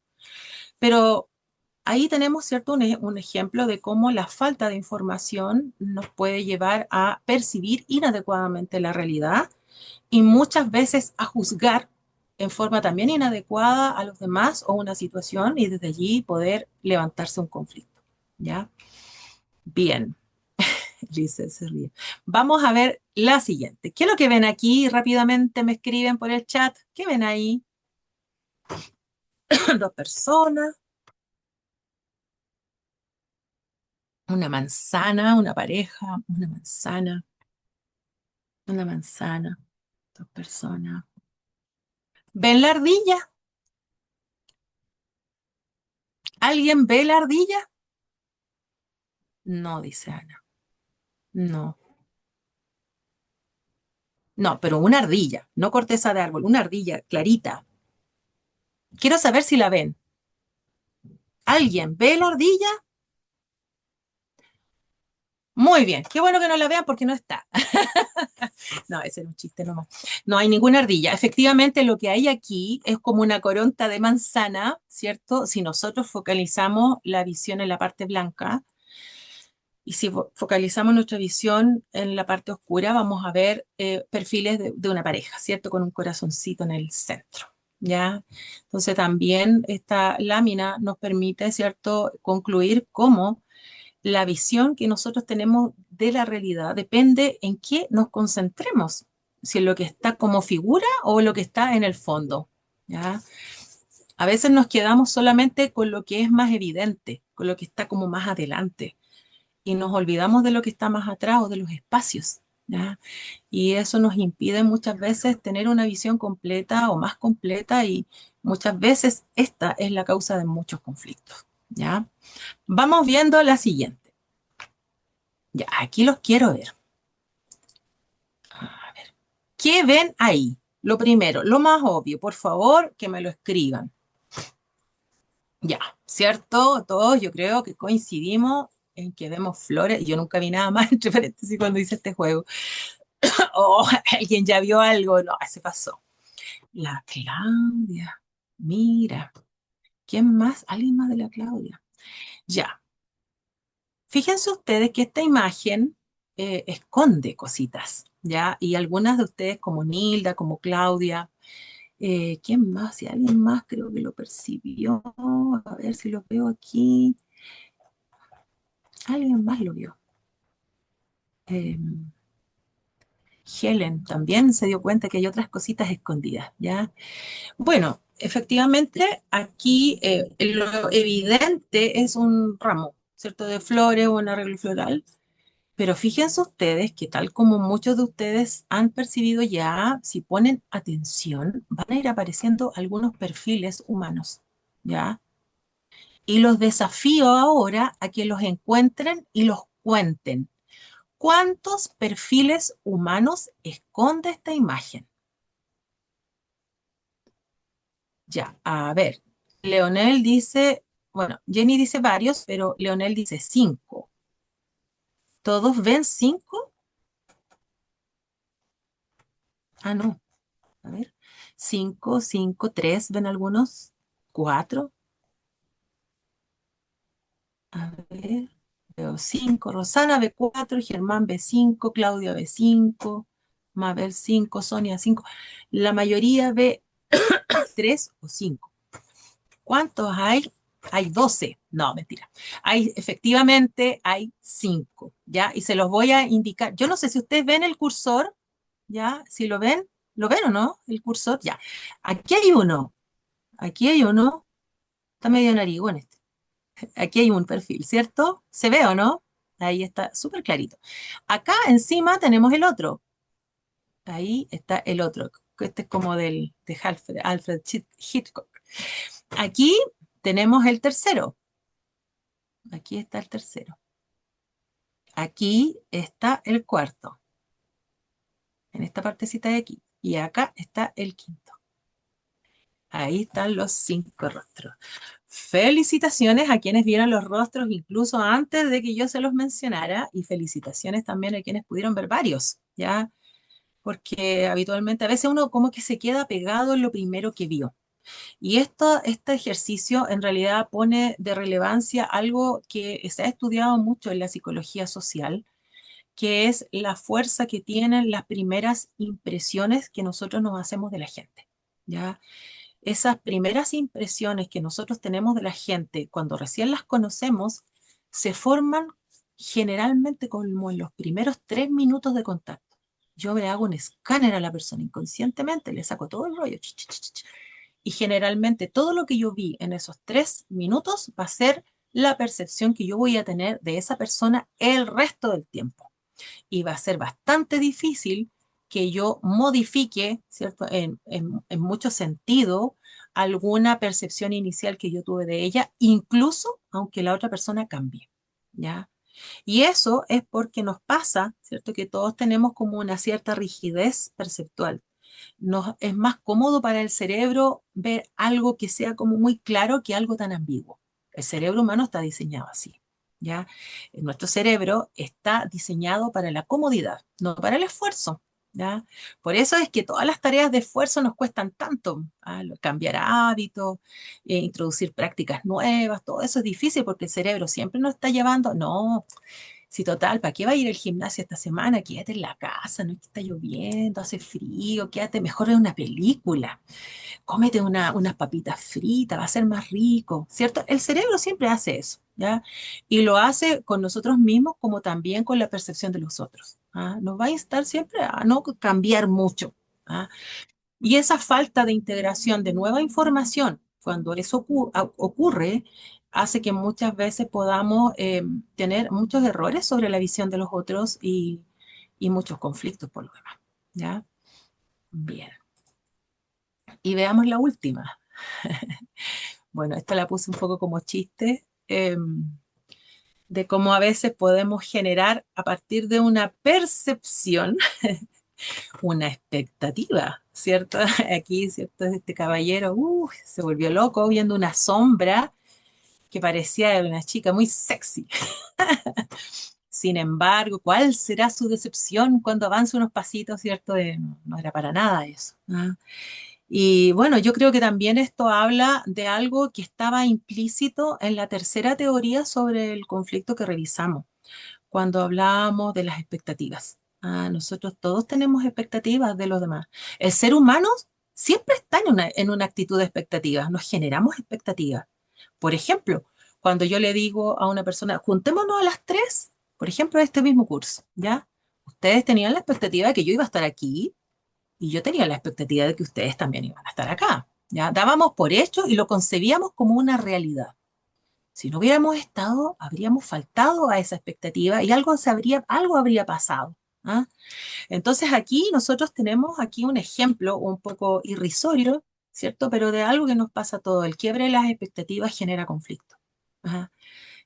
Pero ahí tenemos, ¿cierto? Un ejemplo de cómo la falta de información nos puede llevar a percibir inadecuadamente la realidad y muchas veces a juzgar en forma también inadecuada a los demás o una situación y desde allí poder levantarse un conflicto. ¿Ya? Bien, Lisa se ríe. Vamos a ver la siguiente. ¿Qué es lo que ven aquí? Rápidamente me escriben por el chat. ¿Qué ven ahí? Dos personas, una manzana, una pareja, una manzana, dos personas. ¿Ven la ardilla? ¿Alguien ve la ardilla? No, dice Ana. No. No, pero una ardilla, no corteza de árbol, una ardilla clarita. Quiero saber si la ven. ¿Alguien ve la ardilla? Muy bien, qué bueno que no la vean porque no está. No, ese era un chiste nomás. No hay ninguna ardilla. Efectivamente, lo que hay aquí es como una coronta de manzana, ¿cierto? Si nosotros focalizamos la visión en la parte blanca y si focalizamos nuestra visión en la parte oscura, vamos a ver perfiles de una pareja, ¿cierto? Con un corazoncito en el centro, ¿ya? Entonces también esta lámina nos permite, ¿cierto?, concluir cómo la visión que nosotros tenemos de la realidad depende en qué nos concentremos, si en lo que está como figura o lo que está en el fondo, ¿ya? A veces nos quedamos solamente con lo que es más evidente, con lo que está como más adelante, y nos olvidamos de lo que está más atrás o de los espacios, ¿ya? Y eso nos impide muchas veces tener una visión completa o más completa y muchas veces esta es la causa de muchos conflictos, ¿ya? Vamos viendo la siguiente. Ya, aquí los quiero ver. A ver, ¿qué ven ahí? Lo primero, lo más obvio, por favor, que me lo escriban. Ya, ¿cierto? Todos yo creo que coincidimos en que vemos flores. Yo nunca vi nada más, entre paréntesis, cuando hice este juego. Oh, alguien ya vio algo. No, se pasó. La Claudia. Mira, ¿quién más? ¿Alguien más de la Claudia? Ya. Fíjense ustedes que esta imagen esconde cositas, ¿ya? Y algunas de ustedes, como Nilda, como Claudia, ¿quién más? Si alguien más creo que lo percibió. A ver si lo veo aquí. Alguien más lo vio. Eh, Helen también se dio cuenta que hay otras cositas escondidas, ¿ya? Bueno, efectivamente, aquí lo evidente es un ramo, ¿cierto? De flores o un arreglo floral. Pero fíjense ustedes que tal como muchos de ustedes han percibido ya, si ponen atención, van a ir apareciendo algunos perfiles humanos, ¿ya? Y los desafío ahora a que los encuentren y los cuenten. ¿Cuántos perfiles humanos esconde esta imagen? Ya, a ver, Leonel dice, bueno, Jenny dice varios, pero Leonel dice 5. ¿Todos ven 5? Ah, no. A ver, 5, 5, 3, ¿ven algunos? 4, a ver, veo 5, Rosana ve 4, Germán ve 5, Claudia ve 5, Mabel 5, Sonia 5. La mayoría ve 3 o 5. ¿Cuántos hay? Hay 12. No, mentira. Efectivamente, hay 5, ¿ya? Y se los voy a indicar. Yo no sé si ustedes ven el cursor, ¿ya? Si ¿lo ven o no? El cursor, ya. Aquí hay uno. Aquí hay uno, está medio narigón este. Aquí hay un perfil, ¿cierto? ¿Se ve o no? Ahí está súper clarito. Acá encima tenemos el otro. Ahí está el otro. Este es como de Alfred Hitchcock. Aquí tenemos el tercero. Aquí está el tercero. Aquí está el cuarto. En esta partecita de aquí. Y acá está el quinto. Ahí están los 5 rostros. Felicitaciones a quienes vieron los rostros incluso antes de que yo se los mencionara y felicitaciones también a quienes pudieron ver varios, ¿ya? Porque habitualmente a veces uno como que se queda pegado en lo primero que vio. Y este ejercicio en realidad pone de relevancia algo que se ha estudiado mucho en la psicología social, que es la fuerza que tienen las primeras impresiones que nosotros nos hacemos de la gente, ¿ya? Esas primeras impresiones que nosotros tenemos de la gente cuando recién las conocemos se forman generalmente como en los primeros 3 minutos de contacto. Yo le hago un escáner a la persona inconscientemente, le saco todo el rollo, y generalmente todo lo que yo vi en esos 3 minutos va a ser la percepción que yo voy a tener de esa persona el resto del tiempo. Y va a ser bastante difícil que yo modifique, ¿cierto? En mucho sentido, alguna percepción inicial que yo tuve de ella, incluso aunque la otra persona cambie, ¿ya? Y eso es porque nos pasa, ¿cierto? Que todos tenemos como una cierta rigidez perceptual. Es más cómodo para el cerebro ver algo que sea como muy claro que algo tan ambiguo. El cerebro humano está diseñado así, ¿ya? Nuestro cerebro está diseñado para la comodidad, no para el esfuerzo, ¿ya? Por eso es que todas las tareas de esfuerzo nos cuestan tanto, ¿ah? Cambiar hábitos, introducir prácticas nuevas, todo eso es difícil porque el cerebro siempre nos está llevando, no, si total, ¿para qué va a ir al gimnasio esta semana? Quédate en la casa, no es que está lloviendo, hace frío, quédate mejor en una película, cómete unas papitas fritas, va a ser más rico, ¿cierto? El cerebro siempre hace eso, ¿ya? Y lo hace con nosotros mismos como también con la percepción de los otros, ¿ah? Nos va a instar siempre a no cambiar mucho, ¿ah? Y esa falta de integración de nueva información, cuando eso ocurre, hace que muchas veces podamos tener muchos errores sobre la visión de los otros y muchos conflictos por lo demás. ¿Ya? Bien. Y veamos la última. Bueno, esta la puse un poco como chiste, de cómo a veces podemos generar a partir de una percepción una expectativa, ¿cierto? Aquí, ¿cierto? Este caballero se volvió loco viendo una sombra que parecía de una chica muy sexy. Sin embargo, ¿cuál será su decepción cuando avanza unos pasitos, ¿cierto? No, no era para nada eso, ¿ah? Y bueno, yo creo que también esto habla de algo que estaba implícito en la tercera teoría sobre el conflicto que revisamos cuando hablábamos de las expectativas. Nosotros todos tenemos expectativas de los demás. El ser humano siempre está en una actitud de expectativas, nos generamos expectativas. Por ejemplo, cuando yo le digo a una persona, juntémonos a las 3, por ejemplo, de este mismo curso, ¿ya? Ustedes tenían la expectativa de que yo iba a estar aquí y yo tenía la expectativa de que ustedes también iban a estar acá, ¿ya? Dábamos por hecho y lo concebíamos como una realidad. Si no hubiéramos estado, habríamos faltado a esa expectativa y algo habría pasado, ¿ah? Entonces aquí nosotros tenemos aquí un ejemplo un poco irrisorio, ¿cierto? Pero de algo que nos pasa a todos. El quiebre de las expectativas genera conflicto. Ajá.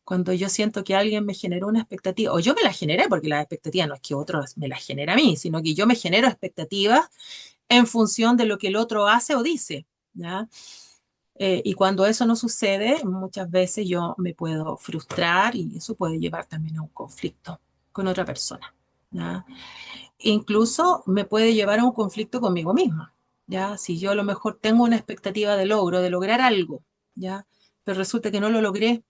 Cuando yo siento que alguien me generó una expectativa, o yo me la generé, porque la expectativa no es que otro me la genera a mí, sino que yo me genero expectativas en función de lo que el otro hace o dice, ¿ya? Y cuando eso no sucede, muchas veces yo me puedo frustrar y eso puede llevar también a un conflicto con otra persona, ¿ya? Incluso me puede llevar a un conflicto conmigo misma, ¿ya? Si yo a lo mejor tengo una expectativa de logro, de lograr algo, ¿ya? Pero resulta que no lo logré,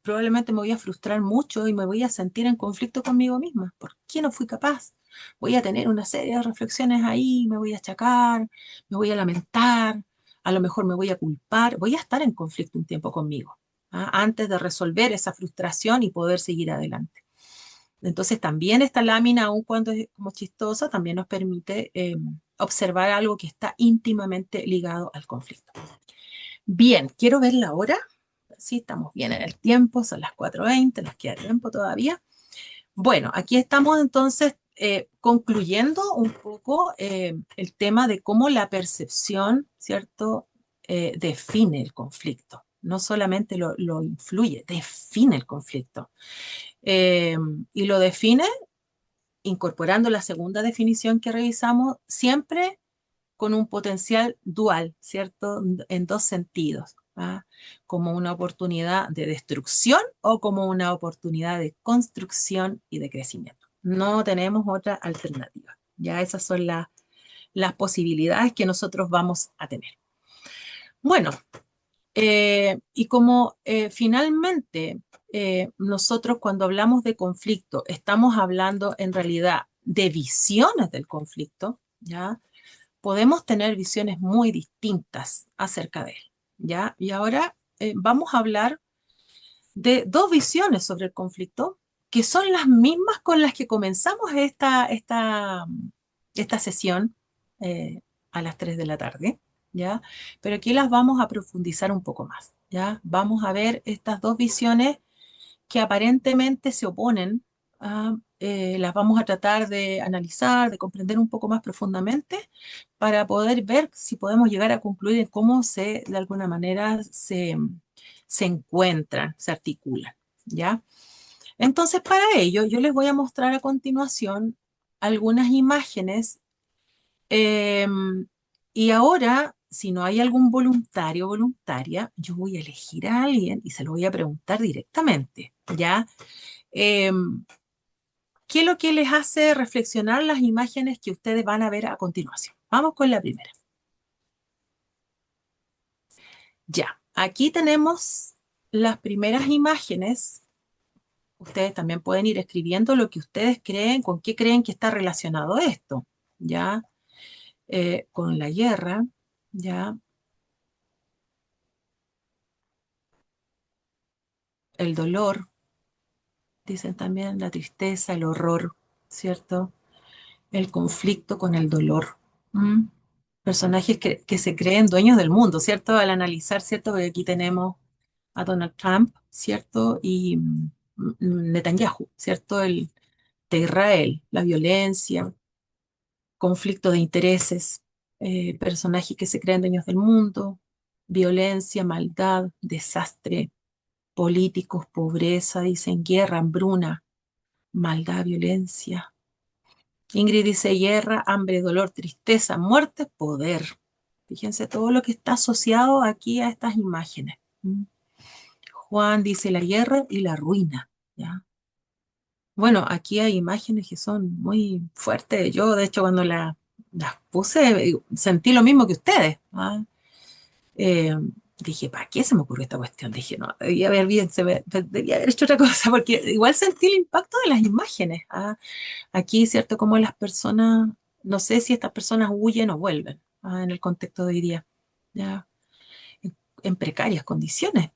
probablemente me voy a frustrar mucho y me voy a sentir en conflicto conmigo misma. ¿Por qué no fui capaz? Voy a tener una serie de reflexiones ahí, me voy a achacar, me voy a lamentar, a lo mejor me voy a culpar, voy a estar en conflicto un tiempo conmigo, ¿ah? Antes de resolver esa frustración y poder seguir adelante. Entonces también esta lámina, aun cuando es como chistosa, también nos permite observar algo que está íntimamente ligado al conflicto. Bien, quiero ver la hora. Sí, estamos bien en el tiempo, son las 4:20, nos queda tiempo todavía. Bueno, aquí estamos entonces concluyendo un poco el tema de cómo la percepción, ¿cierto?, define el conflicto. No solamente lo influye, define el conflicto. Y lo define incorporando la segunda definición que revisamos, siempre con un potencial dual, ¿cierto? En dos sentidos, ¿ah? Como una oportunidad de destrucción o como una oportunidad de construcción y de crecimiento. No tenemos otra alternativa. Ya esas son las posibilidades que nosotros vamos a tener. Bueno, y como finalmente nosotros cuando hablamos de conflicto estamos hablando en realidad de visiones del conflicto, ¿ya? Podemos tener visiones muy distintas acerca de él, ¿ya? Y ahora vamos a hablar de dos visiones sobre el conflicto que son las mismas con las que comenzamos esta sesión eh, a las 3 de la tarde, ¿ya? Pero aquí las vamos a profundizar un poco más, ¿ya? Vamos a ver estas dos visiones que aparentemente se oponen, las vamos a tratar de analizar, de comprender un poco más profundamente para poder ver si podemos llegar a concluir en cómo de alguna manera, se encuentran, se articulan, ¿ya? Entonces, para ello, yo les voy a mostrar a continuación algunas imágenes eh, y ahora, si no hay algún voluntario o voluntaria, yo voy a elegir a alguien y se lo voy a preguntar directamente, ¿ya? Eh, ¿Qué es lo que les hace reflexionar las imágenes que ustedes van a ver a continuación? Vamos con la primera. Ya, aquí tenemos las primeras imágenes. Ustedes también pueden ir escribiendo lo que ustedes creen, con qué creen que está relacionado esto, ¿ya? Con la guerra, ¿ya? El dolor, dicen también la tristeza, el horror, ¿cierto? El conflicto con el dolor. ¿Mm? Personajes que se creen dueños del mundo, ¿cierto? Al analizar, ¿cierto? Porque aquí tenemos a Donald Trump, ¿cierto? Y Netanyahu, ¿cierto? El de Israel, la violencia, conflicto de intereses, personajes que se creen dueños del mundo, violencia, maldad, desastre, políticos, pobreza, dicen guerra, hambruna, maldad, violencia. Ingrid dice guerra, hambre, dolor, tristeza, muerte, poder. Fíjense todo lo que está asociado aquí a estas imágenes. ¿Mm? Juan dice la guerra y la ruina, ¿ya? Bueno, aquí hay imágenes que son muy fuertes. Yo, de hecho, cuando las puse, sentí lo mismo que ustedes, ¿ah? Eh, Dije, ¿para qué se me ocurrió esta cuestión? Dije, no, debía haber bien, debía haber hecho otra cosa, porque igual sentí el impacto de las imágenes, ¿ah? Aquí, ¿cierto? Como las personas, no sé si estas personas huyen o vuelven, en el contexto de hoy día, ¿ya? En precarias condiciones.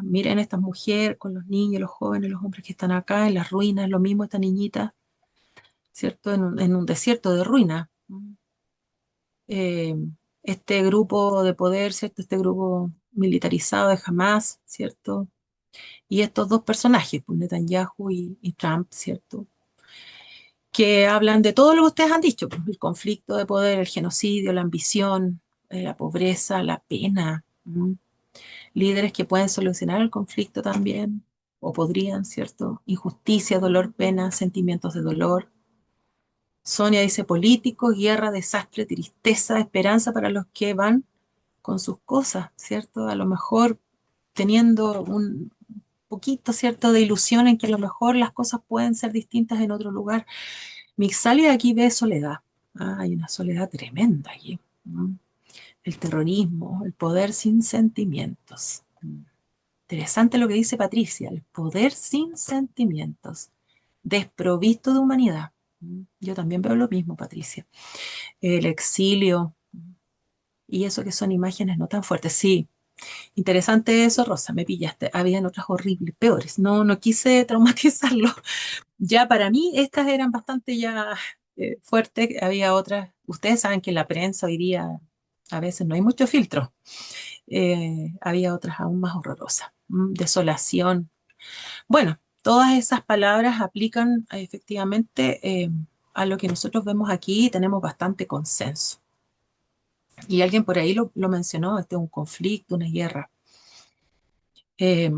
Miren estas mujeres con los niños, los jóvenes, los hombres que están acá en las ruinas, lo mismo esta niñita, ¿cierto? En un desierto de ruinas. Eh, este grupo de poder, ¿cierto? Este grupo militarizado de Hamas, ¿cierto? Y estos dos personajes, pues Netanyahu y Trump, ¿cierto? Que hablan de todo lo que ustedes han dicho, pues, el conflicto de poder, el genocidio, la ambición, la pobreza, la pena. Líderes que pueden solucionar el conflicto también, o podrían, ¿cierto? Injusticia, dolor, pena, sentimientos de dolor. Sonia dice políticos, guerra, desastre, tristeza, esperanza para los que van con sus cosas, ¿cierto? A lo mejor teniendo un poquito, ¿cierto?, de ilusión en que a lo mejor las cosas pueden ser distintas en otro lugar. Mixalia aquí ve soledad. Hay una soledad tremenda allí. El terrorismo, el poder sin sentimientos. Interesante lo que dice Patricia, el poder sin sentimientos, desprovisto de humanidad. Yo también veo lo mismo, Patricia. El exilio, y eso que son imágenes no tan fuertes. Sí, interesante eso, Rosa, me pillaste. Habían otras horribles, peores. No, no quise traumatizarlo. Ya para mí estas eran bastante ya fuertes. Había otras. Ustedes saben que en la prensa hoy día a veces no hay mucho filtro. Había otras aún más horrorosas. Desolación. Bueno, todas esas palabras aplican efectivamente a lo que nosotros vemos aquí y tenemos bastante consenso. Y alguien por ahí lo mencionó, este es un conflicto, una guerra. Eh,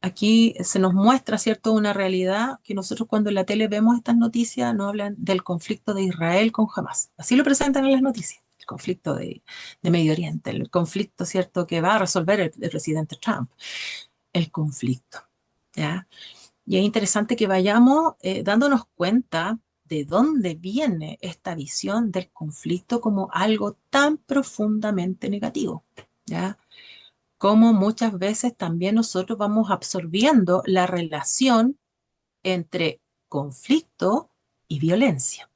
aquí se nos muestra, ¿cierto?, una realidad que nosotros cuando en la tele vemos estas noticias nos hablan del conflicto de Israel con Hamas. Así lo presentan en las noticias, el conflicto de Medio Oriente, el conflicto, ¿cierto?, que va a resolver el presidente Trump, el conflicto, ¿ya? Y es interesante que vayamos dándonos cuenta de dónde viene esta visión del conflicto como algo tan profundamente negativo, ¿ya? Como muchas veces también nosotros vamos absorbiendo la relación entre conflicto y violencia,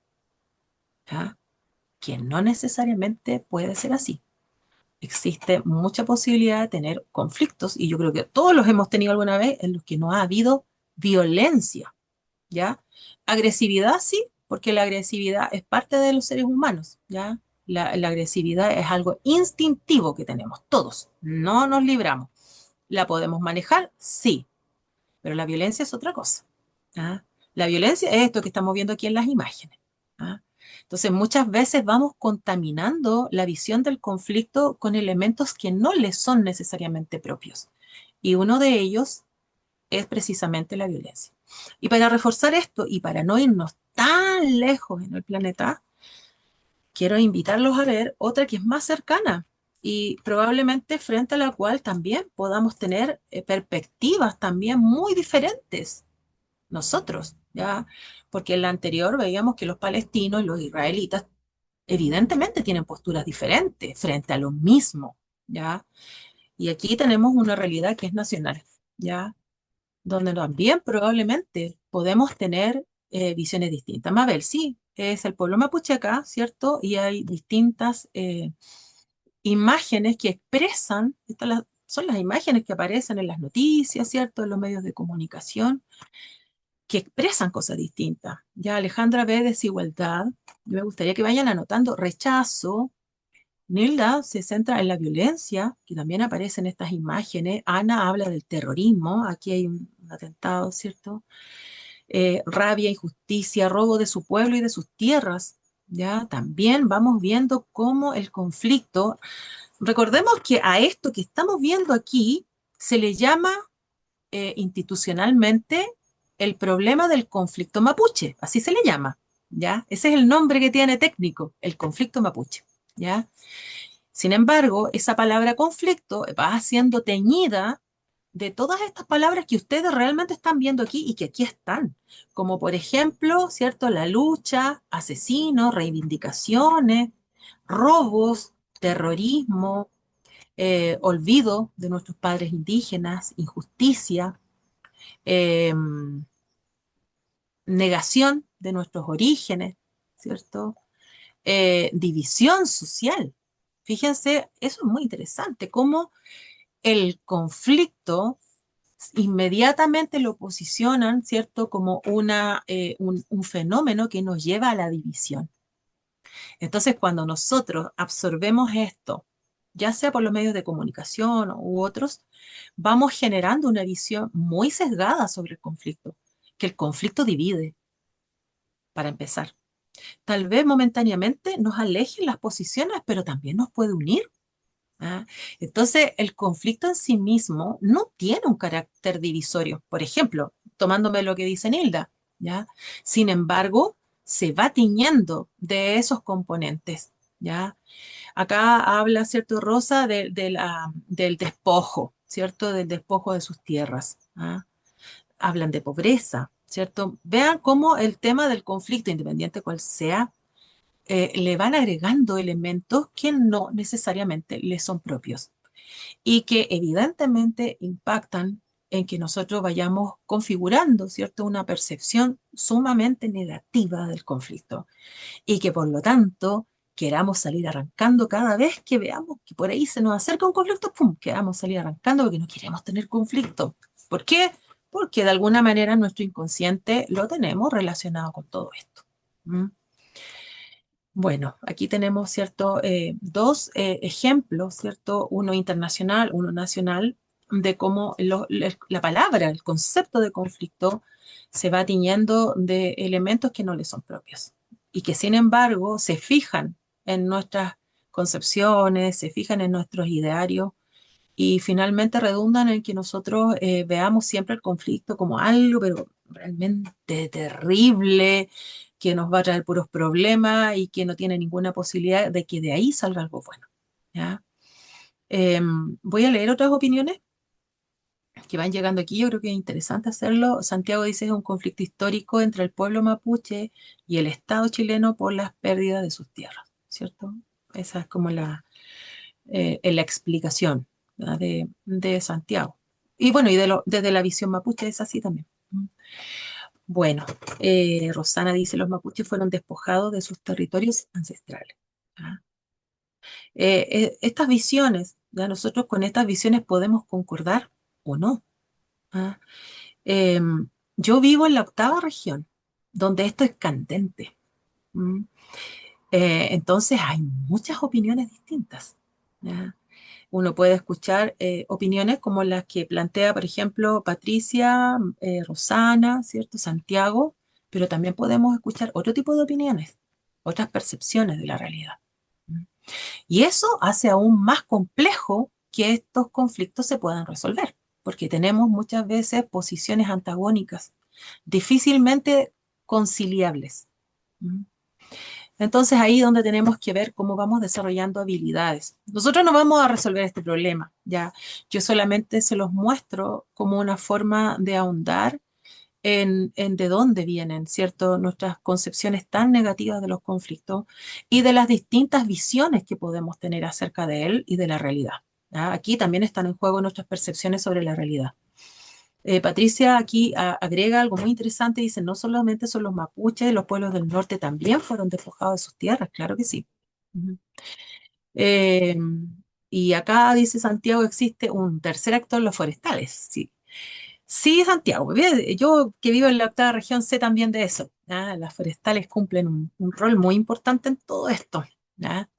¿ya? Que no necesariamente puede ser así. Existe mucha posibilidad de tener conflictos y yo creo que todos los hemos tenido alguna vez en los que no ha habido violencia, ¿ya? Agresividad sí, porque la agresividad es parte de los seres humanos, ¿ya? La agresividad es algo instintivo que tenemos todos, no nos libramos. ¿La podemos manejar? Sí, pero la violencia es otra cosa, ¿ah? La violencia es esto que estamos viendo aquí en las imágenes, ¿ah? Entonces, muchas veces vamos contaminando la visión del conflicto con elementos que no le son necesariamente propios. Y uno de ellos es precisamente la violencia. Y para reforzar esto y para no irnos tan lejos en el planeta, quiero invitarlos a ver otra que es más cercana y probablemente frente a la cual también podamos tener perspectivas también muy diferentes nosotros, ¿ya? Porque en la anterior veíamos que los palestinos y los israelitas evidentemente tienen posturas diferentes frente a lo mismo, ¿ya? Y aquí tenemos una realidad que es nacional, ¿ya? Donde también probablemente podemos tener visiones distintas. Mabel, sí, es el pueblo mapuche acá, ¿cierto? Y hay distintas imágenes que expresan, son las imágenes que aparecen en las noticias, ¿cierto? En los medios de comunicación, que expresan cosas distintas. Ya Alejandra ve desigualdad, yo me gustaría que vayan anotando rechazo. Nilda se centra en la violencia, que también aparece en estas imágenes. Ana habla del terrorismo, aquí hay un atentado, ¿cierto? Rabia, injusticia, robo de su pueblo y de sus tierras. Ya también vamos viendo cómo el conflicto, recordemos que a esto que estamos viendo aquí se le llama institucionalmente el problema del conflicto mapuche, así se le llama, ¿ya? Ese es el nombre que tiene técnico, el conflicto mapuche, ¿ya? Sin embargo, esa palabra conflicto va siendo teñida de todas estas palabras que ustedes realmente están viendo aquí y que aquí están, como por ejemplo, ¿cierto? La lucha, asesinos, reivindicaciones, robos, terrorismo, olvido de nuestros padres indígenas, injusticia, eh, negación de nuestros orígenes, ¿cierto? División social. Fíjense, eso es muy interesante, cómo el conflicto inmediatamente lo posicionan, ¿cierto?, como un fenómeno que nos lleva a la división. Entonces, cuando nosotros absorbemos esto, ya sea por los medios de comunicación u otros, vamos generando una visión muy sesgada sobre el conflicto, que el conflicto divide, para empezar. Tal vez momentáneamente nos alejen las posiciones, pero también nos puede unir. ¿Ah? Entonces, el conflicto en sí mismo no tiene un carácter divisorio. Por ejemplo, tomándome lo que dice Nilda, ¿ya? Sin embargo, se va tiñendo de esos componentes, ¿ya? Acá habla, ¿cierto, Rosa, del despojo, ¿cierto? Del despojo de sus tierras. ¿Ah? Hablan de pobreza, ¿cierto? Vean cómo el tema del conflicto, independiente cual sea, le van agregando elementos que no necesariamente le son propios y que evidentemente impactan en que nosotros vayamos configurando, ¿cierto?, una percepción sumamente negativa del conflicto y que por lo tanto queramos salir arrancando cada vez que veamos que por ahí se nos acerca un conflicto, ¡pum!, queramos salir arrancando porque no queremos tener conflicto. ¿Por qué? Porque de alguna manera nuestro inconsciente lo tenemos relacionado con todo esto. ¿Mm? Bueno, aquí tenemos, ¿cierto? Dos ejemplos, ¿cierto? Uno internacional, uno nacional, de cómo la palabra, el concepto de conflicto se va tiñendo de elementos que no le son propios y que sin embargo se fijan en nuestras concepciones, se fijan en nuestros idearios y finalmente redundan en que nosotros veamos siempre el conflicto como algo, pero realmente terrible, que nos va a traer puros problemas y que no tiene ninguna posibilidad de que de ahí salga algo bueno. ¿Ya? Voy a leer otras opiniones que van llegando aquí. Yo creo que es interesante hacerlo. Santiago dice es un conflicto histórico entre el pueblo mapuche y el Estado chileno por las pérdidas de sus tierras, ¿cierto? Esa es como la explicación, ¿verdad? De Santiago. Y bueno, desde la visión mapuche es así también. Bueno, Rosana dice los mapuches fueron despojados de sus territorios ancestrales. ¿Ah? Estas visiones, ya nosotros con estas visiones podemos concordar o no. ¿Ah? Eh, yo vivo en la octava región, donde esto es candente. ¿Mm? Entonces hay muchas opiniones distintas. ¿Ya? Uno puede escuchar opiniones como las que plantea, por ejemplo, Patricia, Rosana, ¿cierto? Santiago, pero también podemos escuchar otro tipo de opiniones, otras percepciones de la realidad. ¿Mm? Y eso hace aún más complejo que estos conflictos se puedan resolver, porque tenemos muchas veces posiciones antagónicas, difícilmente conciliables. ¿Mm? Entonces ahí es donde tenemos que ver cómo vamos desarrollando habilidades. Nosotros no vamos a resolver este problema, ya. Yo solamente se los muestro como una forma de ahondar en de dónde vienen, ¿cierto? Nuestras concepciones tan negativas de los conflictos y de las distintas visiones que podemos tener acerca de él y de la realidad. ¿Ya? Aquí también están en juego nuestras percepciones sobre la realidad. Patricia aquí agrega algo muy interesante, dice, no solamente son los mapuches, los pueblos del norte también fueron despojados de sus tierras, claro que sí. Ujú. Eh, y acá dice Santiago, existe un tercer actor, los forestales, sí. Sí, Santiago, bien, yo que vivo en la octava región sé también de eso. ¿Ya? Las forestales cumplen un rol muy importante en todo esto. ¿Ya?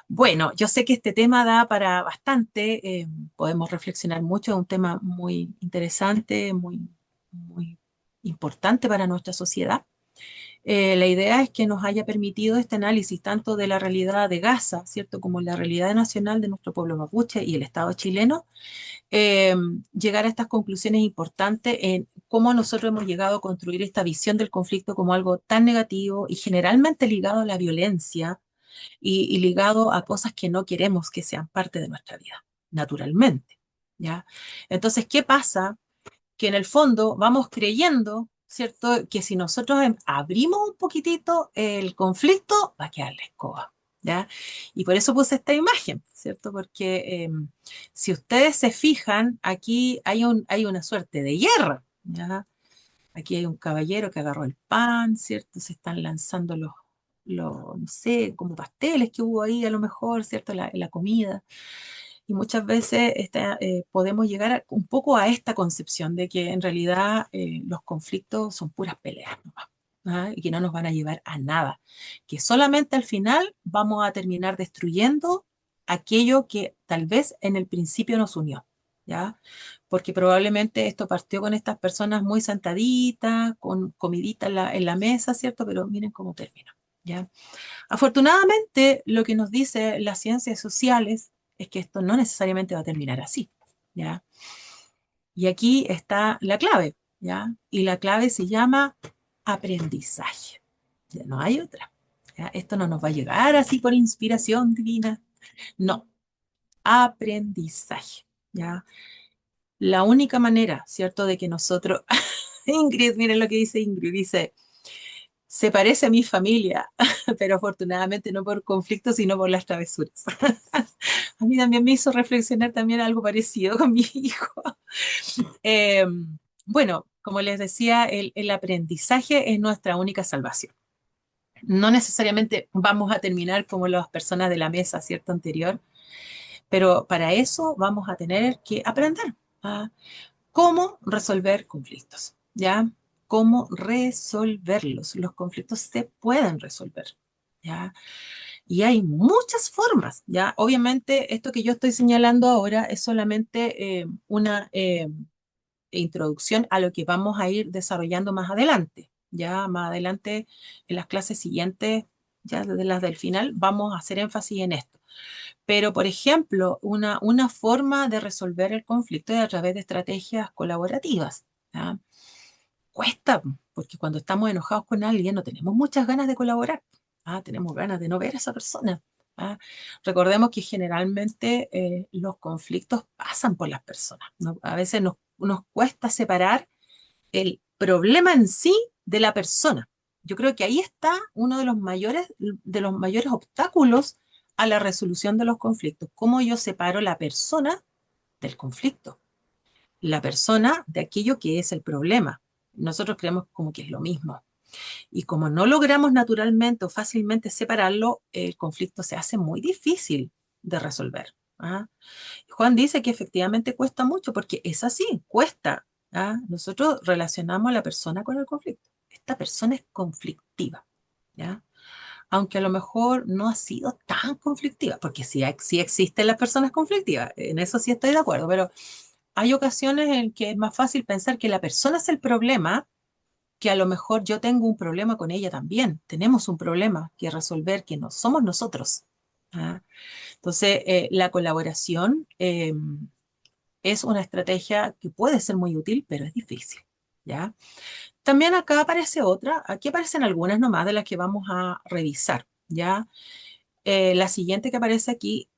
Bueno, yo sé que este tema da para bastante, podemos reflexionar mucho, es un tema muy interesante, muy importante para nuestra sociedad. La idea es que nos haya permitido este análisis tanto de la realidad de Gaza, ¿cierto?, como la realidad nacional de nuestro pueblo mapuche y el Estado chileno, eh, llegar a estas conclusiones importantes en cómo nosotros hemos llegado a construir esta visión del conflicto como algo tan negativo y generalmente ligado a la violencia y ligado a cosas que no queremos que sean parte de nuestra vida, naturalmente. ¿Ya? Entonces, ¿qué pasa? Que en el fondo vamos creyendo, ¿cierto? Que si nosotros abrimos un poquitito el conflicto, va a quedar la escoba. ¿Ya? Y por eso puse esta imagen, ¿cierto? Porque si ustedes se fijan, aquí hay una suerte de guerra, ¿ya? Aquí hay un caballero que agarró el pan, ¿cierto? Se están lanzando no sé, como pasteles que hubo ahí a lo mejor, ¿cierto? La comida. Y muchas veces podemos llegar un poco a esta concepción de que en realidad los conflictos son puras peleas nomás, ¿ah? Y que no nos van a llevar a nada, que solamente al final vamos a terminar destruyendo aquello que tal vez en el principio nos unió, ¿ya? Porque probablemente esto partió con estas personas muy sentaditas, con comidita en la mesa, ¿cierto? Pero miren cómo terminó, ¿ya? Afortunadamente, lo que nos dice las ciencias sociales es que esto no necesariamente va a terminar así, ¿ya? Y aquí está la clave, ¿ya? Y la clave se llama aprendizaje. Ya no hay otra, ¿ya? Esto no nos va a llegar así por inspiración divina, no, aprendizaje, ¿ya? La única manera, ¿cierto?, de que nosotros, Ingrid, miren lo que dice Ingrid, dice, se parece a mi familia, pero afortunadamente no por conflictos, sino por las travesuras. A mí también me hizo reflexionar también algo parecido con mi hijo. Eh, bueno, como les decía, el aprendizaje es nuestra única salvación. No necesariamente vamos a terminar como las personas de la mesa, ¿cierto? Anterior, pero para eso vamos a tener que aprender a cómo resolver conflictos, ¿ya? Cómo resolverlos. Los conflictos se pueden resolver, ¿ya? Y hay muchas formas, ¿ya? Obviamente, esto que yo estoy señalando ahora es solamente una introducción a lo que vamos a ir desarrollando más adelante, ¿ya? Más adelante, en las clases siguientes, ya desde las del final vamos a hacer énfasis en esto. Pero, por ejemplo, una forma de resolver el conflicto es a través de estrategias colaborativas. ¿Ya? Cuesta, porque cuando estamos enojados con alguien no tenemos muchas ganas de colaborar. Tenemos ganas de no ver a esa persona. Recordemos que generalmente los conflictos pasan por las personas, ¿no? A veces nos cuesta separar el problema en sí de la persona. Yo creo que ahí está uno de los mayores obstáculos a la resolución de los conflictos. Cómo yo separo la persona del conflicto, la persona de aquello que es el problema. Nosotros creemos como que es lo mismo. Y como no logramos naturalmente o fácilmente separarlo, el conflicto se hace muy difícil de resolver. ¿Ah? Juan dice que efectivamente cuesta mucho porque es así, cuesta. ¿Ah? Nosotros relacionamos a la persona con el conflicto. Esta persona es conflictiva, ¿ya? Aunque a lo mejor no ha sido tan conflictiva, porque sí existen las personas conflictivas, en eso sí estoy de acuerdo, pero hay ocasiones en que es más fácil pensar que la persona es el problema, que a lo mejor yo tengo un problema con ella también. Tenemos un problema que resolver, que no somos nosotros. ¿Ah? Entonces, la colaboración es una estrategia que puede ser muy útil, pero es difícil, ¿ya? También acá aparece otra, aquí aparecen algunas nomás de las que vamos a revisar, ¿ya? La siguiente que aparece aquí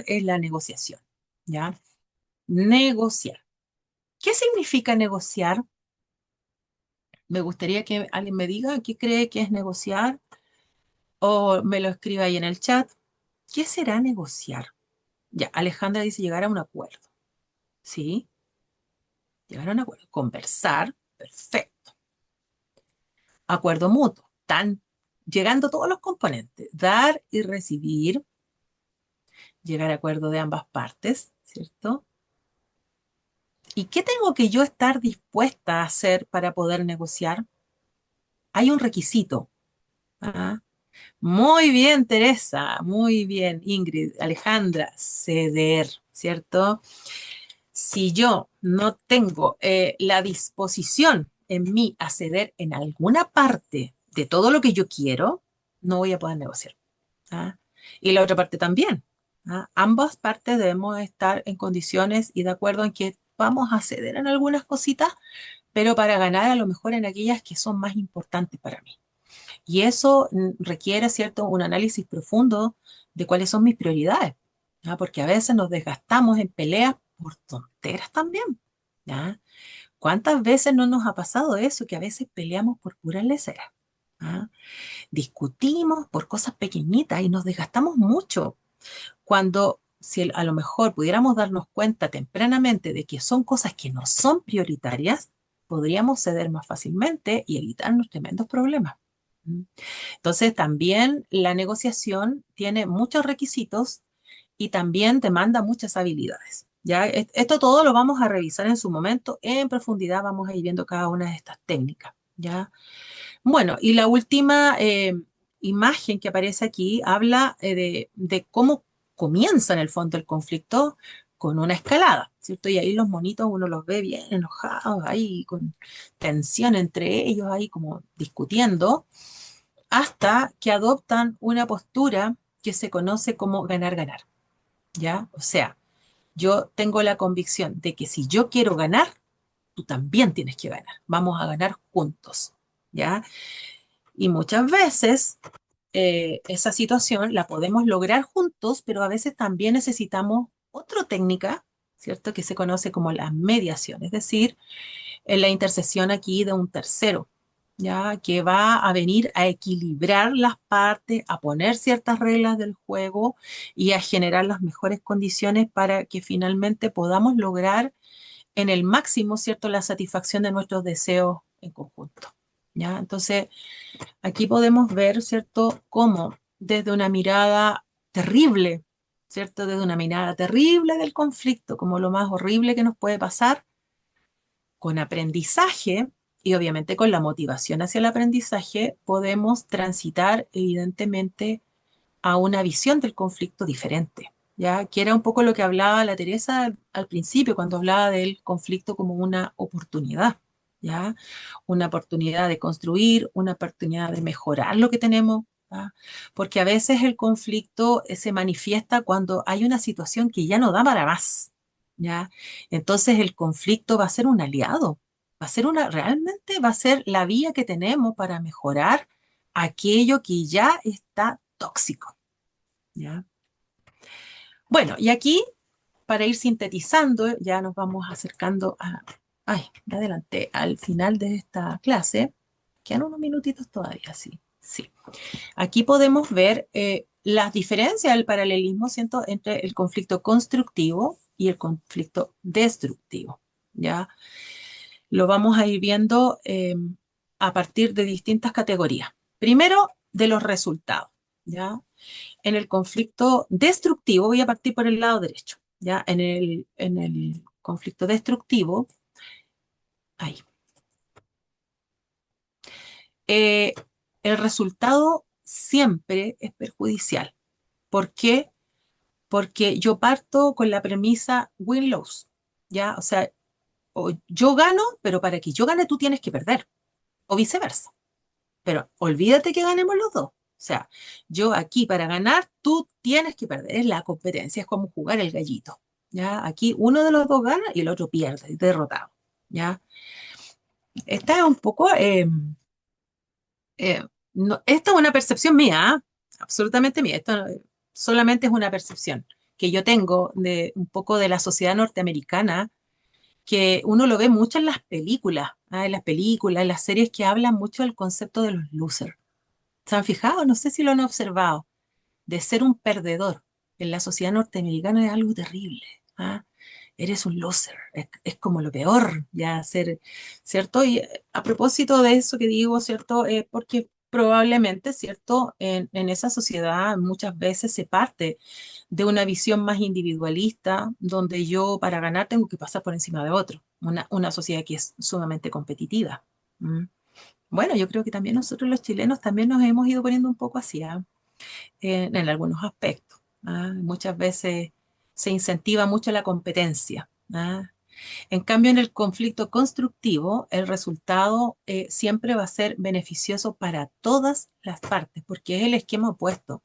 es la negociación, ¿ya? Negociar. ¿Qué significa negociar? Me gustaría que alguien me diga qué cree que es negociar o me lo escriba ahí en el chat. ¿Qué será negociar? Ya, Alejandra dice llegar a un acuerdo, ¿sí? Llegar a un acuerdo. Conversar, perfecto. Acuerdo mutuo, están llegando todos los componentes. Dar y recibir, llegar a acuerdo de ambas partes, ¿cierto? ¿Y qué tengo que yo estar dispuesta a hacer para poder negociar? Hay un requisito. ¿Ah? Muy bien, Teresa, muy bien, Ingrid, Alejandra, ceder, ¿cierto? Si yo no tengo la disposición en mí a ceder en alguna parte de todo lo que yo quiero, no voy a poder negociar. ¿Ah? Y la otra parte también. ¿Ah? Ambas partes debemos estar en condiciones y de acuerdo en que vamos a ceder en algunas cositas, pero para ganar a lo mejor en aquellas que son más importantes para mí. Y eso requiere, ¿cierto?, un análisis profundo de cuáles son mis prioridades, ¿ya? Porque a veces nos desgastamos en peleas por tonteras también, ¿ya? ¿Cuántas veces no nos ha pasado eso, que a veces peleamos por puras leceras? ¿Ah? Discutimos por cosas pequeñitas y nos desgastamos mucho, cuando si a lo mejor pudiéramos darnos cuenta tempranamente de que son cosas que no son prioritarias, podríamos ceder más fácilmente y evitarnos tremendos problemas. ¿Mm? Entonces, también la negociación tiene muchos requisitos y también demanda muchas habilidades. ¿Ya? Esto todo lo vamos a revisar en su momento, en profundidad vamos a ir viendo cada una de estas técnicas. ¿Ya? Bueno, y la última imagen que aparece aquí habla de cómo comienza en el fondo el conflicto con una escalada, ¿cierto? Y ahí los monitos uno los ve bien enojados, ahí con tensión entre ellos, ahí como discutiendo hasta que adoptan una postura que se conoce como ganar-ganar, ¿ya? O sea, yo tengo la convicción de que si yo quiero ganar, tú también tienes que ganar. Vamos a ganar juntos, ¿ya? Y muchas veces esa situación la podemos lograr juntos, pero a veces también necesitamos otra técnica, ¿cierto? Que se conoce como la mediación, es decir, en la intercesión aquí de un tercero, ¿ya? Que va a venir a equilibrar las partes, a poner ciertas reglas del juego y a generar las mejores condiciones para que finalmente podamos lograr en el máximo, ¿cierto?, la satisfacción de nuestros deseos en conjunto, ¿ya? Entonces, aquí podemos ver, ¿cierto?, cómo desde una mirada terrible, ¿cierto?, desde una mirada terrible del conflicto, como lo más horrible que nos puede pasar, con aprendizaje y obviamente con la motivación hacia el aprendizaje, podemos transitar evidentemente a una visión del conflicto diferente, ¿ya? Que era un poco lo que hablaba la Teresa al principio, cuando hablaba del conflicto como una oportunidad, ¿ya? Una oportunidad de construir, una oportunidad de mejorar lo que tenemos, ¿ah? Porque a veces el conflicto se manifiesta cuando hay una situación que ya no da para más, ¿ya? Entonces el conflicto va a ser un aliado, realmente va a ser la vía que tenemos para mejorar aquello que ya está tóxico, ¿ya? Bueno, y aquí, para ir sintetizando, ya nos vamos acercando ay, me adelanté, al final de esta clase. Quedan unos minutitos todavía, sí, sí. Aquí podemos ver las diferencias, el paralelismo, siento, entre el conflicto constructivo y el conflicto destructivo, ¿ya? Lo vamos a ir viendo a partir de distintas categorías. Primero, de los resultados, ¿ya? En el conflicto destructivo, voy a partir por el lado derecho, ¿ya? En el conflicto destructivo, ahí. Eh, el resultado siempre es perjudicial. ¿Por qué? Porque yo parto con la premisa win-lose, ¿ya? O sea, o yo gano, pero para que yo gane tú tienes que perder, o viceversa. Pero olvídate que ganemos los dos. O sea, yo aquí para ganar, tú tienes que perder. Es la competencia, es como jugar el gallito. ¿Ya? Aquí uno de los dos gana y el otro pierde, derrotado. ¿Ya? Esta es un poco, esta es una percepción mía, ¿ah? Absolutamente mía. Esto solamente es una percepción que yo tengo de un poco de la sociedad norteamericana, que uno lo ve mucho en las películas, ¿ah? En las películas, en las series que hablan mucho del concepto de los losers. ¿Se han fijado? No sé si lo han observado. De ser un perdedor en la sociedad norteamericana es algo terrible. ¿Ah? Eres un loser, es como lo peor, ya ser, ¿cierto? Y a propósito de eso que digo, ¿cierto? Porque probablemente, ¿cierto? En esa sociedad muchas veces se parte de una visión más individualista, donde yo para ganar tengo que pasar por encima de otro, una sociedad que es sumamente competitiva. ¿Mm? Bueno, yo creo que también nosotros los chilenos también nos hemos ido poniendo un poco así, ¿ah? En algunos aspectos, ¿ah? Muchas veces se incentiva mucho la competencia, ¿ah? En cambio, en el conflicto constructivo, el resultado siempre va a ser beneficioso para todas las partes, porque es el esquema opuesto.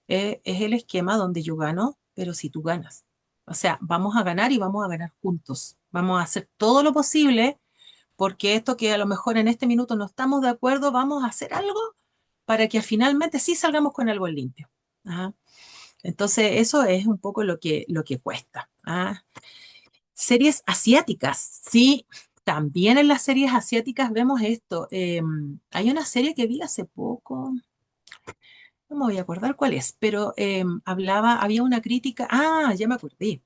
Es el esquema donde yo gano, pero si tú ganas. O sea, vamos a ganar y vamos a ganar juntos. Vamos a hacer todo lo posible porque esto que a lo mejor en este minuto no estamos de acuerdo, vamos a hacer algo para que finalmente sí salgamos con algo limpio. ¿Ah? Entonces, eso es un poco lo que cuesta. ¿Ah? Series asiáticas, sí, también en las series asiáticas vemos esto. Hay una serie que vi hace poco, no me voy a acordar cuál es, pero había una crítica, ya me acordé.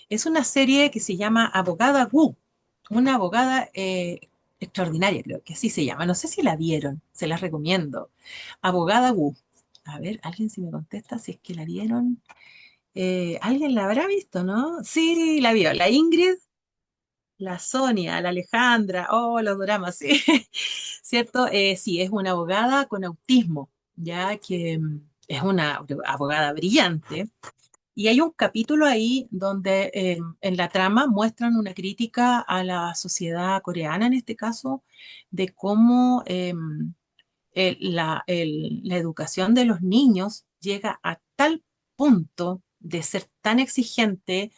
Es una serie que se llama Abogada Wu, una abogada extraordinaria, creo que así se llama. No sé si la vieron, se las recomiendo. Abogada Wu. A ver, alguien si me contesta si es que la vieron. ¿Alguien la habrá visto, no? Sí, la vio. La Ingrid, la Sonia, la Alejandra, oh, los dramas, sí. ¿Cierto? Sí, es una abogada con autismo, ya que es una abogada brillante. Y hay un capítulo ahí donde en la trama muestran una crítica a la sociedad coreana, en este caso, de cómo la educación de los niños llega a tal punto de ser tan exigente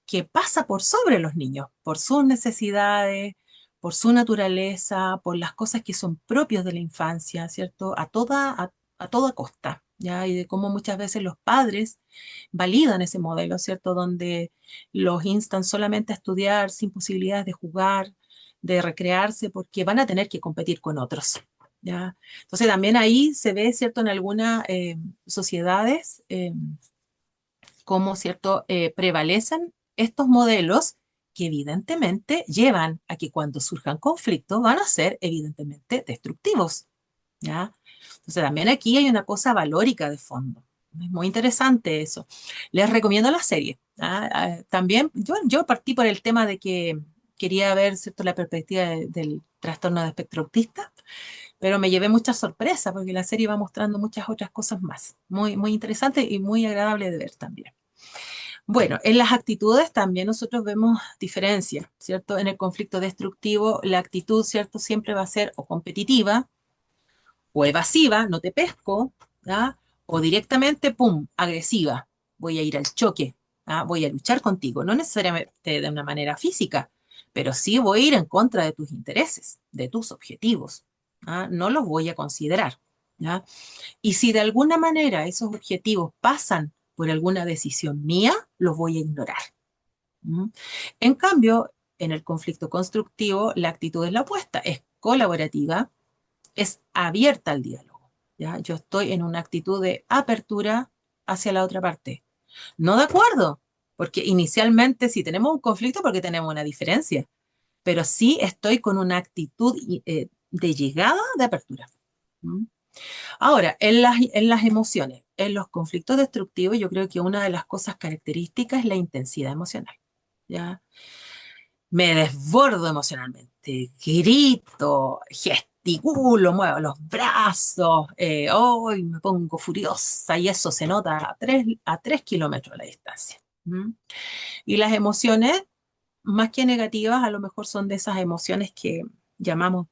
que pasa por sobre los niños, por sus necesidades, por su naturaleza, por las cosas que son propias de la infancia, ¿cierto? A toda costa, ¿ya? Y de cómo muchas veces los padres validan ese modelo, ¿cierto? Donde los instan solamente a estudiar sin posibilidades de jugar, de recrearse, porque van a tener que competir con otros, ¿ya? Entonces también ahí se ve, ¿cierto? En algunas sociedades, cómo, ¿cierto? Prevalecen estos modelos que evidentemente llevan a que cuando surjan conflictos van a ser evidentemente destructivos, ¿ya? Entonces también aquí hay una cosa valórica de fondo. Es muy interesante eso. Les recomiendo la serie. ¿Ah? También yo partí por el tema de que quería ver, ¿cierto? La perspectiva del trastorno de espectro autista, pero me llevé muchas sorpresas porque la serie va mostrando muchas otras cosas más. Muy, muy interesante y muy agradable de ver también. Bueno, en las actitudes también nosotros vemos diferencias, ¿cierto? En el conflicto destructivo, la actitud, ¿cierto? Siempre va a ser o competitiva o evasiva, no te pesco, ¿ya? O directamente, pum, agresiva, voy a ir al choque, ¿ah? Voy a luchar contigo, no necesariamente de una manera física, pero sí voy a ir en contra de tus intereses, de tus objetivos, ¿ah? No los voy a considerar, ¿ya? Y si de alguna manera esos objetivos pasan por alguna decisión mía, los voy a ignorar. ¿Mm? En cambio, en el conflicto constructivo, la actitud es la opuesta, es colaborativa, es abierta al diálogo, ¿ya? Yo estoy en una actitud de apertura hacia la otra parte. No de acuerdo, porque inicialmente sí tenemos un conflicto porque tenemos una diferencia, pero sí estoy con una actitud de llegada de apertura. ¿Mm? Ahora, en las emociones, en los conflictos destructivos, yo creo que una de las cosas características es la intensidad emocional, ¿ya? Me desbordo emocionalmente, grito, gesticulo, muevo los brazos, hoy me pongo furiosa y eso se nota a tres kilómetros de la distancia. ¿Mm? Y las emociones, más que negativas, a lo mejor son de esas emociones que llamamos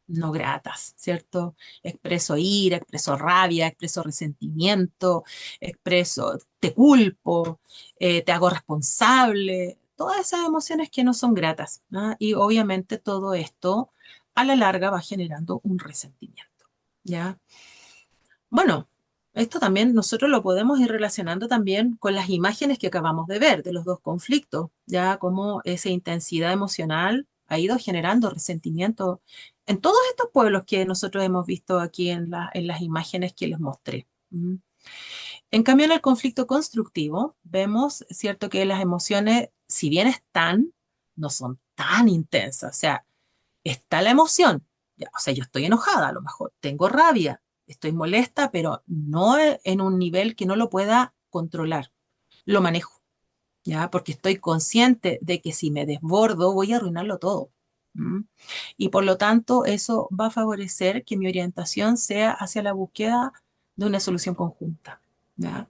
no gratas, ¿cierto? Expreso ira, expreso rabia, expreso resentimiento, expreso te culpo, te hago responsable, todas esas emociones que no son gratas, ¿ah? Y obviamente todo esto a la larga va generando un resentimiento, ¿ya? Bueno, esto también nosotros lo podemos ir relacionando también con las imágenes que acabamos de ver de los dos conflictos, ya como esa intensidad emocional ha ido generando resentimiento en todos estos pueblos que nosotros hemos visto aquí en las imágenes que les mostré. ¿Mm? En cambio, en el conflicto constructivo, vemos, cierto, que las emociones, si bien están, no son tan intensas. O sea, está la emoción. Ya, o sea, yo estoy enojada, a lo mejor tengo rabia, estoy molesta, pero no en un nivel que no lo pueda controlar. Lo manejo, ¿ya? Porque estoy consciente de que si me desbordo voy a arruinarlo todo. ¿Mm? Y por lo tanto, eso va a favorecer que mi orientación sea hacia la búsqueda de una solución conjunta, ¿ya?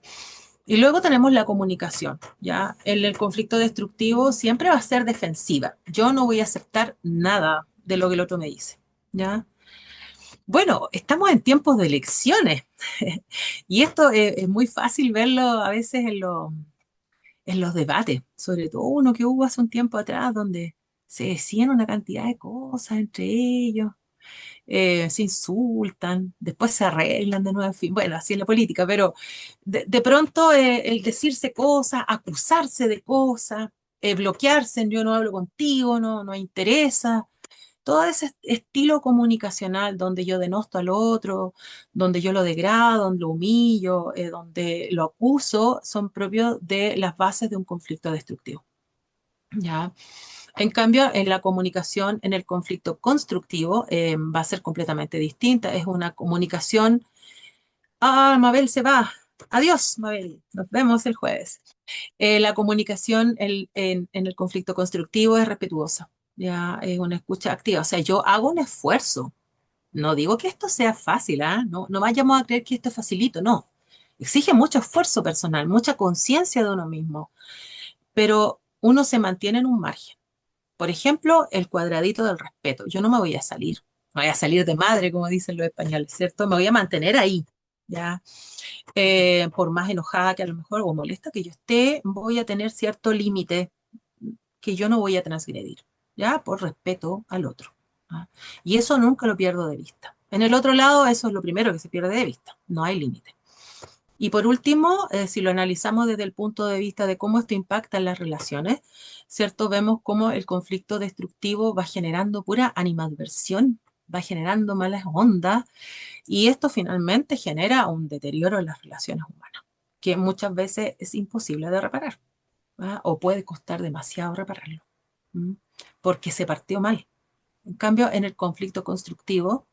Y luego tenemos la comunicación, ¿ya? En el conflicto destructivo siempre va a ser defensiva. Yo no voy a aceptar nada de lo que el otro me dice, ¿ya? Bueno, estamos en tiempos de elecciones y esto es muy fácil verlo a veces en los debates, sobre todo uno que hubo hace un tiempo atrás donde se decían una cantidad de cosas entre ellos, se insultan, después se arreglan de nuevo, en fin, bueno, así es la política, pero de pronto el decirse cosas, acusarse de cosas, bloquearse en yo no hablo contigo, no me interesa, todo ese estilo comunicacional donde yo denosto al otro, donde yo lo degrado, donde lo humillo, donde lo acuso, son propios de las bases de un conflicto destructivo. ¿Ya? En cambio, en la comunicación, en el conflicto constructivo, va a ser completamente distinta. Es una comunicación, Mabel se va. Adiós, Mabel. Nos vemos el jueves. La comunicación en el conflicto constructivo es respetuosa. Ya es una escucha activa. O sea, yo hago un esfuerzo. No digo que esto sea fácil, ¿ah? No vayamos a creer que esto es facilito, no. Exige mucho esfuerzo personal, mucha conciencia de uno mismo, pero uno se mantiene en un margen. Por ejemplo, el cuadradito del respeto. Yo no me voy a salir, no voy a salir de madre, como dicen los españoles, ¿cierto? Me voy a mantener ahí, ¿ya? Por más enojada que a lo mejor o molesta que yo esté, voy a tener cierto límite que yo no voy a transgredir, ¿ya? Por respeto al otro. ¿Ah? Y eso nunca lo pierdo de vista. En el otro lado, eso es lo primero que se pierde de vista, no hay límite. Y por último, si lo analizamos desde el punto de vista de cómo esto impacta en las relaciones, ¿cierto? Vemos cómo el conflicto destructivo va generando pura animadversión, va generando malas ondas y esto finalmente genera un deterioro en las relaciones humanas, que muchas veces es imposible de reparar, ¿va? O puede costar demasiado repararlo, ¿m? Porque se partió mal. En cambio, en el conflicto constructivo,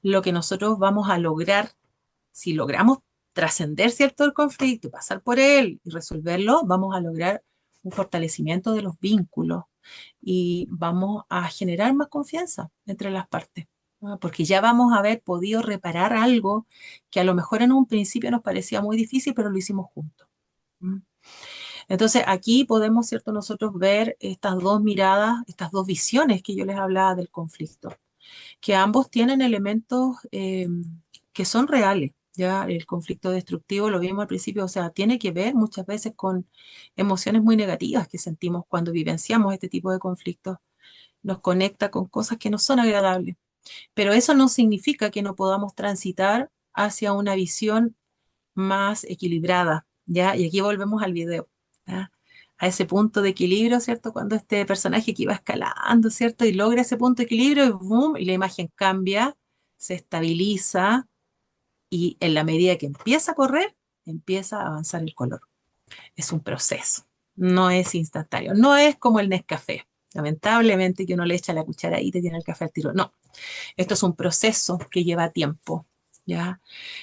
lo que nosotros vamos a lograr, si logramos trascender cierto el conflicto, pasar por él y resolverlo, vamos a lograr un fortalecimiento de los vínculos y vamos a generar más confianza entre las partes, ¿no? Porque ya vamos a haber podido reparar algo que a lo mejor en un principio nos parecía muy difícil, pero lo hicimos juntos. ¿Mm? Entonces aquí podemos, ¿cierto?, nosotros ver estas dos miradas, estas dos visiones que yo les hablaba del conflicto, que ambos tienen elementos que son reales, Ya el conflicto destructivo, lo vimos al principio, o sea, tiene que ver muchas veces con emociones muy negativas que sentimos cuando vivenciamos este tipo de conflictos. Nos conecta con cosas que no son agradables. Pero eso no significa que no podamos transitar hacia una visión más equilibrada, ¿ya? Y aquí volvemos al video, ¿ya? A ese punto de equilibrio, ¿cierto? Cuando este personaje que iba escalando, ¿cierto? Y logra ese punto de equilibrio y boom, y la imagen cambia, se estabiliza y en la medida que empieza a correr, empieza a avanzar el color. Es un proceso, no es instantáneo, no es como el Nescafé. Lamentablemente que uno le echa la cuchara y te tiene el café al tiro. No, esto es un proceso que lleva tiempo, ¿ya?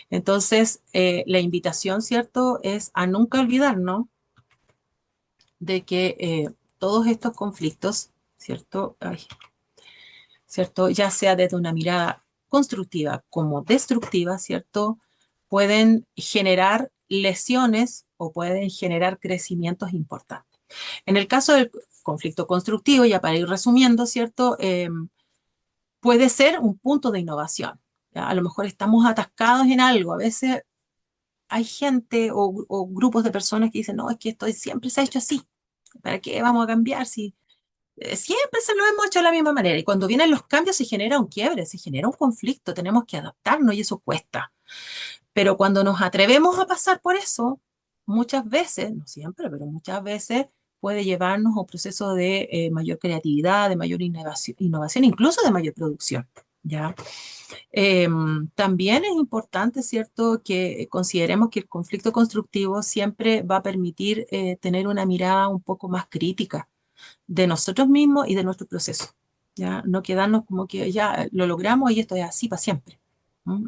Entonces, la invitación, ¿cierto?, es a nunca olvidarnos de que todos estos conflictos, ¿cierto? Ay, ¿cierto? Ya sea desde una mirada constructiva como destructiva, ¿cierto? Pueden generar lesiones o pueden generar crecimientos importantes. En el caso del conflicto constructivo, ya para ir resumiendo, ¿cierto? Puede ser un punto de innovación. ¿Ya? A lo mejor estamos atascados en algo. A veces hay gente o grupos de personas que dicen, no, es que esto siempre se ha hecho así. ¿Para qué vamos a cambiar si siempre se lo hemos hecho de la misma manera? Y cuando vienen los cambios se genera un quiebre, se genera un conflicto, tenemos que adaptarnos y eso cuesta. Pero cuando nos atrevemos a pasar por eso, muchas veces, no siempre, pero muchas veces puede llevarnos a un proceso de mayor creatividad, de mayor innovación, incluso de mayor producción. ¿Ya? Eh, También es importante, ¿cierto?, que consideremos que el conflicto constructivo siempre va a permitir tener una mirada un poco más crítica de nosotros mismos y de nuestro proceso. ¿Ya? No quedarnos como que ya lo logramos y esto es así para siempre.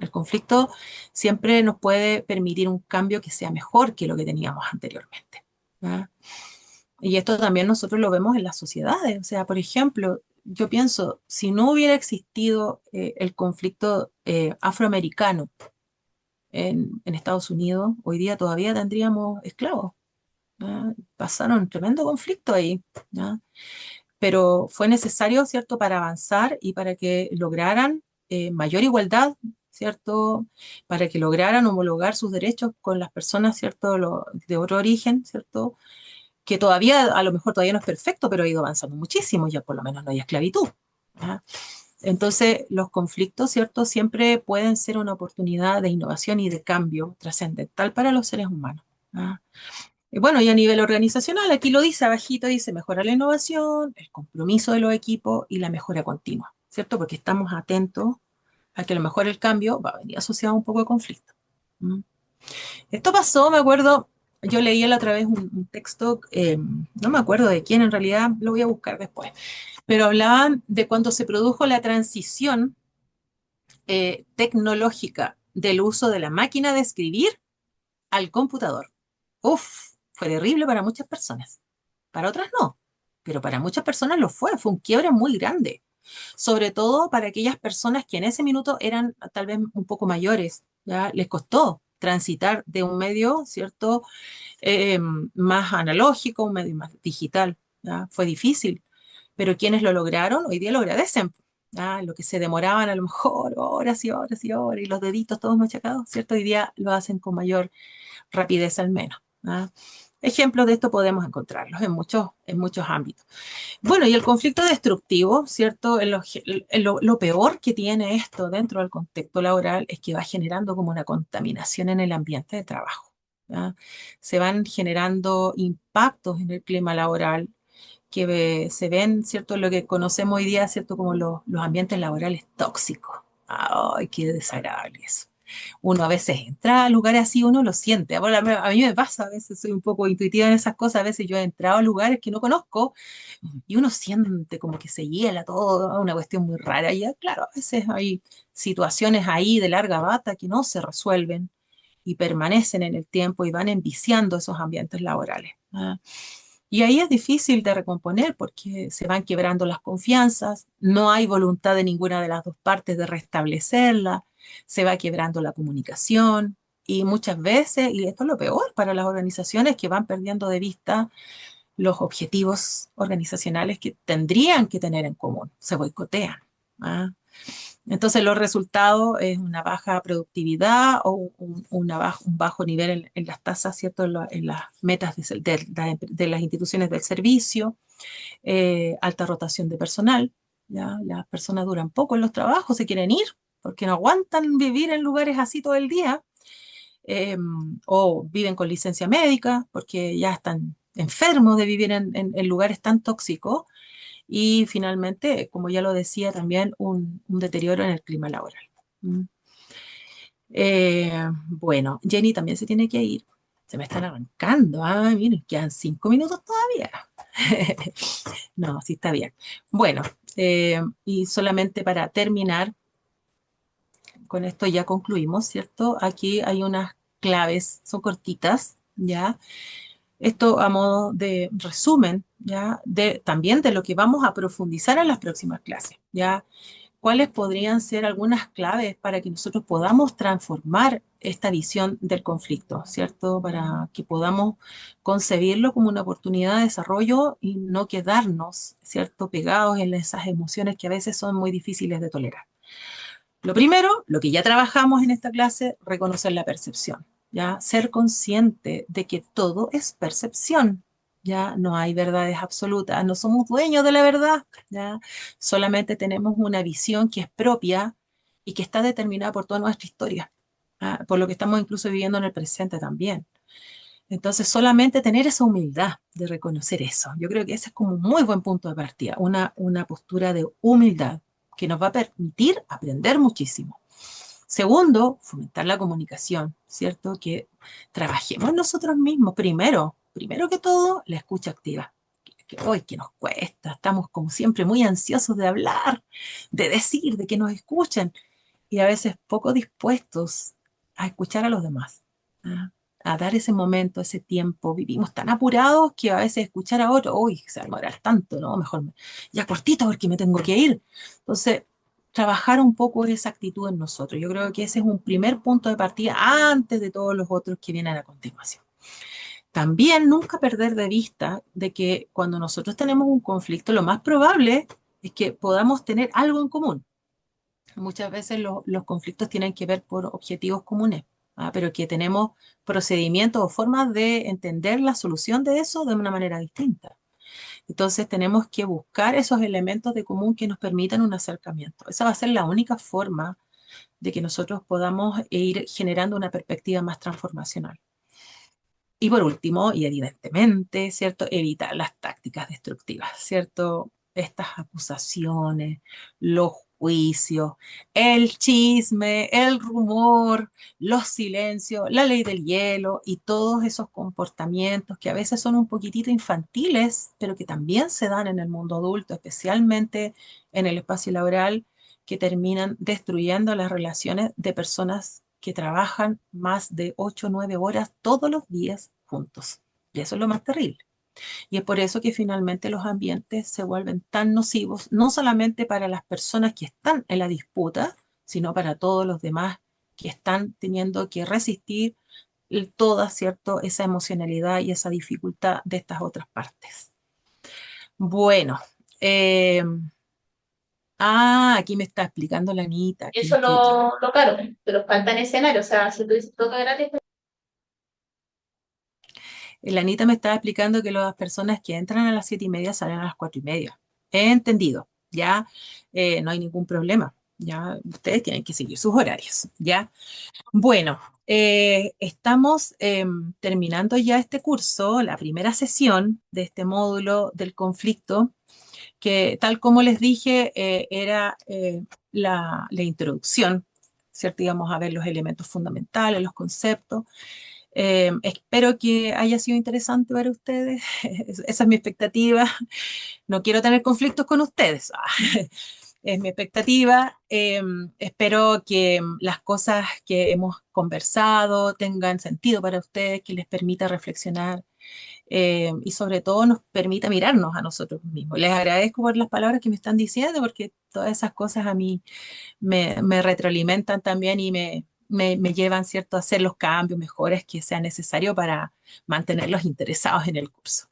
El conflicto siempre nos puede permitir un cambio que sea mejor que lo que teníamos anteriormente. ¿Ya? Y esto también nosotros lo vemos en las sociedades. O sea, por ejemplo, yo pienso, si no hubiera existido el conflicto afroamericano en Estados Unidos, hoy día todavía tendríamos esclavos. ¿Ya? Pasaron un tremendo conflicto ahí. ¿Ya? Pero fue necesario, ¿cierto?, para avanzar y para que lograran mayor igualdad, ¿cierto?, para que lograran homologar sus derechos con las personas, ¿cierto?, de otro origen, ¿cierto?, que todavía, a lo mejor todavía no es perfecto, pero ha ido avanzando muchísimo, ya por lo menos no hay esclavitud. ¿Ya? Entonces, los conflictos, ¿cierto?, siempre pueden ser una oportunidad de innovación y de cambio trascendental para los seres humanos. ¿Ya? Y bueno, y a nivel organizacional, aquí lo dice abajito, dice mejora la innovación, el compromiso de los equipos y la mejora continua, ¿cierto? Porque estamos atentos a que a lo mejor el cambio va a venir asociado a un poco de conflicto. ¿Mm? Esto pasó, me acuerdo, yo leía la otra vez un texto, no me acuerdo de quién en realidad, lo voy a buscar después, pero hablaban de cuando se produjo la transición tecnológica del uso de la máquina de escribir al computador. Uf, fue terrible para muchas personas. Para otras no, pero para muchas personas lo fue. Fue un quiebre muy grande. Sobre todo para aquellas personas que en ese minuto eran tal vez un poco mayores. ¿Ya? Les costó transitar de un medio, ¿cierto?, más analógico, un medio más digital. ¿Ya? Fue difícil, pero quienes lo lograron hoy día lo agradecen. ¿Ya? Lo que se demoraban a lo mejor horas y horas y horas y los deditos todos machacados, ¿cierto? Hoy día lo hacen con mayor rapidez al menos. ¿Ah? Ejemplos de esto podemos encontrarlos en muchos ámbitos. Bueno, y el conflicto destructivo, ¿cierto? Lo peor que tiene esto dentro del contexto laboral es que va generando como una contaminación en el ambiente de trabajo. ¿Ya? Se van generando impactos en el clima laboral que se ven, ¿cierto? Lo que conocemos hoy día, ¿cierto? Como los ambientes laborales tóxicos. Ay, qué desagradable eso. Uno a veces entra a lugares así, uno lo siente. Ahora, a mí me pasa, a veces soy un poco intuitiva en esas cosas, a veces yo he entrado a lugares que no conozco y uno siente como que se hiela todo, una cuestión muy rara. Y claro, a veces hay situaciones ahí de larga data que no se resuelven y permanecen en el tiempo y van enviciando esos ambientes laborales. ¿Ah? Y ahí es difícil de recomponer porque se van quebrando las confianzas, no hay voluntad de ninguna de las dos partes de restablecerla, se va quebrando la comunicación y muchas veces, y esto es lo peor para las organizaciones que van perdiendo de vista los objetivos organizacionales que tendrían que tener en común, se boicotean. ¿Ah? Entonces los resultados es una baja productividad o un bajo nivel en las tasas, ¿cierto? En las metas de las instituciones del servicio, alta rotación de personal, ¿ya? Las personas duran poco en los trabajos, se quieren ir porque no aguantan vivir en lugares así todo el día, eh, o viven con licencia médica porque ya están enfermos de vivir en lugares tan tóxicos. Y finalmente, como ya lo decía, también un deterioro en el clima laboral. ¿Mm? Bueno, Jenny también se tiene que ir. Se me están arrancando. Ay, miren, quedan 5 minutos todavía. No, sí está bien. Bueno, y solamente para terminar, con esto ya concluimos, ¿cierto? Aquí hay unas claves, son cortitas, ¿ya? Esto a modo de resumen, ¿ya? También de lo que vamos a profundizar en las próximas clases, ¿ya? ¿Cuáles podrían ser algunas claves para que nosotros podamos transformar esta visión del conflicto, ¿cierto? Para que podamos concebirlo como una oportunidad de desarrollo y no quedarnos, ¿cierto? Pegados en esas emociones que a veces son muy difíciles de tolerar. Lo primero, lo que ya trabajamos en esta clase, reconocer la percepción, ¿ya? Ser consciente de que todo es percepción, ¿ya? No hay verdades absolutas, no somos dueños de la verdad, ¿ya? Solamente tenemos una visión que es propia y que está determinada por toda nuestra historia, ¿ya? Por lo que estamos incluso viviendo en el presente también. Entonces, solamente tener esa humildad de reconocer eso. Yo creo que ese es como un muy buen punto de partida, una postura de humildad que nos va a permitir aprender muchísimo. Segundo, fomentar la comunicación, ¿cierto? Que trabajemos nosotros mismos. Primero que todo, la escucha activa. Que hoy que nos cuesta, estamos como siempre muy ansiosos de hablar, de decir, de que nos escuchen y a veces poco dispuestos a escuchar a los demás, ¿ah? A dar ese momento, ese tiempo. Vivimos tan apurados que a veces escuchar a otro, uy, se va a demorar tanto, ¿no? Mejor ya cortito porque me tengo que ir. Entonces, trabajar un poco esa actitud en nosotros. Yo creo que ese es un primer punto de partida antes de todos los otros que vienen a continuación. También nunca perder de vista de que cuando nosotros tenemos un conflicto, lo más probable es que podamos tener algo en común. Muchas veces los conflictos tienen que ver por objetivos comunes, ¿ah? Pero que tenemos procedimientos o formas de entender la solución de eso de una manera distinta. Entonces tenemos que buscar esos elementos de común que nos permitan un acercamiento. Esa va a ser la única forma de que nosotros podamos ir generando una perspectiva más transformacional. Y por último, y evidentemente, ¿cierto? Evitar las tácticas destructivas, ¿cierto? Estas acusaciones, los juicios, el chisme, el rumor, los silencios, la ley del hielo y todos esos comportamientos que a veces son un poquitito infantiles, pero que también se dan en el mundo adulto, especialmente en el espacio laboral, que terminan destruyendo las relaciones de personas que trabajan más de 8 o 9 horas todos los días juntos. Y eso es lo más terrible. Y es por eso que finalmente los ambientes se vuelven tan nocivos, no solamente para las personas que están en la disputa, sino para todos los demás que están teniendo que resistir toda, ¿cierto?, esa emocionalidad y esa dificultad de estas otras partes. Bueno, eh, aquí me está explicando la Anita. Eso lo caro, pero faltan escenarios, o sea, si tú dices todo gratis. La Anita me estaba explicando que las personas que entran a las 7:30 salen a las 4:30. He entendido, ya no hay ningún problema, ya ustedes tienen que seguir sus horarios, ya. Bueno, estamos terminando ya este curso, la primera sesión de este módulo del conflicto, que tal como les dije, era la introducción, ¿cierto? Íbamos a ver los elementos fundamentales, los conceptos. Espero que haya sido interesante para ustedes. Esa es mi expectativa. No quiero tener conflictos con ustedes. Es mi expectativa. Espero que las cosas que hemos conversado tengan sentido para ustedes, que les permita reflexionar, y sobre todo nos permita mirarnos a nosotros mismos. Les agradezco por las palabras que me están diciendo, porque todas esas cosas a mí me retroalimentan también y me llevan, ¿cierto?, a hacer los cambios, mejores que sea necesario para mantenerlos interesados en el curso.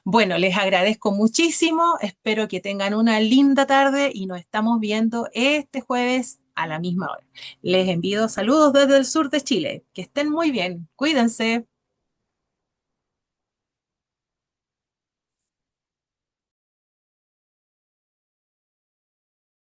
Bueno, les agradezco muchísimo, espero que tengan una linda tarde y nos estamos viendo este jueves a la misma hora. Les envío saludos desde el sur de Chile. Que estén muy bien, cuídense.